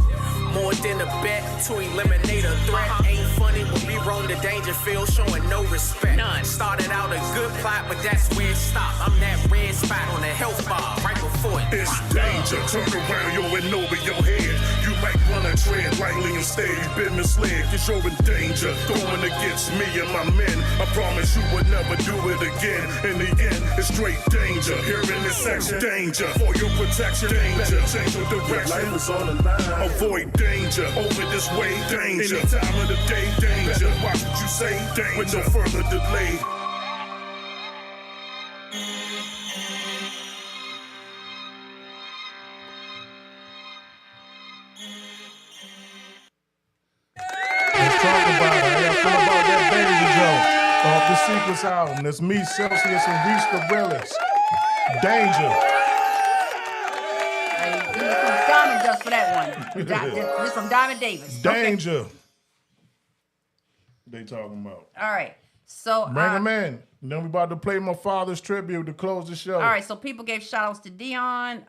More than a bet to eliminate a threat. Ain't funny when we roam the danger field, showing no respect. None. Started out a good plot, but that's where it stopped. I'm that red spot on the health bar right before it. It's danger. Turn around, yo, and over your head. You might wanna tread lightly instead. You've been misled, cause you're in danger. Going against me and my men. I promise you would never do it again. In the end, it's straight danger. Here in this section, danger. For your protection, danger. Change your direction. Life is on the line. Avoid danger. Over this way, danger. Any time of the day, danger. Watch what you say, danger. With no further delay. Talk about it. How y'all feel about that Danger Joe off the Sequence album? That's me, Celsius, and Reese the Realist. Danger. This is from Diamond just for that one. This is from Diamond Davis. Danger. They talking about. All right. So Bring him in. Then we about to play my father's tribute to close the show. all right, so people gave shout outs to Dion.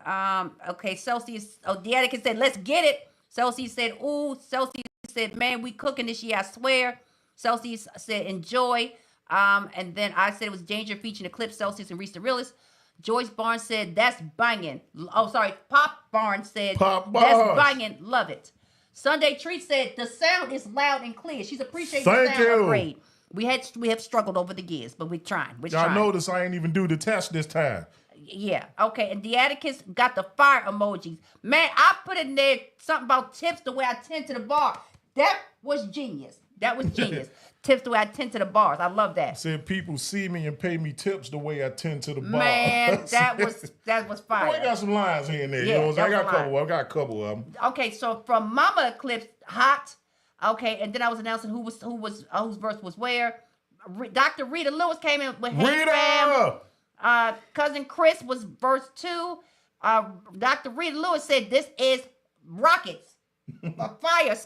Okay, Celsius. Oh, Deatica said, let's get it. Celsius said, ooh. Celsius said, man, we cooking this year, I swear. Celsius said, enjoy. And then I said it was Danger featuring Eclipse, Celsius, and Reese the Realist. Joyce Barnes said, that's banging. Oh, sorry. Pop Barnes said, Pop that's Barnes. banging. Love it. Sunday Treat said, the sound is loud and clear. She's appreciating the Thank sound you. upgrade. We have struggled over the years, but we're trying. Y'all notice I ain't even do the test this time. Yeah, okay. And the Atticus got the fire emojis. Man, I put in there something about tips the way I tend to the bar. That was genius. That was genius. Tips the way I tend to the bars. I love that. Said people see me and pay me tips the way I tend to the bar. Man, that was fire. Boy, I got some lines here and there. Yeah, You know what I'm saying? that was I got a couple of them. Okay, so from Mama Eclipse, hot. Okay, and then I was announcing whose verse was where. Dr. Rita Lewis came in with Hey Fam. Cousin Chris was verse 2. Dr. Rita Lewis said this is rockets. Fire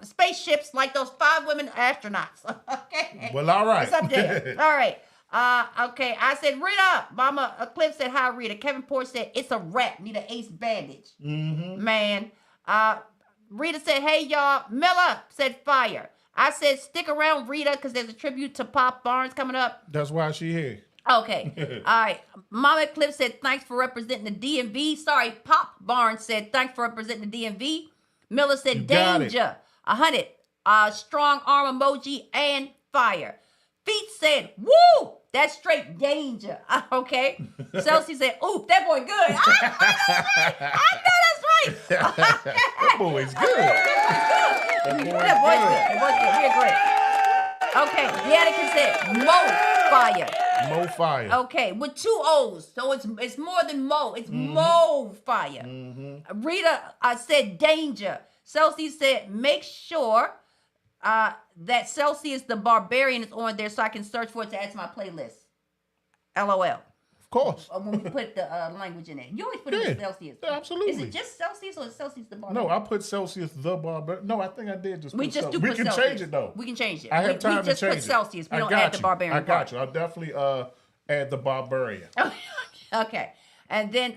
spaceships like those 5 women astronauts. Okay. Well, all right. It's up there. All right. Okay. I said Rita. Mama Eclipse said hi Rita. Kevin Porch said it's a wrap. Need an ace bandage. Mm-hmm. Man. Rita said hey y'all. Miller said fire. I said stick around Rita because there's a tribute to Pop Barnes coming up. That's why she here. Okay. All right. Mama Eclipse said thanks for representing the DMV. Sorry, Pop Barnes said thanks for representing the DMV. Miller said danger. 100. Strong arm emoji and fire. Feet said woo. That's straight danger. Okay. Celsius said oop. That boy good. I know that's right. That boy's good. That boy's good. That boy's good. We're great. Okay. The Atticus said Mo fire. Mo fire. Okay, with 2 O's, so it's more than Mo. It's Mo fire. Mm-hmm. Rita said danger. Celsius said make sure that Celsius the Barbarian is on there so I can search for it to add to my playlist. LOL. Of course. When we put the language in there. You always put it in Celsius. Yeah, absolutely. Is it just Celsius or is Celsius the bar? No, I put Celsius the barbarian. No, I think I did just. We put just Celsius. do We put can Celsius. change it though. We can change it. I have time we just to change put it. Celsius. We I don't got add the you. barbarian. I got you. I'll definitely add the barbarian. Okay. And then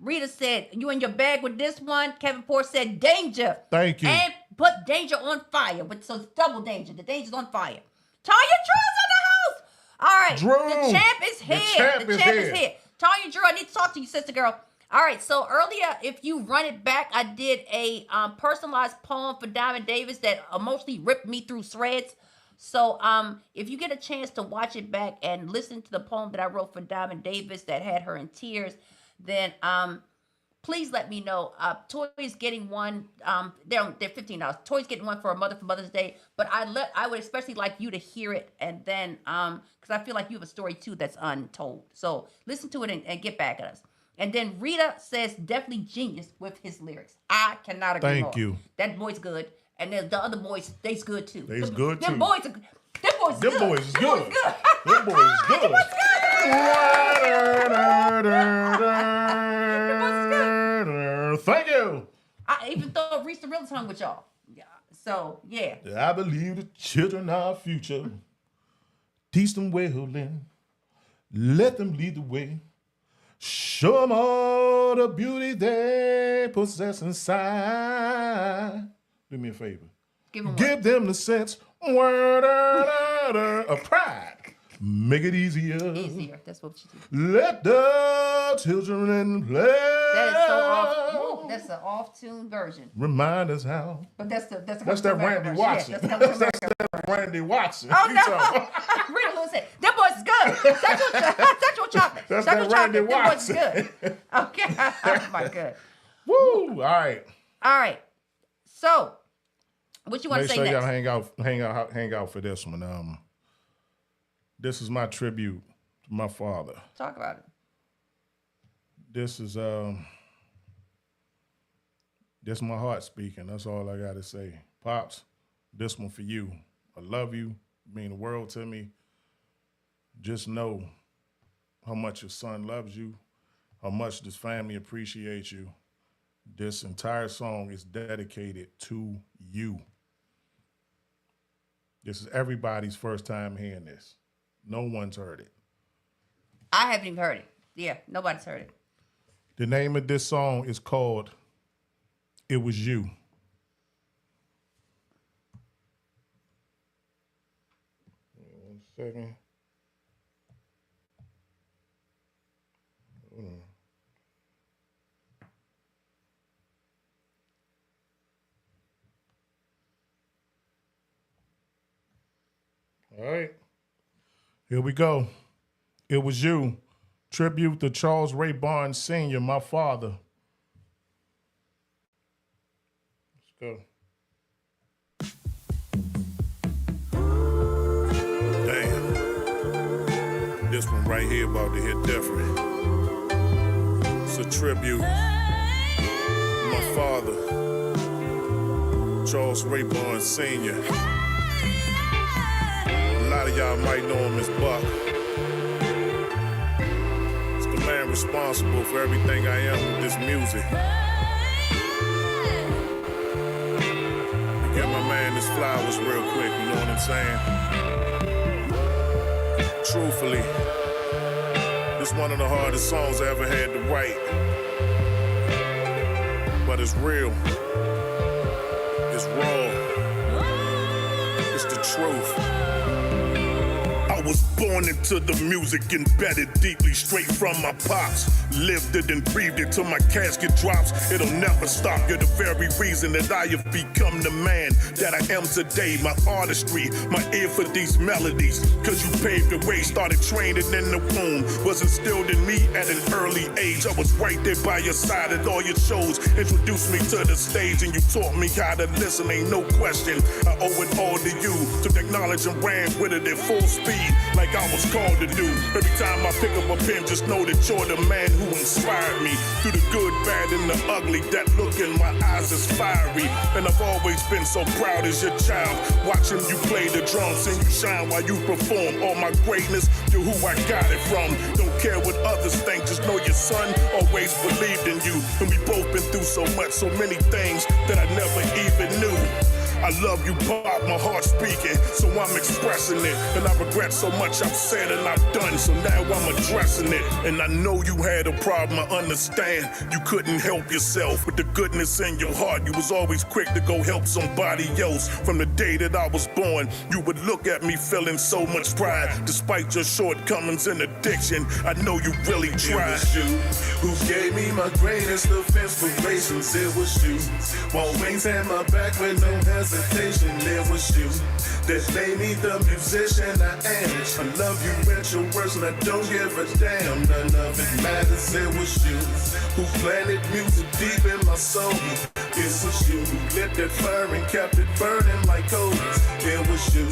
Rita said, you in your bag with this one. Kevin Poor said, danger. Thank you. And put danger on fire. But so it's double danger. The danger's on fire. Tanya Drew's in the house. All right. Drew. The champ is here. The champ is here. Tanya Drew, I need to talk to you, sister girl. All right. So earlier, if you run it back, I did a personalized poem for Diamond Davis that emotionally ripped me through shreds. So if you get a chance to watch it back and listen to the poem that I wrote for Diamond Davis that had her in tears, then please let me know. Toy's getting one. They're $15. Toy's getting one for a mother for Mother's Day. But I would especially like you to hear it, and then because I feel like you have a story too that's untold. So listen to it and get back at us. And then Rita says definitely genius with his lyrics. I cannot agree more. Thank you. That boy's good. And then the other boys, they's good too. They's good too. Them boys are good. Them boys Them good. boys is good. Them boys is good. Them boys good. Thank you. I even thought Reese the Realist hung with y'all. Yeah. So, yeah. I believe the children are our future. Teach them well and let them lead the way. Show them all the beauty they possess inside. Do me a favor. Give them the sense of pride. Make it easier. Easier. That's what you do. Let the children play. That is so off. Ooh, that's an off-tune version. Remind us how. But that's that Randy Watson. Yeah, that's that Randy Watson. Oh no! Rita Lewis said, "That boy's good. Sexual chocolate. That's Sexual that Randy chocolate. That boy's Watson. good." Okay. Oh my god. Woo! All right. All right. So, what you want to Make say sure next? y'all hang out for this one. This is my tribute to my father. Talk about it. This is my heart speaking. That's all I gotta say. Pops, this one for you. I love you. You mean the world to me. Just know how much your son loves you, how much this family appreciates you. This entire song is dedicated to you. This is everybody's first time hearing this. No one's heard it. I haven't even heard it. Yeah, nobody's heard it. The name of this song is called It Was You. One second. Hold on. All right. Here we go. It Was You. Tribute to Charles Ray Barnes Sr., my father. Let's go. Damn. This one right here about to hit different. It's a tribute to my father, Charles Ray Barnes Sr. A lot of y'all might know him as Buck. It's the man responsible for everything I am with this music. Give my man his flowers real quick, you know what I'm saying? Truthfully, it's one of the hardest songs I ever had to write. But it's real. It's raw. It's the truth. I was born into the music, embedded deeply straight from my pops. Lived it and breathed it till my casket drops. It'll never stop. You're the very reason that I have become the man that I am today. My artistry, my ear for these melodies. Cause you paved the way, started training in the womb. Was instilled in me at an early age. I was right there by your side at all your shows. Introduced me to the stage and you taught me how to listen, ain't no question. I owe it all to you. Took that knowledge and ran with it at full speed. like I was called to do. Every time I pick up a pen, just know that you're the man who inspired me. Through the good, bad, and the ugly, that look in my eyes is fiery. And I've always been so proud as your child, watching you play the drums and you shine while you perform. All my greatness, you're who I got it from. Don't care what others think, just know your son always believed in you. And we both been through so much, so many things that I never even knew. I love you, Bob, my heart speaking, so I'm expressing it. And I regret so much I've said and I've done, so now I'm addressing it. And I know you had a problem, I understand. You couldn't help yourself. With the goodness in your heart, you was always quick to go help somebody else. From the day that I was born, you would look at me feeling so much pride. Despite your shortcomings and addiction, I know you really tried. It was you who gave me my greatest of inspirations. It was you. Always had my back with no hesitation. It was you that made me the musician I am. I love you at your worst and I don't give a damn. None of it matters. It was you who planted music deep in my soul. It was you who lit that fire and kept it burning like coals. It was you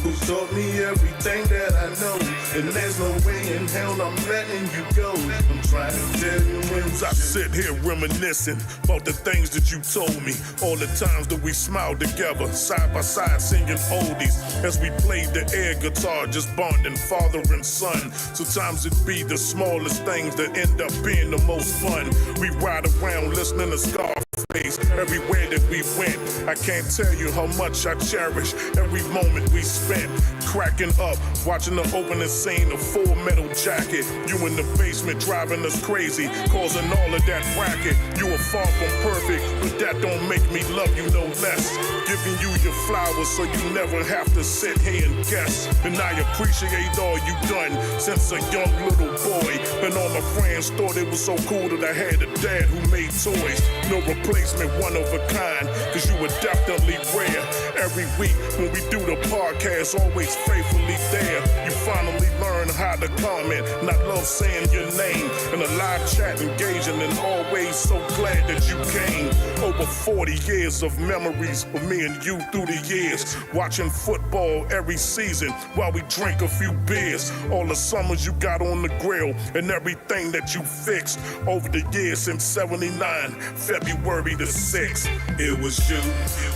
who taught me everything that I know. And there's no way in hell I'm letting you go. I'm trying to tell you when I sit here reminiscing about the things that you told me. All the times that we smiled together, side by side singing oldies. As we played the air guitar, just bonding father and son. Sometimes it be the smallest things that end up being the most fun. We ride around listening to Scarface everywhere that we went. I can't tell you how much I cherish every moment we spent. Cracking up, watching the opening scene of Full Metal Jacket. You in the basement driving us crazy, causing all of that racket. You are far from perfect, but that don't make me love you no less. Giving you your flowers so you never have to sit here and guess. And I appreciate all you done since a young little boy. And all my friends thought it was so cool that I had a dad who made toys. No replacement, one of a kind, cause you were definitely rare. Every week when we do the podcast, always faithfully there. You finally learn how to comment, and I love saying your name. And a live chat engaging, and always so glad that you came. Over 40 years of memories of me and you through the years. Watching football every season while we drink a few beers. All the summers you got on the grill, and everything that you fixed over the years since 79, February the 6th. It was you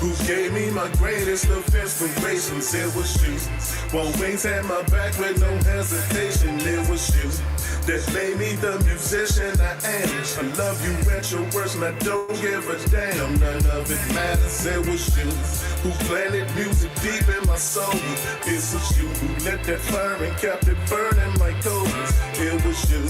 who gave me my greatest of inspirations. It was you. Always had my back with no hesitation. It was you that made me the musician I am. I love you at your worst and I don't give a damn. None of it matters. It was you who planted music deep in my soul. It was you who lit that fire and kept it burning like coals. It was you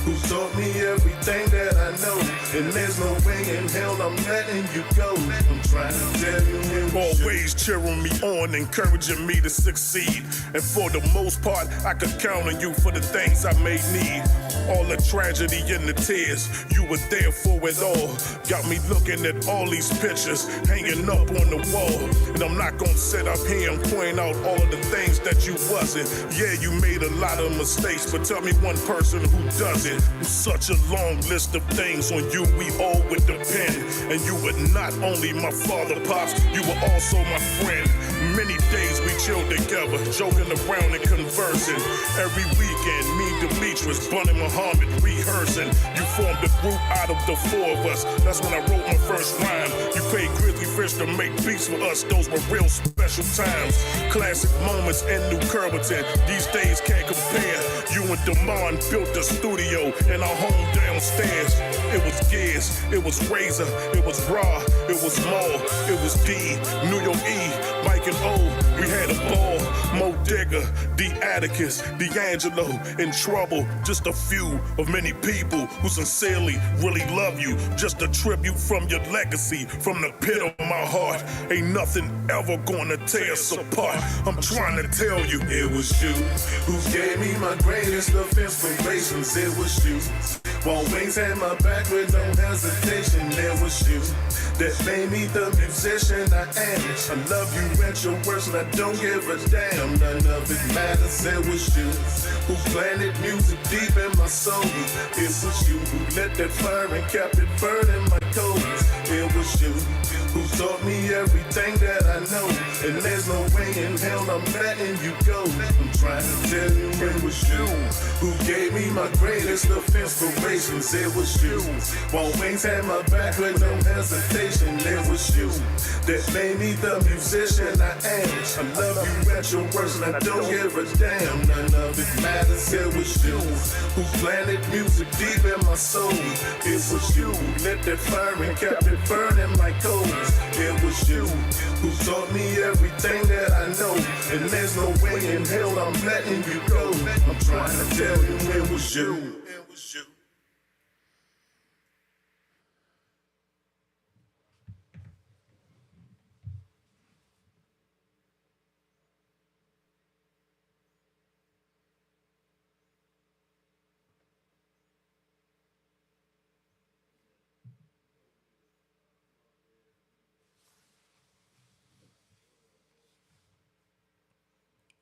who taught me everything that I know. And there's no way in hell I'm letting you go. I'm trying to tell you when always cheering me on, encouraging me to succeed. And for the most part, I could count on you for the things I may need. All the tragedy and the tears, you were there for it all. Got me looking at all these pictures hanging up on the wall. And I'm not gonna sit up here and point out all of the things that you wasn't. Yeah, you made a lot of mistakes, but tell me one person who doesn't. Such a long list of things on you we all would depend. And you were not only my father, Pops, you were also my friend. Many days we chilled together, joking around and conversing. Every weekend, me, Demetrius, Bunny Muhammad rehearsing. You formed a group out of the four of us. That's when I wrote my first rhyme. You paid Grizzly Fish to make beats for us. Those were real special times. Classic moments in New Curberton. These days can't compare. You and Damon built a studio in our home downstairs. It was Gears, it was Razor, it was Raw, it was Maul, it was D, New York E, Mike and O. We had a ball. Mo Digger, D Atticus, D'Angelo, In Trouble. Just a few of many people who sincerely really love you. Just a tribute from your legacy, from the pit of my heart. Ain't nothing ever gonna tear us apart. I'm trying to tell you, it was you who gave me my greatest of inspirations. It was you. Always had my back with no hesitation. It was you that made me the musician I am. I love you at your worst and I don't give a damn. None of it matters. It was you who planted music deep in my soul. It was you who lit that fire and kept it burning like coals. It was you who taught me everything that I know. And there's no way in hell I'm letting you go. I'm trying to tell you it was you who gave me my greatest of inspirations. It was you. Always had my back with no hesitation. It was you that made me the musician I am. I love you at your worst and I don't give a damn. None of it matters. It was you who planted music deep in my soul. It was you who lit that fire and kept it burning like coals. It was you who taught me everything that I know. And there's no way in hell I'm letting you go. I'm trying to tell you it was you. It was you.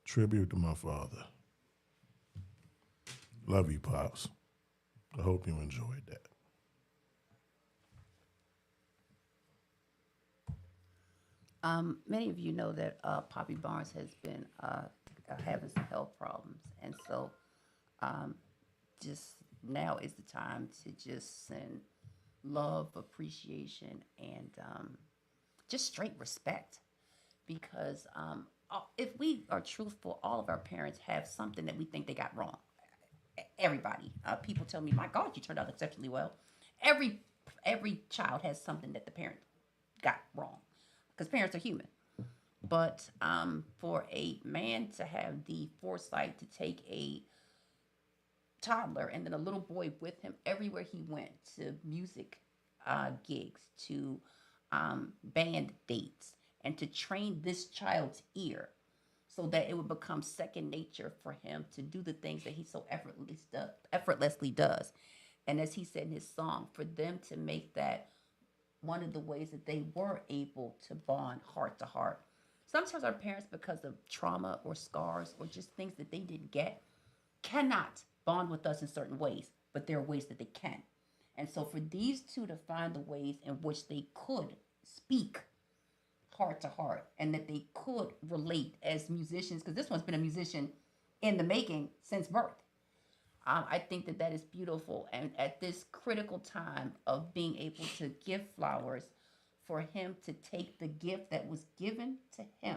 Tribute to my father. Love you, Pops. I hope you enjoyed that. Many of you know that Poppy Barnes has been having some health problems, and so just now is the time to just send love, appreciation, and just straight respect, because if we are truthful, all of our parents have something that we think they got wrong. Everybody. People tell me, my God, you turned out exceptionally well. Every child has something that the parent got wrong, because parents are human. But for a man to have the foresight to take a toddler and then a little boy with him everywhere he went, to music gigs, to band dates, and to train this child's ear so that it would become second nature for him to do the things that he so effortlessly does. And as he said in his song, for them to make that one of the ways that they were able to bond heart to heart. Sometimes our parents, because of trauma or scars or just things that they didn't get, cannot bond with us in certain ways, but there are ways that they can. And so for these two to find the ways in which they could speak heart to heart, and that they could relate as musicians, because this one's been a musician in the making since birth. I think that that is beautiful. And at this critical time of being able to give flowers, for him to take the gift that was given to him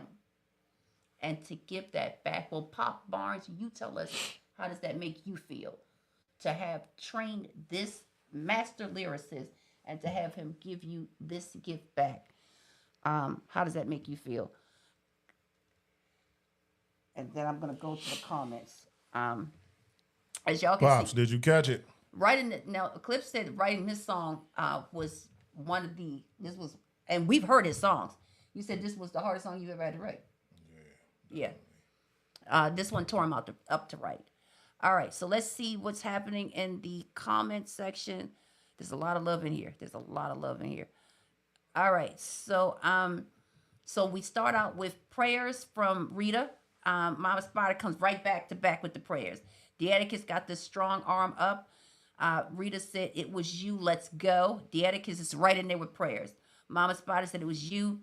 and to give that back. Well, Pop Barnes, you tell us, how does that make you feel to have trained this master lyricist and to have him give you this gift back? How does that make you feel? And then I'm going to go to the comments. As y'all can Pops, see, did you catch it? now Eclipse said writing this song was one of and we've heard his songs. You said this was the hardest song you've ever had to write. Yeah. This one tore him up to write. All right, so let's see what's happening in the comment section. There's a lot of love in here. All right, so we start out with prayers from Rita. Mama Spider comes right back to back with the prayers. The Atticus got this strong arm up. Rita said, it was you, let's go. The Atticus is right in there with prayers. Mama Spider said it was you.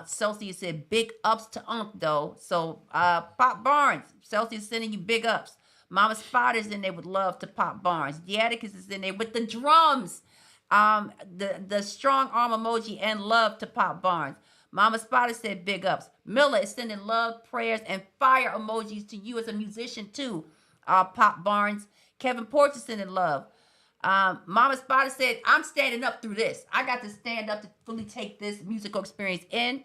Celsius said big ups to though. So Pop Barnes, Celsius sending you big ups. Mama Spider's in there with love to Pop Barnes. The Atticus is in there with the drums. The strong arm emoji and love to Pop Barnes. Mama Spider said big ups. Miller is sending love, prayers, and fire emojis to you as a musician too, Pop Barnes. Kevin Porch is sending love. Mama Spider said, I'm standing up through this. I got to stand up to fully take this musical experience in.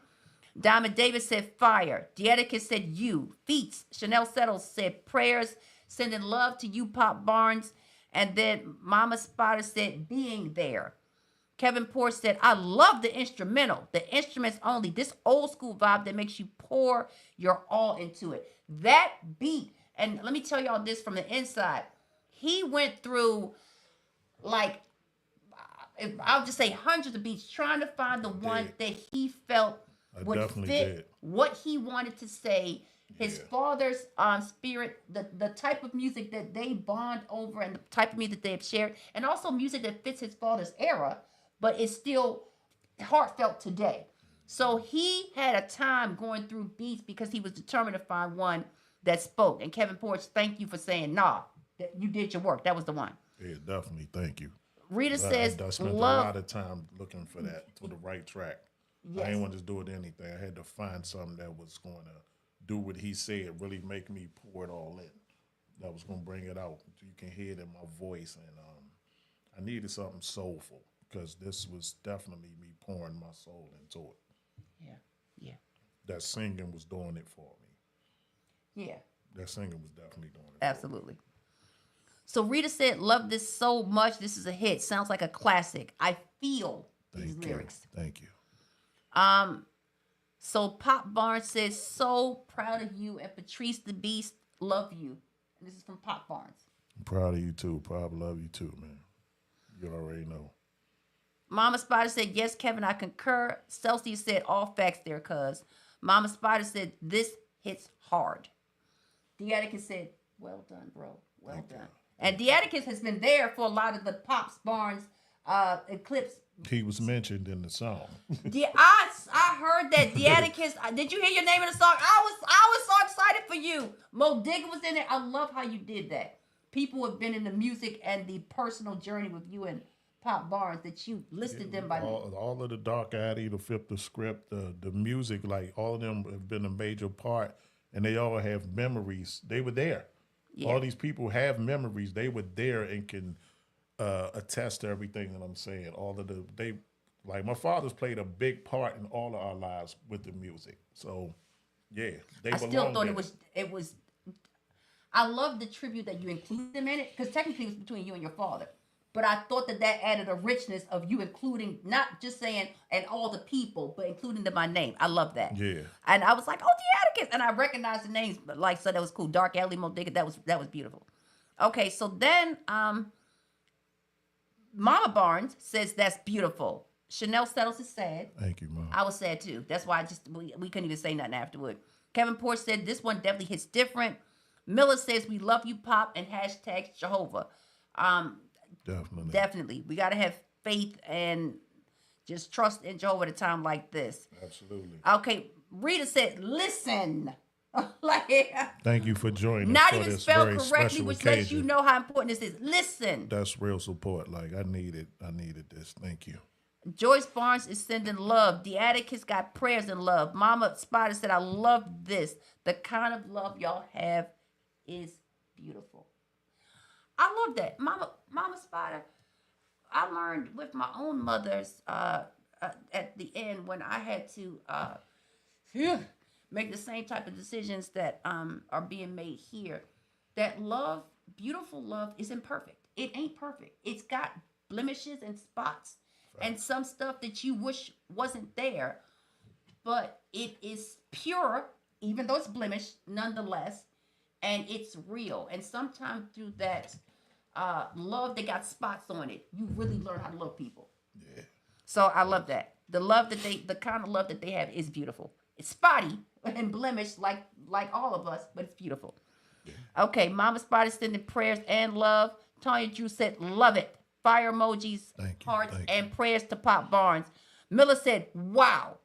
Diamond Davis said fire. Dieticus said you. Feats. Chanel Settles said prayers, sending love to you, Pop Barnes. And then Mama Spider said being there. Kevin Porch said, I love the instrumental. The instruments only. This old school vibe that makes you pour your all into it. That beat, and let me tell y'all this from the inside. He went through, like, I'll just say hundreds of beats, trying to find the one that he felt would fit what he wanted to say. His father's spirit, the type of music that they bond over, and the type of music they have shared, and also music that fits his father's era, but is still heartfelt today. So he had a time going through beats because he was determined to find one that spoke. And Kevin Porch, thank you for saying, nah, that you did your work. That was the one. Yeah, definitely. Thank you. Rita says, I spent love. a lot of time looking for the right track. Yes. I didn't want to just do it anything. I had to find something that was going to do what he said, really make me pour it all in. That was going to bring it out. You can hear it in my voice. And I needed something soulful because this was definitely me pouring my soul into it. Yeah. That singing was doing it for me. Yeah. That singing was definitely doing it. Absolutely. So Rita said, love this so much. This is a hit. Sounds like a classic. I feel these lyrics. Thank you. So Pop Barnes says, so proud of you. And Patrice the Beast, love you. And this is from Pop Barnes. I'm proud of you too. Pop, love you too, man. You already know. Mama Spider said, yes, Kevin, I concur. Celsius said, all facts there, cuz. Mama Spider said, this hits hard. Deaticus said, well done, bro. Well done. And Deaticus has been there for a lot of the Pops Barnes Eclipse. He was mentioned in the song. I heard that Deaticus. Did you hear your name in the song? I was so excited for you. Mo Digga was in it. I love how you did that. People have been in the music and the personal journey with you and Pop Barnes that you listed them by name. All of the Dark Addy, the Flip the Script, the music, like all of them have been a major part, and they all have memories. They were there. Yeah. All these people have memories. They were there and can attest to everything that I'm saying. Like my father's played a big part in all of our lives with the music. So, yeah, they. I still thought it was. I love the tribute that you included them in it because technically it was between you and your father. But I thought that added a richness of you including, not just saying, and all the people, but including them by name. I love that. Yeah. And I was like, oh, Deaticus. And I recognized the names, but so that was cool. Dark Alley, Mo Digga, that was beautiful. Okay, so then Mama Barnes says, that's beautiful. Chanel Settles is sad. Thank you, Mom. I was sad too. That's why we couldn't even say nothing afterward. Kevin Porch said, this one definitely hits different. Miller says, we love you, Pop, and hashtag Jehovah. Definitely. We got to have faith and just trust in Jehovah at a time like this. Absolutely. Okay. Rita said, listen. Thank you for joining. Not even spelled correctly, which lets you know how important this is. Listen. That's real support. Like, I needed this. Thank you. Joyce Barnes is sending love. Deaticus got prayers and love. Mama Spider said, I love this. The kind of love y'all have is beautiful. I love that. Mama Spider, I learned with my own mother's at the end when I had to make the same type of decisions that are being made here, that love, beautiful love, is imperfect. It ain't perfect. It's got blemishes and spots and some stuff that you wish wasn't there, but it is pure, even though it's blemished, nonetheless, and it's real. And sometimes through that love that got spots on it, you really learn how to love people. Yeah. So I love that. The kind of love that they have is beautiful. It's spotty and blemished like all of us, but it's beautiful. Yeah. Okay, Mama Spider sending prayers and love. Tanya Drew said, love it. Fire emojis, hearts, and prayers to Pop Barnes. Miller said, wow.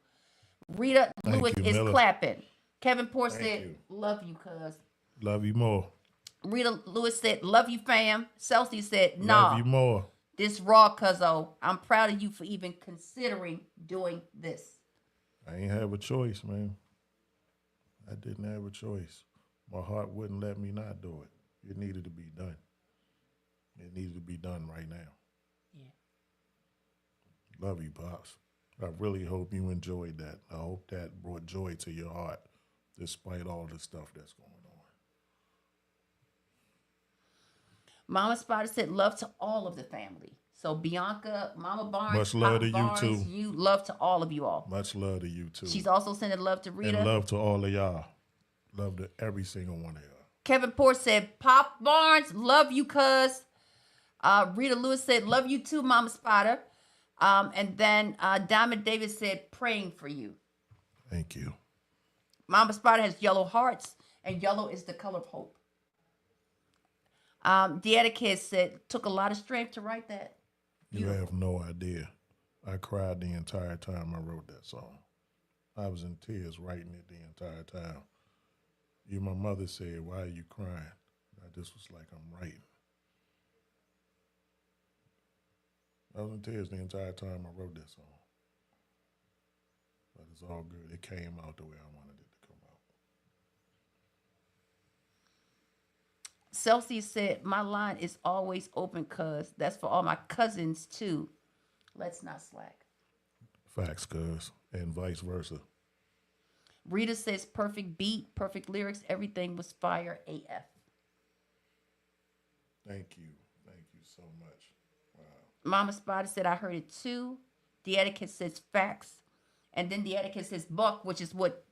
Rita Lewis is clapping. Kevin Porch said, love you, cuz. Love you more. Rita Lewis said, love you, fam. Celsius said, nah. Love you more. This raw, cuzzo. I'm proud of you for even considering doing this. I ain't have a choice, man. I didn't have a choice. My heart wouldn't let me not do it. It needed to be done. It needed to be done right now. Yeah. Love you, Pops. I really hope you enjoyed that. I hope that brought joy to your heart, despite all the stuff that's going on. Mama Spider said, love to all of the family. So Bianca, Mama Barnes, much love to Barnes, you too. You love to all of you all. Much love to you too. She's also sending love to Rita. And love to all of y'all. Love to every single one of y'all. Kevin Porch said, Pop Barnes, love you, cuz. Rita Lewis said, love you too, Mama Spider. And then Diamond Davis said, praying for you. Thank you. Mama Spider has yellow hearts, and yellow is the color of hope. Deaticus said, took a lot of strength to write that. You have no idea. I cried the entire time I wrote that song. I was in tears writing it the entire time. My mother said, "Why are you crying?" I just was like, "I'm writing." I was in tears the entire time I wrote that song. But it's all good. It came out the way I wanted it to come out. Celsius said, my line is always open, cuz. That's for all my cousins, too. Let's not slack. Facts, cuz. And vice versa. Rita says, perfect beat, perfect lyrics. Everything was fire AF. Thank you. Thank you so much. Wow. Mama Spider said, I heard it, too. The etiquette says facts. And then the etiquette says buck, which is what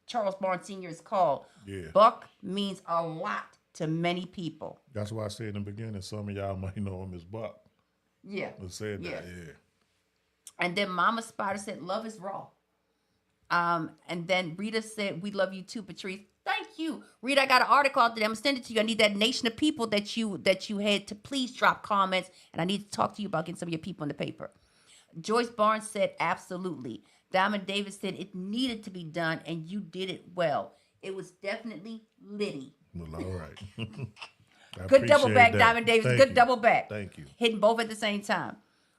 Charles Barnes Sr. is called. Yeah. Buck means a lot to many people. That's why I said in the beginning, some of y'all might know him as Buck. Yeah. I said that, yeah. And then Mama Spider said, love is raw. And then Rita said, we love you too, Patrice. Thank you. Rita, I got an article out there. I'm going to send it to you. I need that nation of people that you had to please drop comments. And I need to talk to you about getting some of your people in the paper. Joyce Barnes said, absolutely. Diamond Davis said, it needed to be done, and you did it well. It was definitely litty. Well, all right. Good double back, that. Diamond Davis. Thank Good you. double back. Thank you. Hitting both at the same time.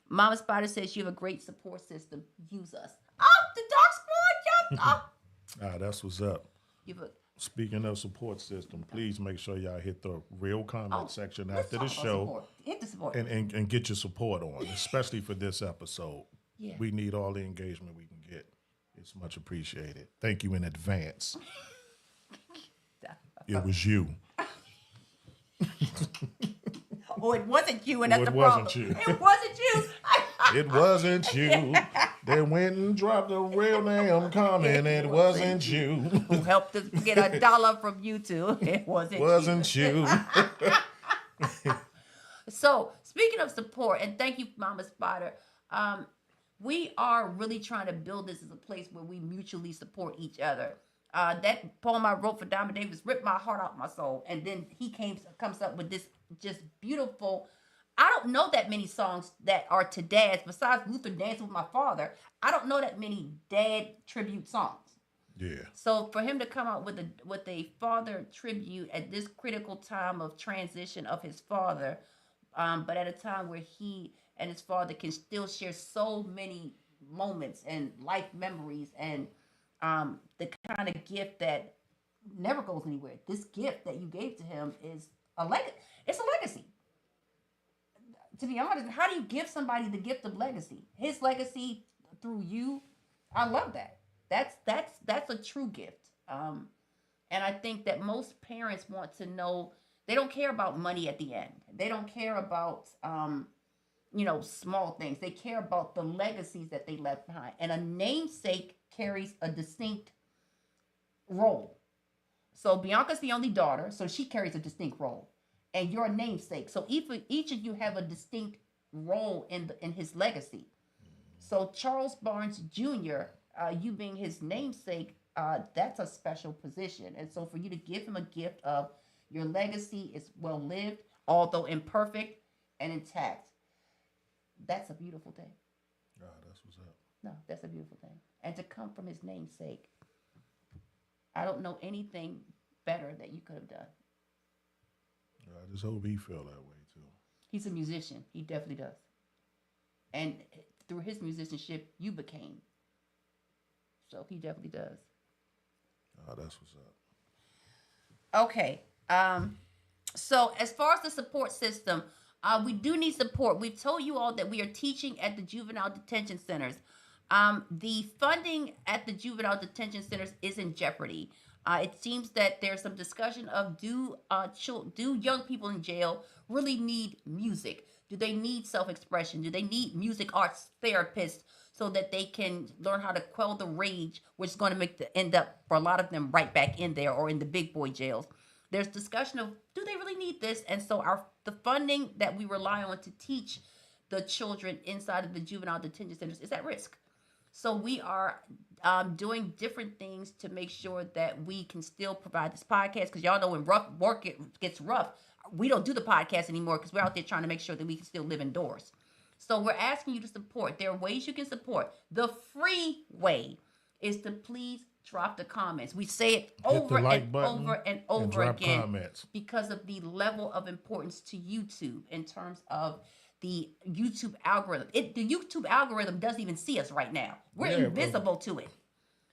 Mama Spider says you have a great support system. Use us. Oh, the Dark Squad. That's what's up. You Speaking of support system, please make sure y'all hit the real comment section let's after talk the about show. support. Hit the support. And get your support on, especially for this episode. Yeah. We need all the engagement we can get. It's much appreciated. Thank you in advance. It was you. Oh, it wasn't you, and that's It the problem. wasn't you. It wasn't you. It wasn't you. They went and dropped a real damn comment. It wasn't you. Who helped us get $1 from YouTube? It wasn't you. So, speaking of support, and thank you, Mama Spider, we are really trying to build this as a place where we mutually support each other. That poem I wrote for Diamond Davis ripped my heart out my soul. And then he comes up with this just beautiful. I don't know that many songs that are to dads besides Luther Dancing with My Father. I don't know that many dad tribute songs. Yeah. So for him to come out with a father tribute at this critical time of transition of his father, but at a time where he and his father can still share so many moments and life memories and the kind of gift that never goes anywhere. This gift that you gave to him is it's a legacy. To be honest, how do you give somebody the gift of legacy? His legacy through you, I love that. That's a true gift. And I think that most parents want to know, they don't care about money at the end. They don't care about small things. They care about the legacies that they left behind. And a namesake carries a distinct role. So Bianca's the only daughter, so she carries a distinct role. And you're a namesake. So each of you have a distinct role in his legacy. So Charles Barnes Jr., you being his namesake, that's a special position. And so for you to give him a gift of your legacy is well-lived, although imperfect and intact, that's a beautiful thing. That's what's up. No, that's a beautiful thing. And to come from his namesake, I don't know anything better that you could have done. I just hope he feel that way too. He's a musician. He definitely does. And through his musicianship, you became. So he definitely does. That's what's up. Okay. So as far as the support system, we do need support. We've told you all that we are teaching at the juvenile detention centers. The funding at the juvenile detention centers is in jeopardy. It seems that there's some discussion of do young people in jail really need music? Do they need self-expression? Do they need music arts therapists so that they can learn how to quell the rage, which is going to end up for a lot of them right back in there or in the big boy jails? There's discussion of, do they really need this? And so the funding that we rely on to teach the children inside of the juvenile detention centers is at risk. So we are doing different things to make sure that we can still provide this podcast, because y'all know when rough work gets rough, we don't do the podcast anymore because we're out there trying to make sure that we can still live indoors. So we're asking you to support. There are ways you can support. The free way is to please drop the comments. We say it over and over and over again comments. because of the level of importance to YouTube in terms of the YouTube algorithm. The YouTube algorithm doesn't even see us right now. We're invisible to it.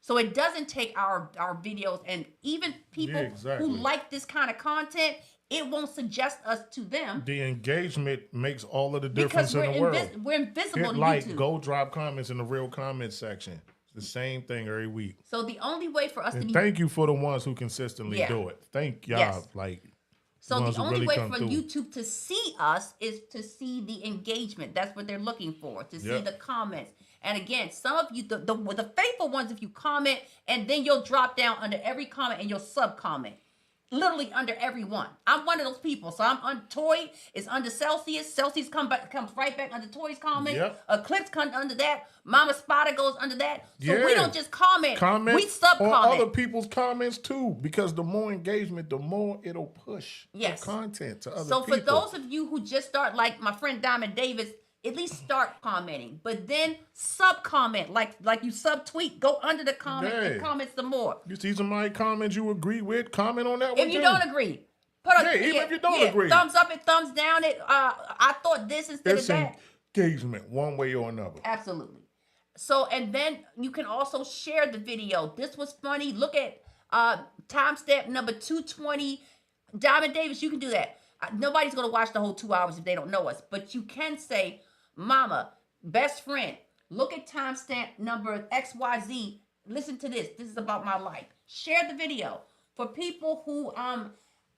So it doesn't take our videos, and even people who like this kind of content, it won't suggest us to them. The engagement makes all of the difference in the world. We're invisible to YouTube. go drop comments in the real comment section. It's the same thing every week. So the only way for us to be... Thank you for the ones who consistently do it. Thank y'all. So the only way for YouTube to see us is to see the engagement. That's what they're looking for, to see the comments. And again, some of you, the faithful ones, if you comment, and then you'll drop down under every comment and you'll sub-comment. Literally under every one. I'm one of those people. So I'm on Toy is under Celsius. Celsius comes right back under Toy's comment. Yep. Eclipse comes under that. Mama Spotter goes under that. So we don't just comment. We sub-comment. On other people's comments too. Because the more engagement, the more it'll push the content to other people. So for those of you who just start, like my friend Diamond Davis, at least start commenting, but then sub-comment, like you sub-tweet, go under the comment and comment some more. You see somebody comment you agree with, comment on that one If you don't agree, put a even if you don't agree, thumbs up and thumbs down. It I thought this instead of that. Engagement, one way or another. Absolutely. So, and then you can also share the video. This was funny. Look at timestamp number 220. Diamond Davis, you can do that. Nobody's going to watch the whole 2 hours if they don't know us, but you can say, Mama, best friend, look at timestamp number XYZ. Listen to this. This is about my life. Share the video. For people who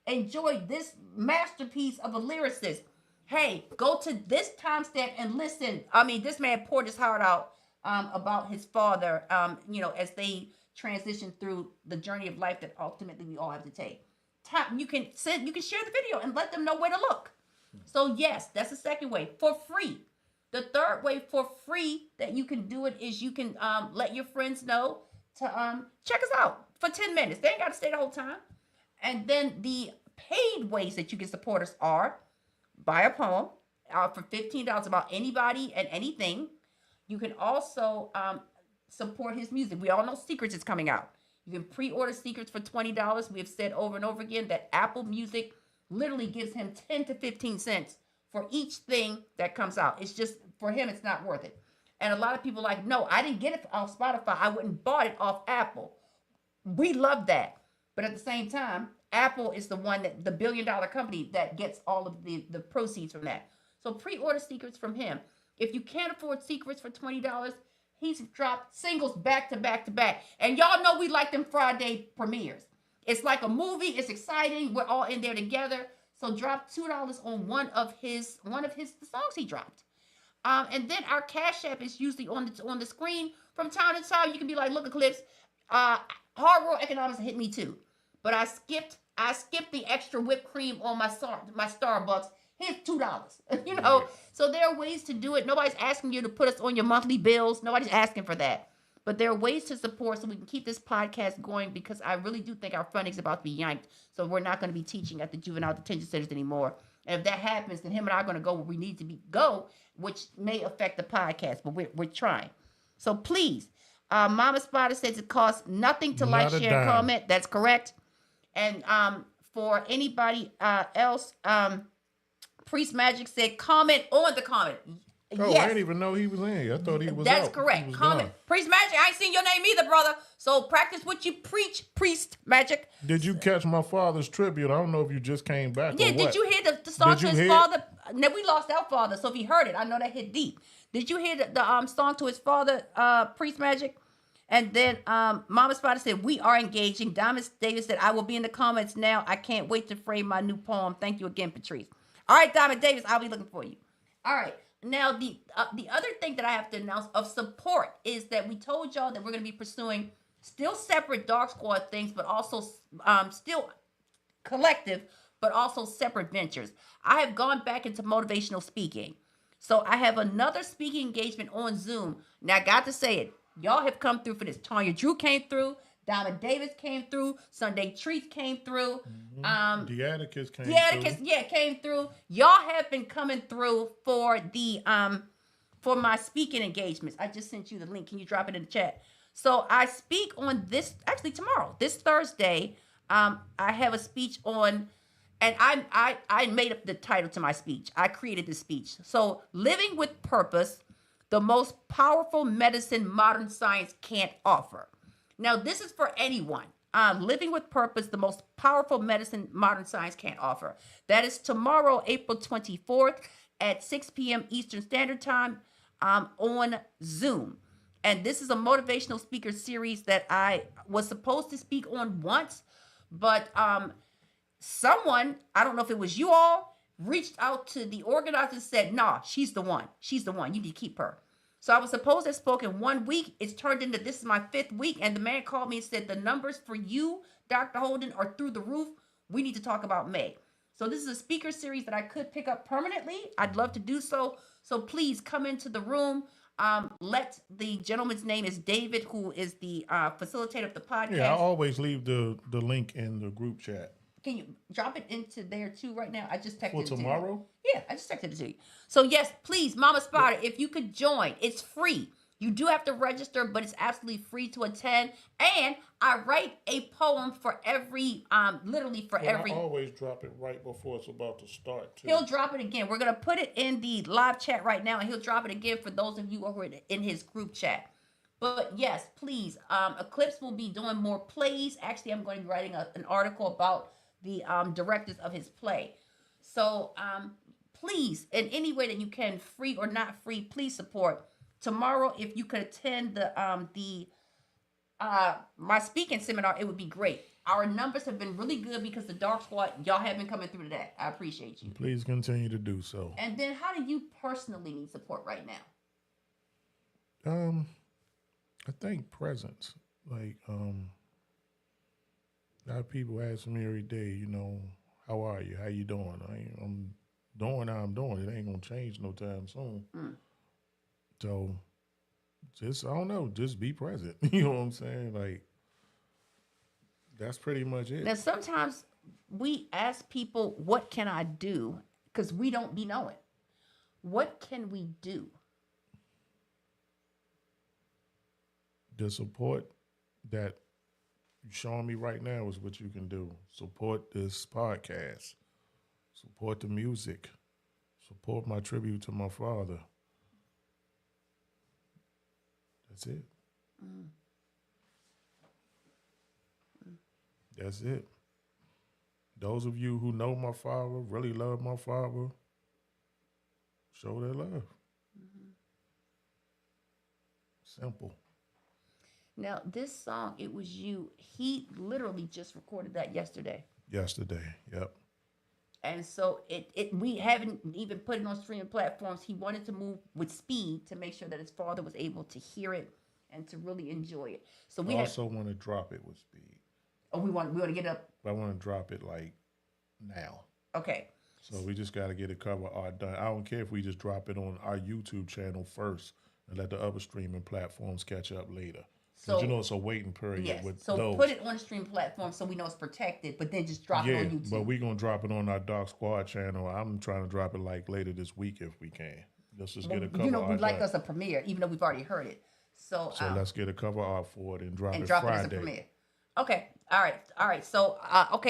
enjoyed this masterpiece of a lyricist, hey, go to this timestamp and listen. I mean, this man poured his heart out about his father, as they transition through the journey of life that ultimately we all have to take. You can share the video and let them know where to look. So yes, that's the second way, for free. The third way for free that you can do it is you can let your friends know to check us out for 10 minutes. They ain't got to stay the whole time. And then the paid ways that you can support us are buy a poem for $15 about anybody and anything. You can also support his music. We all know Secrets is coming out. You can pre-order Secrets for $20. We have said over and over again that Apple Music literally gives him 10 to 15 cents for each thing that comes out. It's just, for him, it's not worth it. And a lot of people are like, no, I didn't get it off Spotify. I wouldn't bought it off Apple. We love that. But at the same time, Apple is the one that, the billion-dollar company that gets all of the proceeds from that. So pre-order Secrets from him. If you can't afford Secrets for $20, he's dropped singles back to back to back. And y'all know we like them Friday premieres. It's like a movie. It's exciting. We're all in there together. So drop $2 on one of the songs he dropped. And then our Cash App is usually on the screen. From time to time, you can be like, look, Eclipse, Hard World Economics hit me too. But I skipped the extra whipped cream on my Starbucks. Here's $2. So there are ways to do it. Nobody's asking you to put us on your monthly bills. Nobody's asking for that. But there are ways to support so we can keep this podcast going, because I really do think our funding is about to be yanked. So we're not going to be teaching at the juvenile detention centers anymore. And if that happens, then him and I are going to go where we need to go, which may affect the podcast. But we're trying. So please, Mama Spotter says it costs nothing to like, share, comment. That's correct. And for anybody else, Priest Magic said comment on the comment. Oh, yes. I didn't even know he was in here. I thought he was That's out. correct. Comment. Done. Priest Magic, I ain't seen your name either, brother. So practice what you preach, Priest Magic. Did you catch my father's tribute? I don't know if you just came back. Yeah, did you hear the song to his father? No, we lost our father, so if he heard it, I know that hit deep. Did you hear the song to his father, Priest Magic? And then Mama Spotter said, we are engaging. Diamond Davis said, I will be in the comments now. I can't wait to frame my new poem. Thank you again, Patrice. All right, Diamond Davis, I'll be looking for you. All right. Now, the other thing that I have to announce of support is that we told y'all that we're going to be pursuing still separate Dark Squad things, but also still collective, but also separate ventures. I have gone back into motivational speaking. So I have another speaking engagement on Zoom. Now, I got to say it. Y'all have come through for this. Tanya Drew came through. Diamond Davis came through. Sunday Treats came through. The Atticus came through. Came through. Y'all have been coming through for the for my speaking engagements. I just sent you the link. Can you drop it in the chat? So I speak on tomorrow, this Thursday. I have a speech on, and I made up the title to my speech. I created the speech. So, living with purpose, the most powerful medicine modern science can't offer. Now, this is for anyone. Living with purpose, the most powerful medicine modern science can't offer. That is tomorrow, April 24th at 6 p.m. Eastern Standard Time on Zoom. And this is a motivational speaker series that I was supposed to speak on once, but someone, I don't know if it was you all, reached out to the organizer and said, nah, she's the one. She's the one. You need to keep her. So I was supposed to have spoken 1 week. It's turned into this is my 5th week. And the man called me and said, the numbers for you, Dr. Holden, are through the roof. We need to talk about May. So this is a speaker series that I could pick up permanently. I'd love to do so. So please come into the room. Let the gentleman's name is David, who is the facilitator of the podcast. Yeah, I always leave the link in the group chat. Can you drop it into there too right now? I just texted For it to you. tomorrow? Yeah, I just texted it to you. So yes, please, Mama Spider, if you could join, it's free. You do have to register, but it's absolutely free to attend. And I write a poem for every, literally for every. I always drop it right before it's about to start, too. He'll drop it again. We're going to put it in the live chat right now, and he'll drop it again for those of you who are in his group chat. But yes, please, Eclipse will be doing more plays. Actually, I'm going to be writing an article about the directors of his play. So please, in any way that you can, free or not free, please support. Tomorrow, if you could attend my speaking seminar, it would be great. Our numbers have been really good because the Dark Squad, y'all have been coming through to that. I appreciate you. Please continue to do so. And then how do you personally need support right now? I think presence. Like, a lot of people ask me every day, how are you? How you doing? I'm doing how I'm doing. It ain't gonna change no time soon. So, just, I don't know, just be present. You know what I'm saying? Like, that's pretty much it. Now, sometimes we ask people, what can I do? Because we don't be knowing. What can we do? The support that you're showing me right now is what you can do. Support this podcast. Support the music. Support my tribute to my father. That's it. That's it. Those of you who know my father, really love my father, show their love. Simple. Now, this song, It Was You, he literally just recorded that yesterday. Yesterday, yep. And so we haven't even put it on streaming platforms. He wanted to move with speed to make sure that his father was able to hear it and to really enjoy it. So we also want to drop it with speed. Oh, we want to get up. I want to drop it like now. Okay. So we just got to get a cover art done. I don't care if we just drop it on our YouTube channel first and let the other streaming platforms catch up later. So it's a waiting period with so those. Put it on the stream platform so we know it's protected, but then just drop it on YouTube. But we're going to drop it on our Dark Squad channel. I'm trying to drop it like later this week if we can. Let's just get a cover art. We'd like us a premiere, even though we've already heard it. So let's get a cover art for it and drop it Friday. It as a premiere. Okay. All right. So,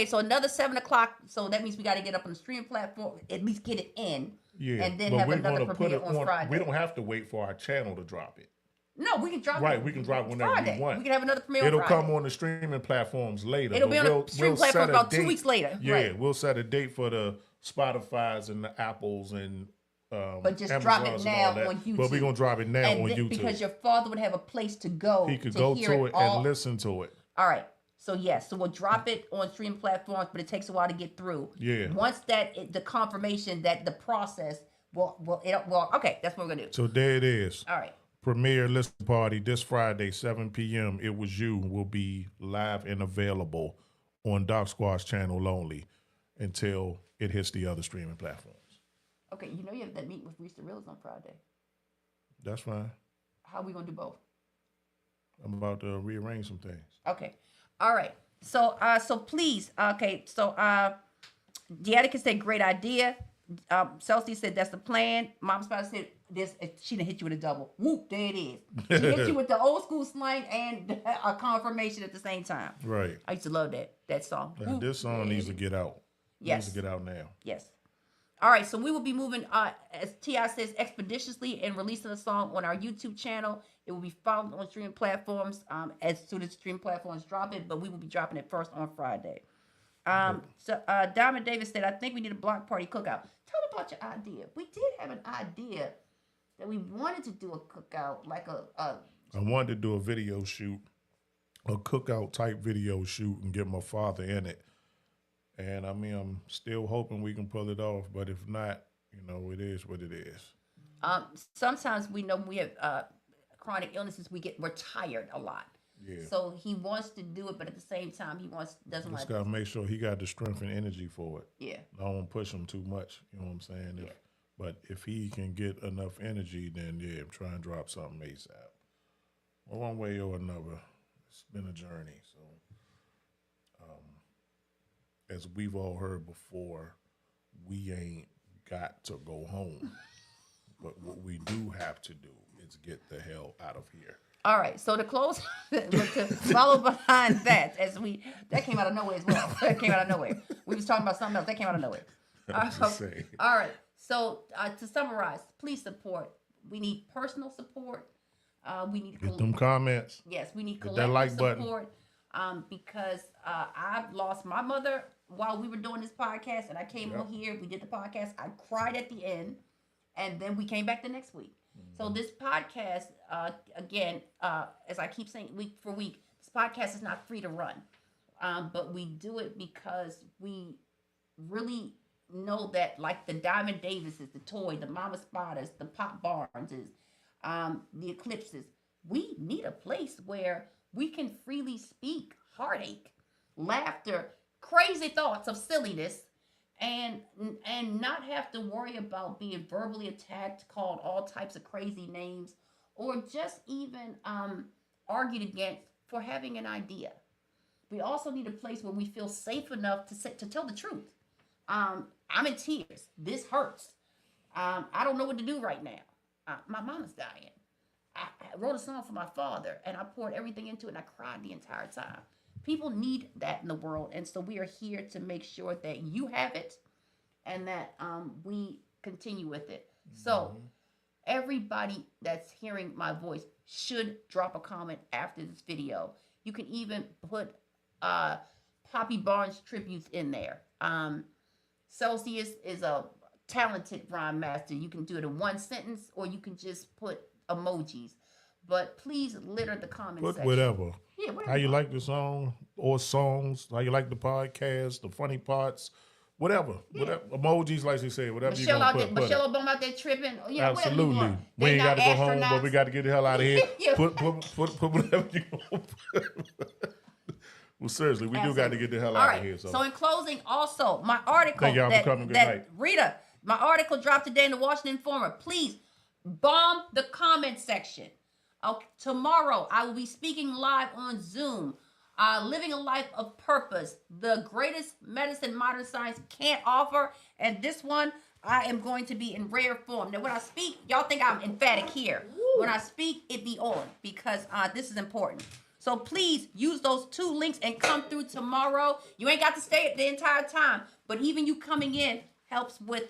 so another 7 o'clock. So that means we got to get up on the stream platform, at least get it in. Yeah. And then have another premiere on Friday. We don't have to wait for our channel to drop it. No, we can drop it. Right, we can drop whenever Friday. we want. We can have another premiere It'll on Friday. come on the streaming platforms later. It'll be on the streaming platforms about 2 weeks later. Yeah, right. We'll set a date for the Spotifys and the Apples and but just Amazons drop it now on YouTube. But we're going to drop it now on YouTube. Because your father would have a place to go. He could go to it and listen to it. All right. So yes, so we'll drop it on streaming platforms, but it takes a while to get through. Yeah. Once the confirmation that the process okay, that's what we're gonna do. So there it is. All right. Premiere listening party this Friday, 7 p.m. It Was You will be live and available on Dark Squad's channel only until it hits the other streaming platforms. Okay, you know you have that meeting with Reese the Realist on Friday. That's fine. How are we gonna do both? I'm about to rearrange some things. Okay. All right. So please, okay, so Deatica said great idea. Celsius said that's the plan. Mom Spider said she done hit you with a double. Whoop, there it is. She hit you with the old school slang and a confirmation at the same time. Right. I used to love that song. Now, this song needs to get out. Yes. Needs to get out now. Yes. All right, so we will be moving, as T.I. says, expeditiously and releasing the song on our YouTube channel. It will be followed on streaming platforms as soon as streaming platforms drop it, but we will be dropping it first on Friday. So Diamond Davis said, I think we need a block party cookout. Tell me about your idea. We did have an idea that we wanted to do a cookout, like I wanted to do a video shoot, a cookout type video shoot, and get my father in it. And I mean, I'm still hoping we can pull it off, but if not, it is what it is. Sometimes we know we have chronic illnesses. We're tired a lot. Yeah. So he wants to do it, but at the same time, doesn't Just gotta make sure he got the strength and energy for it. Yeah. I don't push him too much. You know what I'm saying? But if he can get enough energy, then yeah, try and drop something ASAP. Well, one way or another, it's been a journey. So, as we've all heard before, we ain't got to go home. But what we do have to do is get the hell out of here. All right, so to close, to follow behind that, that came out of nowhere as well. That came out of nowhere. We was talking about something else. That came out of nowhere. All right, so to summarize, please support. We need personal support. We need get them comments. Yes, we need collective that like support. Because I've lost my mother while we were doing this podcast, and I came on here. We did the podcast. I cried at the end, and then we came back the next week. So this podcast, again, as I keep saying week for week, this podcast is not free to run. But we do it because we really know that, like the Diamond Davises, the Toy, the Mama Spotters, the Pop Barneses, the Eclipses, we need a place where we can freely speak heartache, laughter, crazy thoughts of silliness, and not have to worry about being verbally attacked, called all types of crazy names, or just even argued against for having an idea. We also need a place where we feel safe enough to tell the truth. I'm in tears. This hurts. I don't know what to do right now. My mama's dying. I wrote a song for my father, and I poured everything into it, and I cried the entire time. People need that in the world, and so we are here to make sure that you have it and that we continue with it. So everybody that's hearing my voice should drop a comment after this video. You can even put Poppy Barnes tributes in there. Celsius is a talented rhyme master. You can do it in one sentence, or you can just put emojis. But please litter the comment section. Whatever. Yeah, whatever. How you like the song or songs, how you like the podcast, the funny parts, whatever. Whatever. Emojis, like you said, whatever Michelle you gonna put. Michelle Obama out there tripping. Yeah, absolutely. We ain't got to go home, but we got to get the hell out of here. Put whatever you want to put. Well, seriously, we do got to get the hell out of here. So in closing, also, my article Thank y'all for coming. Good night. Rita, my article dropped today in the Washington Informer. Please bomb the comment section. Okay, tomorrow, I will be speaking live on Zoom. Living a life of purpose, the greatest medicine modern science can't offer. And this one, I am going to be in rare form. Now, when I speak, y'all think I'm emphatic here. When I speak, it be on, because this is important. So please use those 2 links and come through tomorrow. You ain't got to stay the entire time, but even you coming in helps with,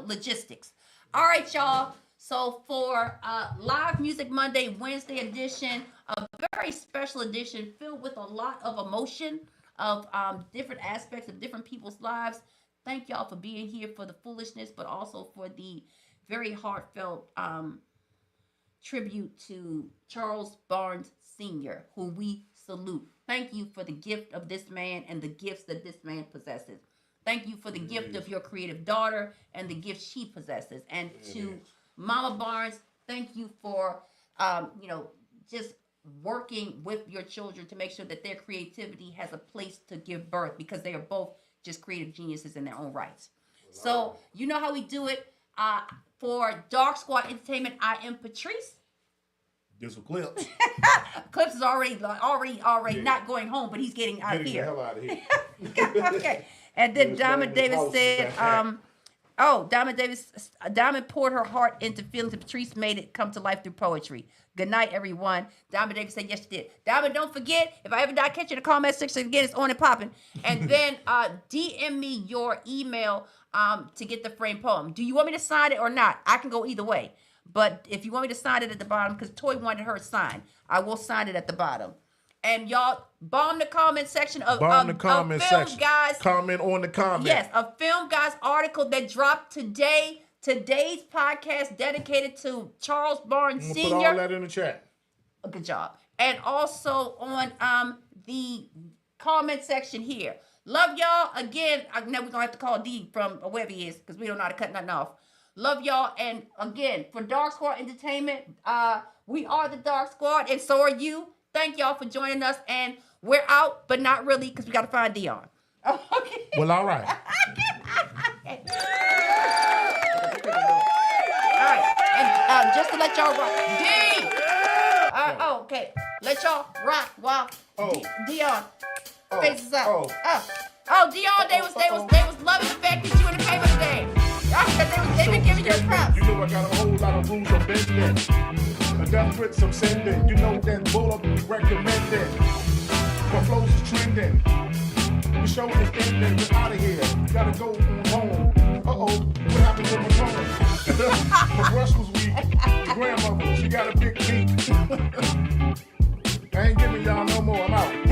logistics. All right, y'all. So for Live Music Monday, Wednesday edition, a very special edition filled with a lot of emotion of different aspects of different people's lives. Thank y'all for being here for the foolishness, but also for the very heartfelt tribute to Charles Barnes Sr., who we salute. Thank you for the gift of this man and the gifts that this man possesses. Thank you for the gift of your creative daughter and the gifts she possesses. And to Mama Barnes, thank you for, just working with your children to make sure that their creativity has a place to give birth, because they are both just creative geniuses in their own rights. So you know how we do it. For Dark Squad Entertainment, I am Patrice. This Eclipse. Eclipse is already not going home, but he's getting out of here. Get the hell out of here. Okay. And then Diamond Davis said, Oh, Diamond poured her heart into feelings, and Patrice made it come to life through poetry. Good night, everyone. Diamond Davis said, yes, she did. Diamond, don't forget, if I ever die, catch you in the comment section again, it's on and popping. And then DM me your email to get the framed poem. Do you want me to sign it or not? I can go either way. But if you want me to sign it at the bottom, because Toy wanted her signed, I will sign it at the bottom. And y'all, bomb the comment section of Bomb the comment Film section. Guys. Comment on the comment. Yes, a Film Guys article that dropped today. Today's podcast dedicated to Charles Barnes I'm Sr. gonna put all that in the chat. Good job. And also on the comment section here. Love y'all. Again, I know we're going to have to call D from wherever he is because we don't know how to cut nothing off. Love y'all. And again, for Dark Squad Entertainment, we are the Dark Squad and so are you. Thank y'all for joining us. And we're out, but not really because we got to find Dion. Okay. Well, all right. All right. And just to let y'all rock. D! Okay. Let y'all rock while Dion faces up. Dion, they was loving the fact that you in the paper today. They been giving you props. You know I got a whole lot of rules of bending. A death with some sending. You know that Bull recommended. My flows is trending. The show is ending. We're out of here. Gotta go home. What happened to my phone? My brush was weak. The grandmother, she got a big teeth. I ain't giving y'all no more. I'm out.